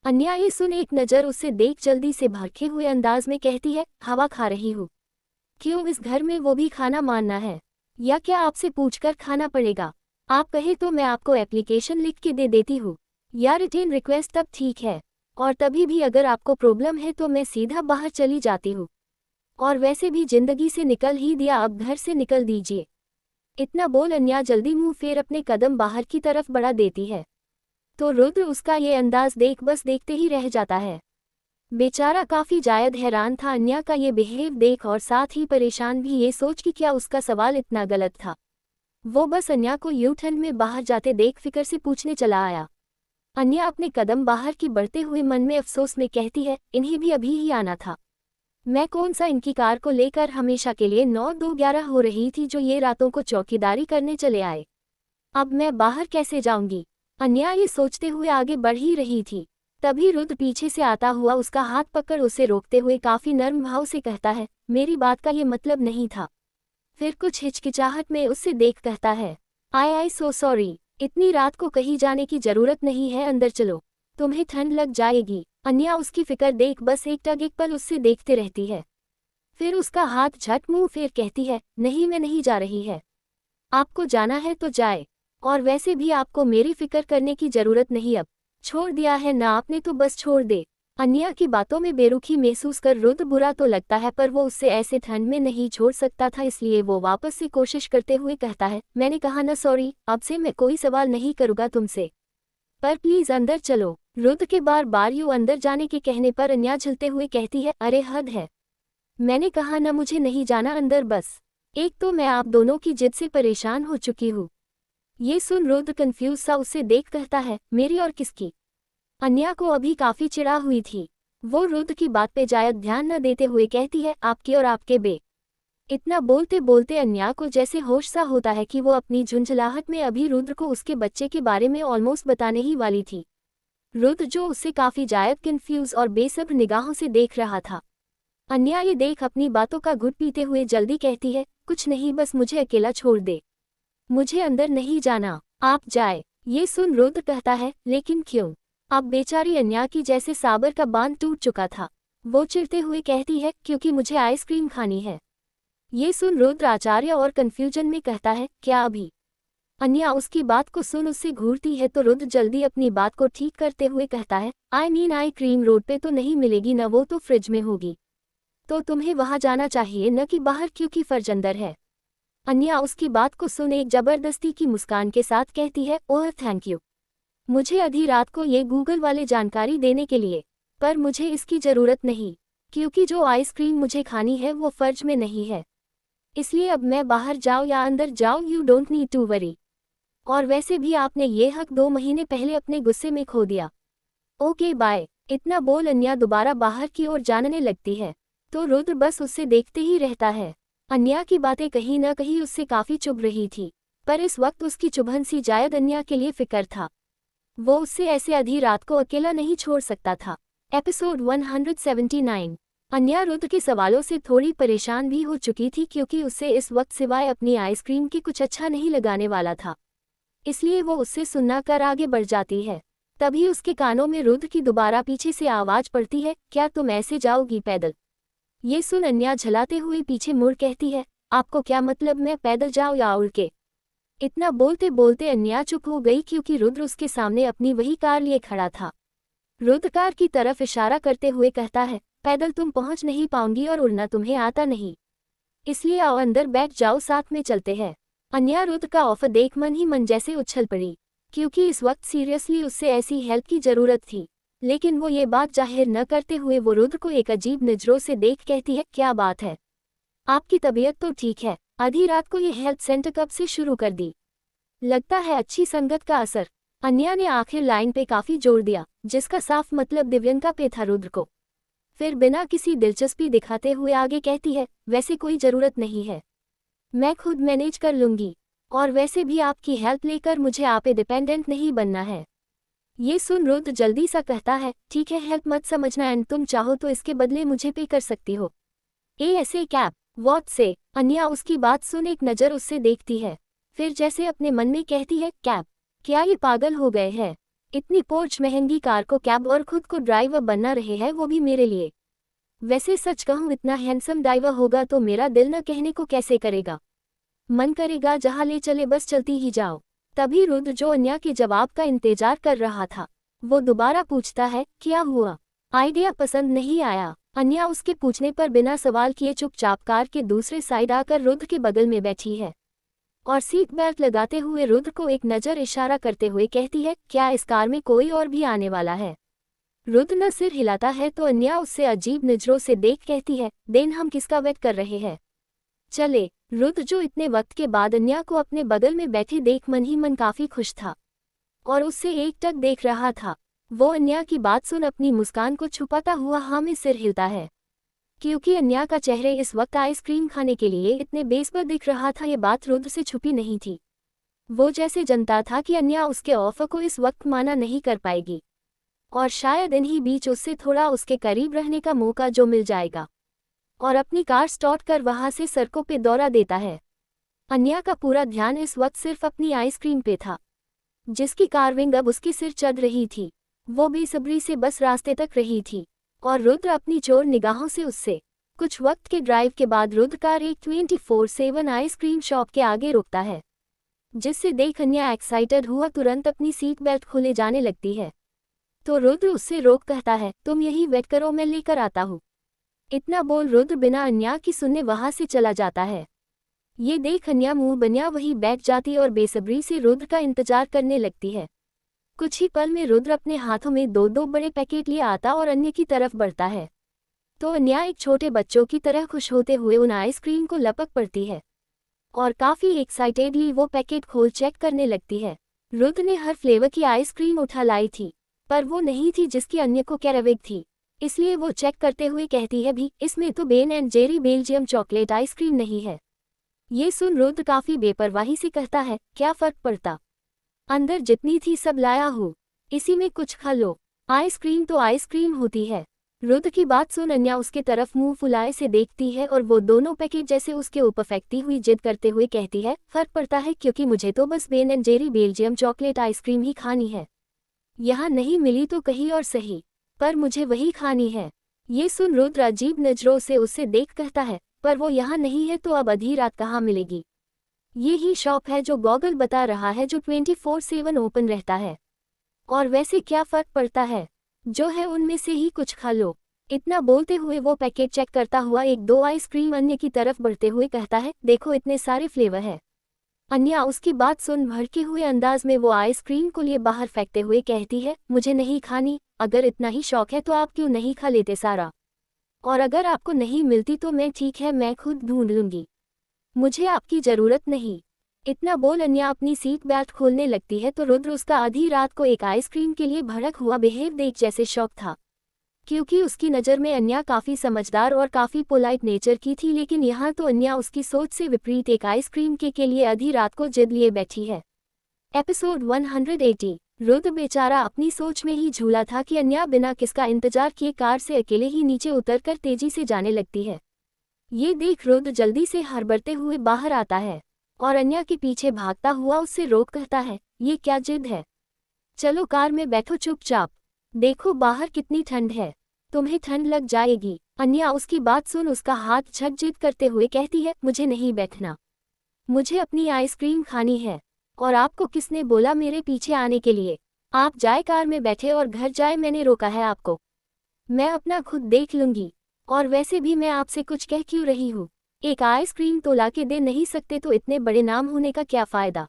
अन्या ये सुन एक नज़र उससे देख जल्दी से भड़के हुए अंदाज में कहती है, हवा खा रही हूँ। क्यों, इस घर में वो भी खाना मानना है या क्या आपसे पूछकर खाना पड़ेगा? आप कहे तो मैं आपको एप्लीकेशन लिख के दे देती हूँ या रिटेन रिक्वेस्ट, तब ठीक है, और तभी भी अगर आपको प्रॉब्लम है तो मैं सीधा बाहर चली जाती हूँ, और वैसे भी जिंदगी से निकल ही दिया, अब घर से निकल दीजिए। इतना बोल अन्या जल्दी मुंह फेर अपने कदम बाहर की तरफ बढ़ा देती है तो रुद्र उसका ये अंदाज देख बस देखते ही रह जाता है। बेचारा काफी जायद हैरान था अन्या का ये बिहेव देख और साथ ही परेशान भी ये सोच कि क्या उसका सवाल इतना गलत था। वो बस अन्या को यू टर्न में बाहर जाते देख फिकर से पूछने चला आया। अन्या अपने कदम बाहर की बढ़ते हुए मन में अफसोस में कहती है, इन्हें भी अभी ही आना था। मैं कौन सा इनकी कार को लेकर हमेशा के लिए 9-2-11 हो रही थी जो ये रातों को चौकीदारी करने चले आए। अब मैं बाहर कैसे जाऊंगी? अन्या ये सोचते हुए आगे बढ़ ही रही थी, तभी रुद्र पीछे से आता हुआ उसका हाथ पकड़ उसे रोकते हुए काफी नर्म भाव से कहता है, मेरी बात का ये मतलब नहीं था। फिर कुछ हिचकिचाहट में उससे देख कहता है, आई सो सॉरी, इतनी रात को कहीं जाने की जरूरत नहीं है, अंदर चलो, तुम्हें ठंड लग जाएगी। अन्या उसकी फिक्र देख बस एक पल उससे देखते रहती है, फिर उसका हाथ झट मुंह फेर कहती है, नहीं मैं नहीं जा रही है, आपको जाना है तो जाए, और वैसे भी आपको मेरी फिक्र करने की जरूरत नहीं, अब छोड़ दिया है ना आपने तो बस छोड़ दे। अन्या की बातों में बेरुखी महसूस कर रुद्र बुरा तो लगता है पर वो उससे ऐसे ठंड में नहीं छोड़ सकता था, इसलिए वो वापस से कोशिश करते हुए कहता है, मैंने कहा ना सॉरी, अब से मैं कोई सवाल नहीं करूँगा तुमसे, पर प्लीज अंदर चलो। रुद्र के बार बार यूं अंदर जाने के कहने पर अन्या झिलते हुए कहती है, अरे हद है, मैंने कहा ना मुझे नहीं जाना अंदर, बस एक तो मैं आप दोनों की जिद से परेशान हो चुकी हूँ। ये सुन रुद्र कंफ्यूज सा उससे देख कहता है, मेरी और किसकी? अन्या को अभी काफी चिढ़ा हुई थी, वो रुद्र की बात पे जायद ध्यान न देते हुए कहती है, आपके और आपके बे। इतना बोलते बोलते अन्या को जैसे होश सा होता है कि वो अपनी झुंझलाहट में अभी रुद्र को उसके बच्चे के बारे में ऑलमोस्ट बताने ही वाली थी। रुद्र जो उससे काफी जायद कंफ्यूज और बेसब्र निगाहों से देख रहा था। अन्या ये देख अपनी बातों का घुट पीते हुए जल्दी कहती है, कुछ नहीं, बस मुझे अकेला छोड़ दे, मुझे अंदर नहीं जाना, आप जाए। ये सुन रुद्र कहता है, लेकिन क्यों? अब बेचारी अन्या की जैसे साबर का बांध टूट चुका था। वो चिढ़ते हुए कहती है, क्योंकि मुझे आइसक्रीम खानी है। ये सुन रुद्र आचार्य और कंफ्यूजन में कहता है, क्या अभी? अन्या उसकी बात को सुन उससे घूरती है तो रुद्र जल्दी अपनी बात को ठीक करते हुए कहता है, I mean eye cream road पे तो नहीं मिलेगी न, वो तो फ्रिज में होगी, तो तुम्हें वहां जाना चाहिए न कि बाहर, क्योंकि फर्ज अंदर है। अन्या उसकी बात को सुन एक जबरदस्ती की मुस्कान के साथ कहती है, ओह थैंक यू, मुझे आधी रात को ये गूगल वाले जानकारी देने के लिए, पर मुझे इसकी ज़रूरत नहीं, क्योंकि जो आइसक्रीम मुझे खानी है वो फर्ज में नहीं है, इसलिए अब मैं बाहर जाऊँ या अंदर जाऊँ, you don't need to worry. और वैसे भी आपने ये हक 2 महीने पहले अपने गुस्से में खो दिया। Okay bye. इतना बोल अन्या दोबारा बाहर की ओर जानने लगती है, तो रुद्र बस उससे देखते ही रहता है। अन्या की बातें कहीं न कहीं उससे काफ़ी चुभ रही थी, पर इस वक्त उसकी चुभन सी जायद अन्या के लिए फिक्र था। वो उससे ऐसे आधी रात को अकेला नहीं छोड़ सकता था। एपिसोड 179। अन्या रुद्र के सवालों से थोड़ी परेशान भी हो चुकी थी, क्योंकि उससे इस वक्त सिवाय अपनी आइसक्रीम के कुछ अच्छा नहीं लगाने वाला था, इसलिए वो उससे सुनना कर आगे बढ़ जाती है। तभी उसके कानों में रुद्र की दोबारा पीछे से आवाज़ पड़ती है, क्या तुम ऐसे जाओगी पैदल? ये सुन अन्या झलाते हुए पीछे मुड़ कहती है, आपको क्या मतलब, मैं पैदल जाऊँ या उड़ के? इतना बोलते बोलते अन्या चुप हो गई, क्योंकि रुद्र उसके सामने अपनी वही कार लिए खड़ा था। रुद्र कार की तरफ इशारा करते हुए कहता है, पैदल तुम पहुंच नहीं पाओगी और उड़ना तुम्हें आता नहीं, इसलिए आओ अंदर बैठ जाओ, साथ में चलते हैं। अन्या रुद्र का ऑफर देख मन ही मन जैसे उछल पड़ी, क्योंकि इस वक्त सीरियसली उससे ऐसी हेल्प की ज़रूरत थी। लेकिन वो ये बात जाहिर न करते हुए वो रुद्र को एक अजीब नज़रों से देख कहती है, क्या बात है, आपकी तबीयत तो ठीक है? आधी रात को ये हेल्थ सेंटर कब से शुरू कर दी? लगता है अच्छी संगत का असर। अन्या ने आखिर लाइन पे काफ़ी जोर दिया, जिसका साफ मतलब दिव्यंका पे था रुद्र को। फिर बिना किसी दिलचस्पी दिखाते हुए आगे कहती है, वैसे कोई ज़रूरत नहीं है, मैं खुद मैनेज कर लूँगी, और वैसे भी आपकी हेल्प लेकर मुझे आप पे डिपेंडेंट नहीं बनना है। ये सुन रुद्र जल्दी सा कहता है, ठीक है हेल्प मत समझना, एंड तुम चाहो तो इसके बदले मुझे पे कर सकती हो। ऐसे कैब वॉट से? अन्या उसकी बात सुन एक नज़र उससे देखती है, फिर जैसे अपने मन में कहती है, कैब? क्या ये पागल हो गए हैं? इतनी पोर्च महंगी कार को कैब, और खुद को ड्राइवर बनना रहे हैं, वो भी मेरे लिए। वैसे सच कहूँ, इतना हैंडसम ड्राइवर होगा तो मेरा दिल न कहने को कैसे करेगा, मन करेगा जहाँ ले चले बस चलती ही जाओ। तभी रुद्र, जो अन्या के जवाब का इंतजार कर रहा था, वो दोबारा पूछता है, क्या हुआ, आइडिया पसंद नहीं आया? अन्या उसके पूछने पर बिना सवाल किए चुपचाप कार के दूसरे साइड आकर रुद्र के बगल में बैठी है, और सीट बेल्ट लगाते हुए रुद्र को एक नज़र इशारा करते हुए कहती है, क्या इस कार में कोई और भी आने वाला है? रुद्र न सिर हिलाता है तो अन्या उससे अजीब नज़रों से देख कहती है, देन हम किसका वेट कर रहे हैं, चले। रुद्र, जो इतने वक्त के बाद अन्या को अपने बगल में बैठे देख मन ही मन काफ़ी खुश था, और उससे एकटक देख रहा था। वो अन्या की बात सुन अपनी मुस्कान को छुपाता हुआ हाँ में सिर हिलता है, क्योंकि अन्या का चेहरे इस वक्त आइसक्रीम खाने के लिए इतने बेसब्र दिख रहा था। ये बात रुद्र से छुपी नहीं थी। वो जैसे जानता था कि अन्या उसके ऑफर को इस वक्त माना नहीं कर पाएगी, और शायद इन्हीं बीच उससे थोड़ा उसके करीब रहने का मौका जो मिल जाएगा, और अपनी कार स्टार्ट कर वहां से सड़कों पे दौड़ा देता है। अन्या का पूरा ध्यान इस वक्त सिर्फ अपनी आइसक्रीम पे था, जिसकी कार्विंग अब उसके सिर चढ़ रही थी। वो बेसब्री से बस रास्ते तक रही थी, और रुद्र अपनी चोर निगाहों से उससे। कुछ वक्त के ड्राइव के बाद रुद्र कार एक 24/7 आइसक्रीम शॉप के आगे रुकता है, जिससे देख अन्या एक्साइटेड हुआ तुरंत अपनी सीट बेल्ट खुले जाने लगती है। तो रुद्र उससे रोक कहता है, तुम यही वेट करो, मैं लेकर आता हूँ। इतना बोल रुद्र बिना अन्या की सुनने वहां से चला जाता है। ये देख अन्या मुंह बनिया वहीं बैठ जाती और बेसब्री से रुद्र का इंतजार करने लगती है। कुछ ही पल में रुद्र अपने हाथों में 2-2 बड़े पैकेट लिए आता और अन्य की तरफ बढ़ता है, तो अन्या एक छोटे बच्चों की तरह खुश होते हुए उन आइसक्रीम को लपक पड़ती है, और काफ़ी एक्साइटेडली वो पैकेट खोल चेक करने लगती है। रुद्र ने हर फ्लेवर की आइसक्रीम उठा लाई थी, पर वो नहीं थी जिसकी अन्य को कैरेविक थी, इसलिए वो चेक करते हुए कहती है, भी इसमें तो Ben and Jerry Belgium chocolate ice cream नहीं है। ये सुन रुद्र काफ़ी बेपरवाही से कहता है, क्या फ़र्क पड़ता, अंदर जितनी थी सब लाया हूँ, इसी में कुछ खा लो, आइसक्रीम तो आइसक्रीम होती है। रुद्र की बात सुन अन्या उसके तरफ मुंह फुलाए से देखती है, और वो दोनों पैकेट जैसे उसके ऊपर फेंकती हुई जिद करते हुए कहती है, फ़र्क पड़ता है क्योंकि मुझे तो बस Ben and Jerry Belgium chocolate ice cream ही खानी है, यहाँ नहीं मिली तो कहीं और सही, पर मुझे वही खानी है। ये सुन रुद्र अजीब नज़रों से उससे देख कहता है, पर वो यहाँ नहीं है तो अब आधी रात कहाँ मिलेगी? ये ही शॉप है जो गॉगल बता रहा है, जो 24/7 ओपन रहता है, और वैसे क्या फ़र्क पड़ता है, जो है उनमें से ही कुछ खा लो। इतना बोलते हुए वो पैकेट चेक करता हुआ एक दो आइसक्रीम अन्य की तरफ बढ़ते हुए कहता है, देखो इतने सारे फ्लेवर है। अन्या उसकी बात सुन भड़के हुए अंदाज में वो आइसक्रीम को लिए बाहर फेंकते हुए कहती है, मुझे नहीं खानी, अगर इतना ही शौक है तो आप क्यों नहीं खा लेते सारा? और अगर आपको नहीं मिलती तो मैं ठीक है, मैं खुद ढूंढ लूंगी, मुझे आपकी जरूरत नहीं। इतना बोल अन्या अपनी सीट बेल्ट खोलने लगती है तो रुद्र उसका आधी रात को एक आइसक्रीम के लिए भड़क हुआ बिहेव देख जैसे शौक था, क्योंकि उसकी नज़र में अन्या काफ़ी समझदार और काफ़ी पोलाइट नेचर की थी, लेकिन यहाँ तो अन्या उसकी सोच से विपरीत एक आइसक्रीम के लिए आधी रात को जिद लिए बैठी है। एपिसोड 180। रुद्र बेचारा अपनी सोच में ही झूला था कि अन्या बिना किसका इंतजार किए कार से अकेले ही नीचे उतरकर तेजी से जाने लगती है। ये देख रुद्र जल्दी से हड़बड़ते हुए बाहर आता है और अन्या के पीछे भागता हुआ उससे रोक कहता है, ये क्या जिद है? चलो कार में बैठो चुपचाप, देखो बाहर कितनी ठंड है, तुम्हें ठंड लग जाएगी। अन्या उसकी बात सुन उसका हाथ झक जिद करते हुए कहती है, मुझे नहीं बैठना, मुझे अपनी आइसक्रीम खानी है। और आपको किसने बोला मेरे पीछे आने के लिए? आप जाए कार में बैठे और घर जाए, मैंने रोका है आपको? मैं अपना खुद देख लूंगी, और वैसे भी मैं आपसे कुछ कह क्यों रही हूँ? एक आइसक्रीम तो ला के दे नहीं सकते तो इतने बड़े नाम होने का क्या फ़ायदा?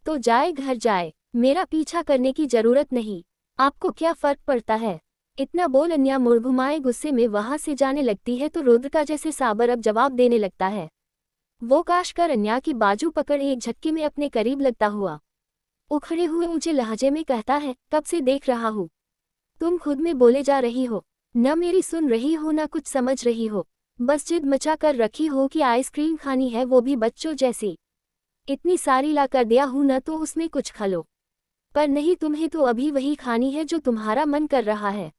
तो जाए घर जाए, मेरा पीछा करने की ज़रूरत नहीं, आपको क्या फ़र्क पड़ता है? इतना बोल अन्या मुड़ घुमाए गुस्से में वहाँ से जाने लगती है तो रुद्र का जैसे साबर अब जवाब देने लगता है। वो काश कर अन्या की बाजू पकड़ एक झटके में अपने करीब लगता हुआ उखड़े हुए ऊंचे लहजे में कहता है, कब से देख रहा हूँ, तुम खुद में बोले जा रही हो, न मेरी सुन रही हो न कुछ समझ रही हो, बस जिद मचा कर रखी हो कि आइसक्रीम खानी है, वो भी बच्चों जैसी। इतनी सारी ला कर दिया हूँ न तो उसमें कुछ खा लो, पर नहीं, तुम्हें तो अभी वही खानी है जो तुम्हारा मन कर रहा है।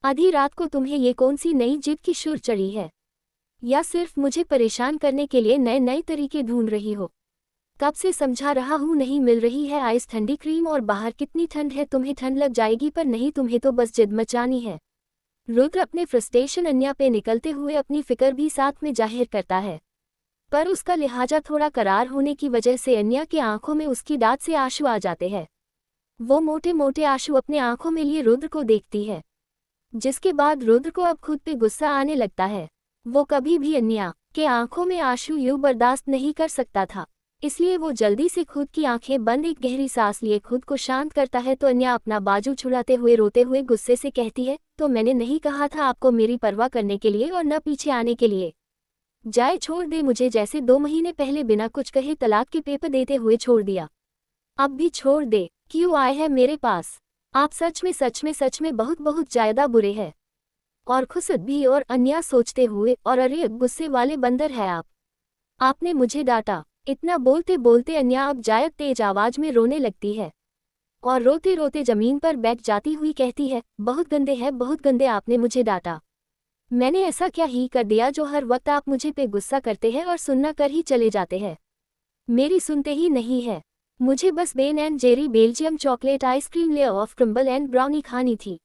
आधी रात को तुम्हें ये कौन सी नई जिद की शुर चढ़ी है, या सिर्फ मुझे परेशान करने के लिए नए नए तरीके ढूंढ रही हो? कब से समझा रहा हूँ नहीं मिल रही है आइस ठंडी क्रीम, और बाहर कितनी ठंड है, तुम्हें ठंड लग जाएगी, पर नहीं, तुम्हें तो बस जिद मचानी है। रुद्र अपने फ्रस्ट्रेशन अन्या पे निकलते हुए अपनी फिक्र भी साथ में जाहिर करता है, पर उसका लिहाजा थोड़ा करार होने की वजह से अन्या की आंखों में उसकी डांट से आंसू आ जाते हैं। वो मोटे मोटे आंसू अपने आंखों में लिए रुद्र को देखती है, जिसके बाद रुद्र को अब खुद पे गुस्सा आने लगता है। वो कभी भी अन्या के आंखों में आंसू यूं बर्दाश्त नहीं कर सकता था, इसलिए वो जल्दी से खुद की आंखें बंद एक गहरी सांस लिए खुद को शांत करता है तो अन्या अपना बाजू छुड़ाते हुए रोते हुए गुस्से से कहती है, तो मैंने नहीं कहा था आपको मेरी परवाह करने के लिए और न पीछे आने के लिए? जाए छोड़ दे मुझे, जैसे 2 महीने पहले बिना कुछ कहे तलाक के पेपर देते हुए छोड़ दिया, अब भी छोड़ दे। क्यों आए हैं मेरे पास? आप सच में बहुत बहुत ज्यादा बुरे हैं, और खुद भी। और अन्या सोचते हुए, और अरे गुस्से वाले बंदर है आप, आपने मुझे डांटा। इतना बोलते बोलते अन्या अब जायद तेज आवाज में रोने लगती है और रोते रोते जमीन पर बैठ जाती हुई कहती है, बहुत गंदे है, बहुत गंदे, आपने मुझे डांटा। मैंने ऐसा क्या ही कर दिया जो हर वक्त आप मुझे पे गुस्सा करते हैं और सुनना कर ही चले जाते हैं? मेरी सुनते ही नहीं है, मुझे बस Ben and Jerry Belgium chocolate ice cream lay off crumble and brownie खानी थी,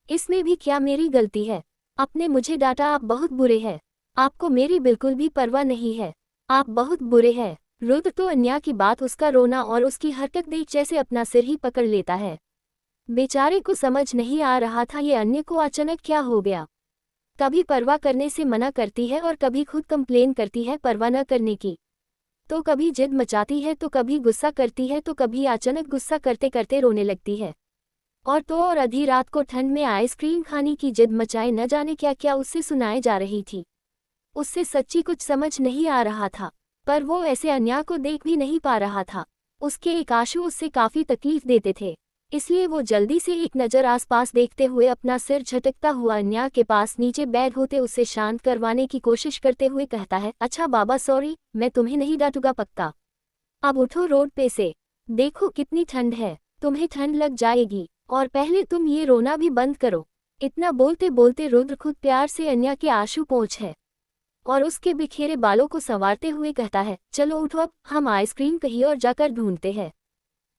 इसमें भी क्या मेरी गलती है? आपने मुझे डांटा, आप बहुत बुरे हैं, आपको मेरी बिल्कुल भी परवाह नहीं है, आप बहुत बुरे हैं। रुद्र तो अन्या की बात, उसका रोना और उसकी हरकत देख जैसे अपना सिर ही पकड़ लेता है। बेचारे को समझ नहीं आ रहा था ये अन्य को अचानक क्या हो गया, कभी परवाह करने से मना करती है और कभी खुद कंप्लेन करती है परवाह न करने की, तो कभी जिद मचाती है तो कभी गुस्सा करती है तो कभी अचानक गुस्सा करते करते रोने लगती है, और तो और आधी रात को ठंड में आइसक्रीम खाने की जिद मचाए न जाने क्या क्या उससे सुनाए जा रही थी। उससे सच्ची कुछ समझ नहीं आ रहा था, पर वो ऐसे अन्या को देख भी नहीं पा रहा था। उसके एक आंसू उससे काफ़ी तकलीफ देते थे, इसलिए वो जल्दी से एक नज़र आसपास देखते हुए अपना सिर झटकता हुआ अन्या के पास नीचे बैठ होते उसे शांत करवाने की कोशिश करते हुए कहता है, अच्छा बाबा सॉरी, मैं तुम्हें नहीं डांटूंगा पक्का। अब उठो रोड पे से, देखो कितनी ठंड है, तुम्हें ठंड लग जाएगी, और पहले तुम ये रोना भी बंद करो। इतना बोलते बोलते रुद्र खुद प्यार से अन्या के आंसू पोंछ और उसके बिखेरे बालों को संवारते हुए कहता है, चलो उठो अब हम आइसक्रीम कहीं और जाकर ढूंढते हैं।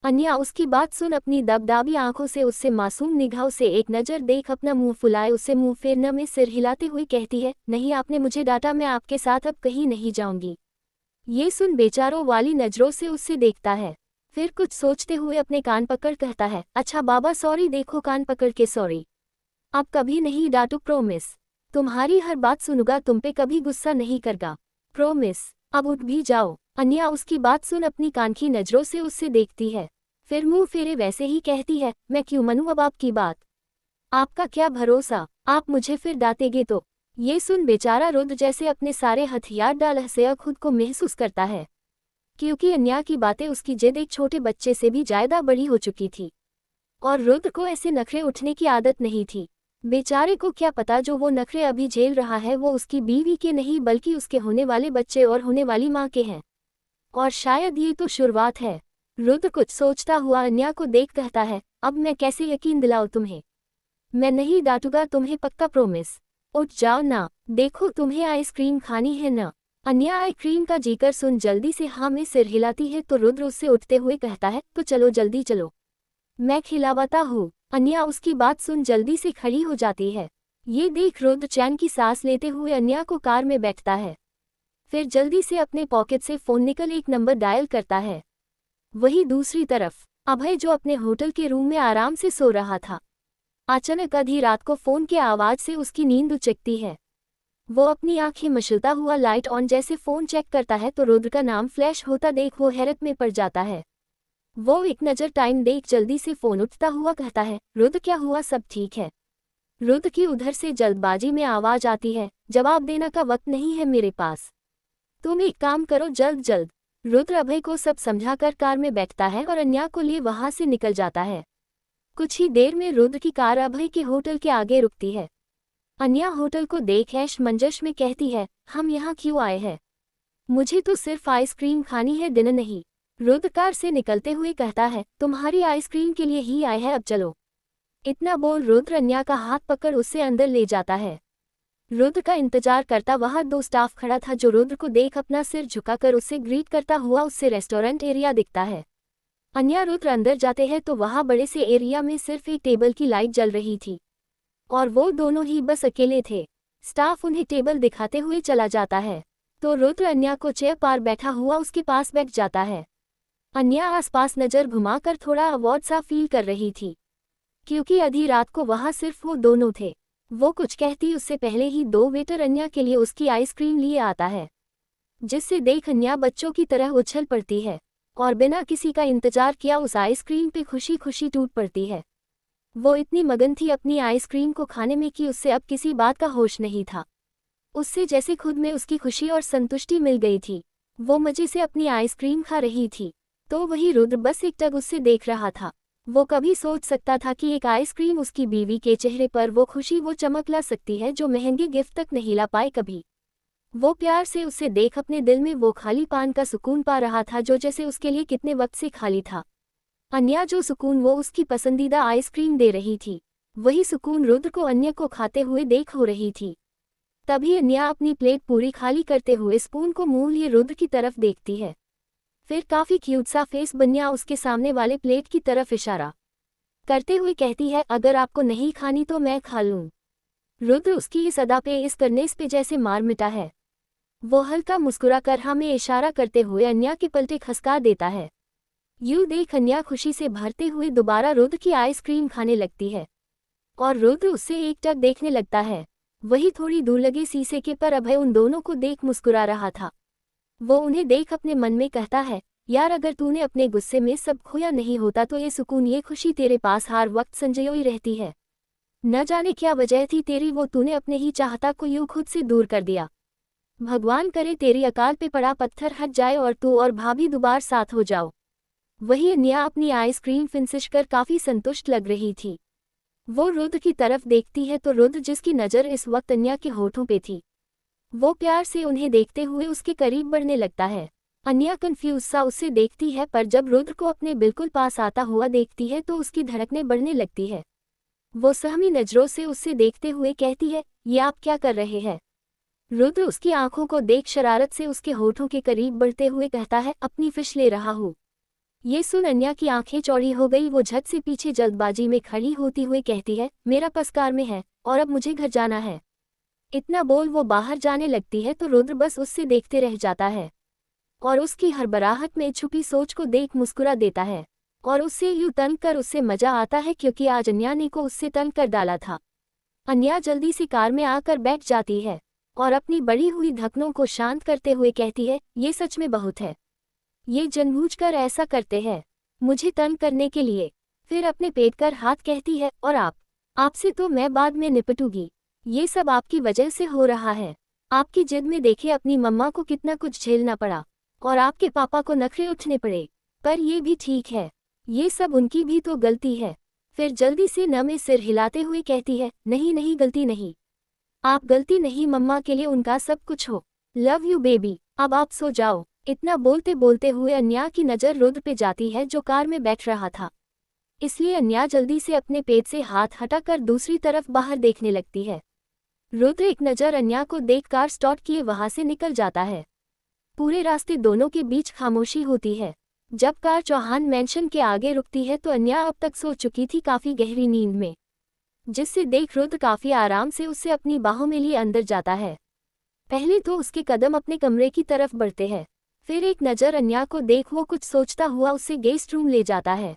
अन्या उसकी बात सुन अपनी दबदाबी आंखों से उससे मासूम निगाहों से एक नज़र देख अपना मुंह फुलाए उससे मुंह फेरने में सिर हिलाते हुए कहती है, नहीं, आपने मुझे डांटा, मैं आपके साथ अब कहीं नहीं जाऊंगी। ये सुन बेचारों वाली नज़रों से उससे देखता है, फिर कुछ सोचते हुए अपने कान पकड़ कहता है, अच्छा बाबा सॉरी, देखो कान पकड़ के सॉरी। अब कभी नहीं डांटू, प्रोमिस। तुम्हारी हर बात सुनूंगा, तुम पे कभी गुस्सा नहीं करगा, प्रोमिस। अब उठ भी जाओ। अन्या उसकी बात सुन अपनी कानखी नजरों से उससे देखती है, फिर मुंह फेरे वैसे ही कहती है, मैं क्यों मानूं अब आपकी बात? आपका क्या भरोसा, आप मुझे फिर डांटेंगे तो? ये सुन बेचारा रुद्र जैसे अपने सारे हथियार डाल हंसे खुद को महसूस करता है, क्योंकि अन्या की बातें उसकी जिद एक छोटे बच्चे से भी ज्यादा बड़ी हो चुकी थी, और रुद्र को ऐसे नखरे उठने की आदत नहीं थी। बेचारे को क्या पता जो वो नखरे अभी झेल रहा है वो उसकी बीवी के नहीं बल्कि उसके होने वाले बच्चे और होने वाली माँ के हैं। और शायद ये तो शुरुआत है। रुद्र कुछ सोचता हुआ अन्या को देख कहता है, अब मैं कैसे यकीन दिलाऊं तुम्हें? मैं नहीं डांटूंगा तुम्हें, पक्का, प्रोमिस। उठ जाओ ना, देखो तुम्हें आइसक्रीम खानी है ना? अन्या आइसक्रीम का जिक्र सुन जल्दी से हाँ में सिर हिलाती है तो रुद्र उससे उठते हुए कहता है, तो चलो जल्दी चलो, मैं खिलावाता हूँ। अन्या उसकी बात सुन जल्दी से खड़ी हो जाती है। ये देख रुद्र चैन की सांस लेते हुए अन्या को कार में बैठता है, फिर जल्दी से अपने पॉकेट से फोन निकल एक नंबर डायल करता है। वहीं दूसरी तरफ अभय जो अपने होटल के रूम में आराम से सो रहा था, अचानक आधी रात को फोन की आवाज से उसकी नींद उचकती है। वो अपनी आंखें मसलता हुआ लाइट ऑन जैसे फोन चेक करता है तो रुद्र का नाम फ्लैश होता देख वो हैरत में पड़ जाता है। वो एक नज़र टाइम देख जल्दी से फोन उठता हुआ कहता है, रुद्र क्या हुआ, सब ठीक है? रुद्र की उधर से जल्दबाजी में आवाज आती है, जवाब देने का वक्त नहीं है मेरे पास, तुम एक काम करो जल्द जल्द। रुद्र अभय को सब समझाकर कार में बैठता है और अन्या को लिए वहां से निकल जाता है। कुछ ही देर में रुद्र की कार अभय के होटल के आगे रुकती है। अन्या होटल को देख ऐश मंजश में कहती है, हम यहाँ क्यों आए हैं? मुझे तो सिर्फ आइसक्रीम खानी है, डिनर नहीं। रुद्र कार से निकलते हुए कहता है, तुम्हारी आइसक्रीम के लिए ही आए हैं, अब चलो। इतना बोल रुद्र अन्या का हाथ पकड़ उससे अंदर ले जाता है। रुद्र का इंतजार करता वहां दो स्टाफ खड़ा था जो रुद्र को देख अपना सिर झुकाकर उससे ग्रीट करता हुआ उससे रेस्टोरेंट एरिया दिखता है। अन्या रुद्र अंदर जाते हैं तो वहां बड़े से एरिया में सिर्फ एक टेबल की लाइट जल रही थी और वो दोनों ही बस अकेले थे। स्टाफ उन्हें टेबल दिखाते हुए चला जाता है तो रुद्र अन्या को चेयर पर बैठा हुआ उसके पास बैठ जाता है। अन्या आसपास नजर घुमाकर थोड़ा अवॉर्ड सा फील कर रही थी, क्योंकि आधी रात को वहां सिर्फ वो दोनों थे। वो कुछ कहती उससे पहले ही दो वेटर अन्या के लिए उसकी आइसक्रीम लिए आता है, जिससे देख अन्या बच्चों की तरह उछल पड़ती है और बिना किसी का इंतजार किया उस आइसक्रीम पे खुशी खुशी टूट पड़ती है। वो इतनी मगन थी अपनी आइसक्रीम को खाने में कि उससे अब किसी बात का होश नहीं था। उससे जैसे खुद में उसकी खुशी और संतुष्टि मिल गई थी। वो मजे से अपनी आइसक्रीम खा रही थी तो वही रुद्र बस एकटक उससे देख रहा था। वो कभी सोच सकता था कि एक आइसक्रीम उसकी बीवी के चेहरे पर वो खुशी वो चमक ला सकती है जो महंगे गिफ्ट तक नहीं ला पाए कभी। वो प्यार से उससे देख अपने दिल में वो खाली पान का सुकून पा रहा था जो जैसे उसके लिए कितने वक्त से खाली था। अन्या जो सुकून वो उसकी पसंदीदा आइसक्रीम दे रही थी, वही सुकून रुद्र को अन्य को खाते हुए देख हो रही थी। तभी अन्या अपनी प्लेट पूरी खाली करते हुए स्पून को मुंह लिए रुद्र की तरफ देखती है, फिर काफी क्यूट सा फेस बनिया उसके सामने वाले प्लेट की तरफ इशारा करते हुए कहती है, अगर आपको नहीं खानी तो मैं खा लूं। रुद्र उसकी इस अदा पे इस करने पे जैसे मार मिटा है। वो हल्का मुस्कुराकर हमें इशारा करते हुए अन्या के पलटे खसका देता है। यूं देख अन्या खुशी से भरते हुए दोबारा रुद्र की आइसक्रीम खाने लगती है और रुद्र उससे एकटक देखने लगता है। वही थोड़ी दूर लगे शीशे के पर अभय उन दोनों को देख मुस्कुरा रहा था। वो उन्हें देख अपने मन में कहता है, यार अगर तूने अपने गुस्से में सब खोया नहीं होता तो ये सुकून ये खुशी तेरे पास हर वक्त संजोई रहती है। न जाने क्या वजह थी तेरी, वो तूने अपने ही चाहता को यूं खुद से दूर कर दिया। भगवान करे तेरी अकाल पे पड़ा पत्थर हट जाए और तू और भाभी दोबारा साथ हो जाओ। वही अन्या अपनी आइसक्रीम फिनिश कर काफी संतुष्ट लग रही थी। वो रुद्र की तरफ देखती है तो रुद्र जिसकी नज़र इस वक्त अन्या के होठों पे थी, वो प्यार से उन्हें देखते हुए उसके करीब बढ़ने लगता है। अन्या कंफ्यूज सा उससे देखती है पर जब रुद्र को अपने बिल्कुल पास आता हुआ देखती है तो उसकी धड़कनें बढ़ने लगती है। वो सहमी नजरों से उससे देखते हुए कहती है, ये आप क्या कर रहे हैं? रुद्र उसकी आंखों को देख शरारत से उसके होठों के करीब बढ़ते हुए कहता है, अपनी फिश ले रहा हूँ। ये सुन अन्या की आंखें चौड़ी हो गई। वो झट से पीछे जल्दबाजी में खड़ी होती हुए कहती है, मेरा पर्स कार में है और अब मुझे घर जाना है। इतना बोल वो बाहर जाने लगती है तो रुद्र बस उससे देखते रह जाता है और उसकी हड़बड़ाहट में छुपी सोच को देख मुस्कुरा देता है और उससे यूं तंग कर उससे मजा आता है क्योंकि आज अन्या ने को उससे तंग कर डाला था। अन्या जल्दी से कार में आकर बैठ जाती है और अपनी बढ़ी हुई धड़कनों को शांत करते हुए कहती है, ये सच में बहुत है। ये जानबूझकर ऐसा करते हैं, मुझे तंग करने के लिए। फिर अपने पेट कर हाथ कहती है, और आपसे तो मैं बाद में निपटूंगी। ये सब आपकी वजह से हो रहा है। आपकी जिद में देखे अपनी मम्मा को कितना कुछ झेलना पड़ा और आपके पापा को नखरे उठने पड़े, पर ये भी ठीक है, ये सब उनकी भी तो गलती है। फिर जल्दी से न में सिर हिलाते हुए कहती है, नहीं नहीं, गलती नहीं, आप गलती नहीं, मम्मा के लिए उनका सब कुछ हो। लव यू बेबी, अब आप सो जाओ। इतना बोलते बोलते हुए अन्या की नज़र रुद्र पे जाती है जो कार में बैठ रहा था, इसलिए अन्या जल्दी से अपने पेट से हाथ हटाकर दूसरी तरफ बाहर देखने लगती है। रुद्र एक नज़र अन्या को देख कार स्टार्ट किए वहां से निकल जाता है। पूरे रास्ते दोनों के बीच खामोशी होती है। जब कार चौहान मैंशन के आगे रुकती है तो अन्या अब तक सो चुकी थी काफी गहरी नींद में, जिससे देख रुद्र काफी आराम से उससे अपनी बाहों में लिए अंदर जाता है। पहले तो उसके कदम अपने कमरे की तरफ बढ़ते हैं, फिर एक नज़र अन्या को देख वो कुछ सोचता हुआ उससे गेस्ट रूम ले जाता है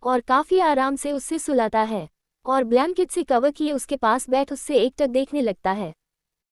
और काफी आराम से उससे सुलाता है और ब्लैंकेट से कवर किए उसके पास बैठ उससे एकटक देखने लगता है।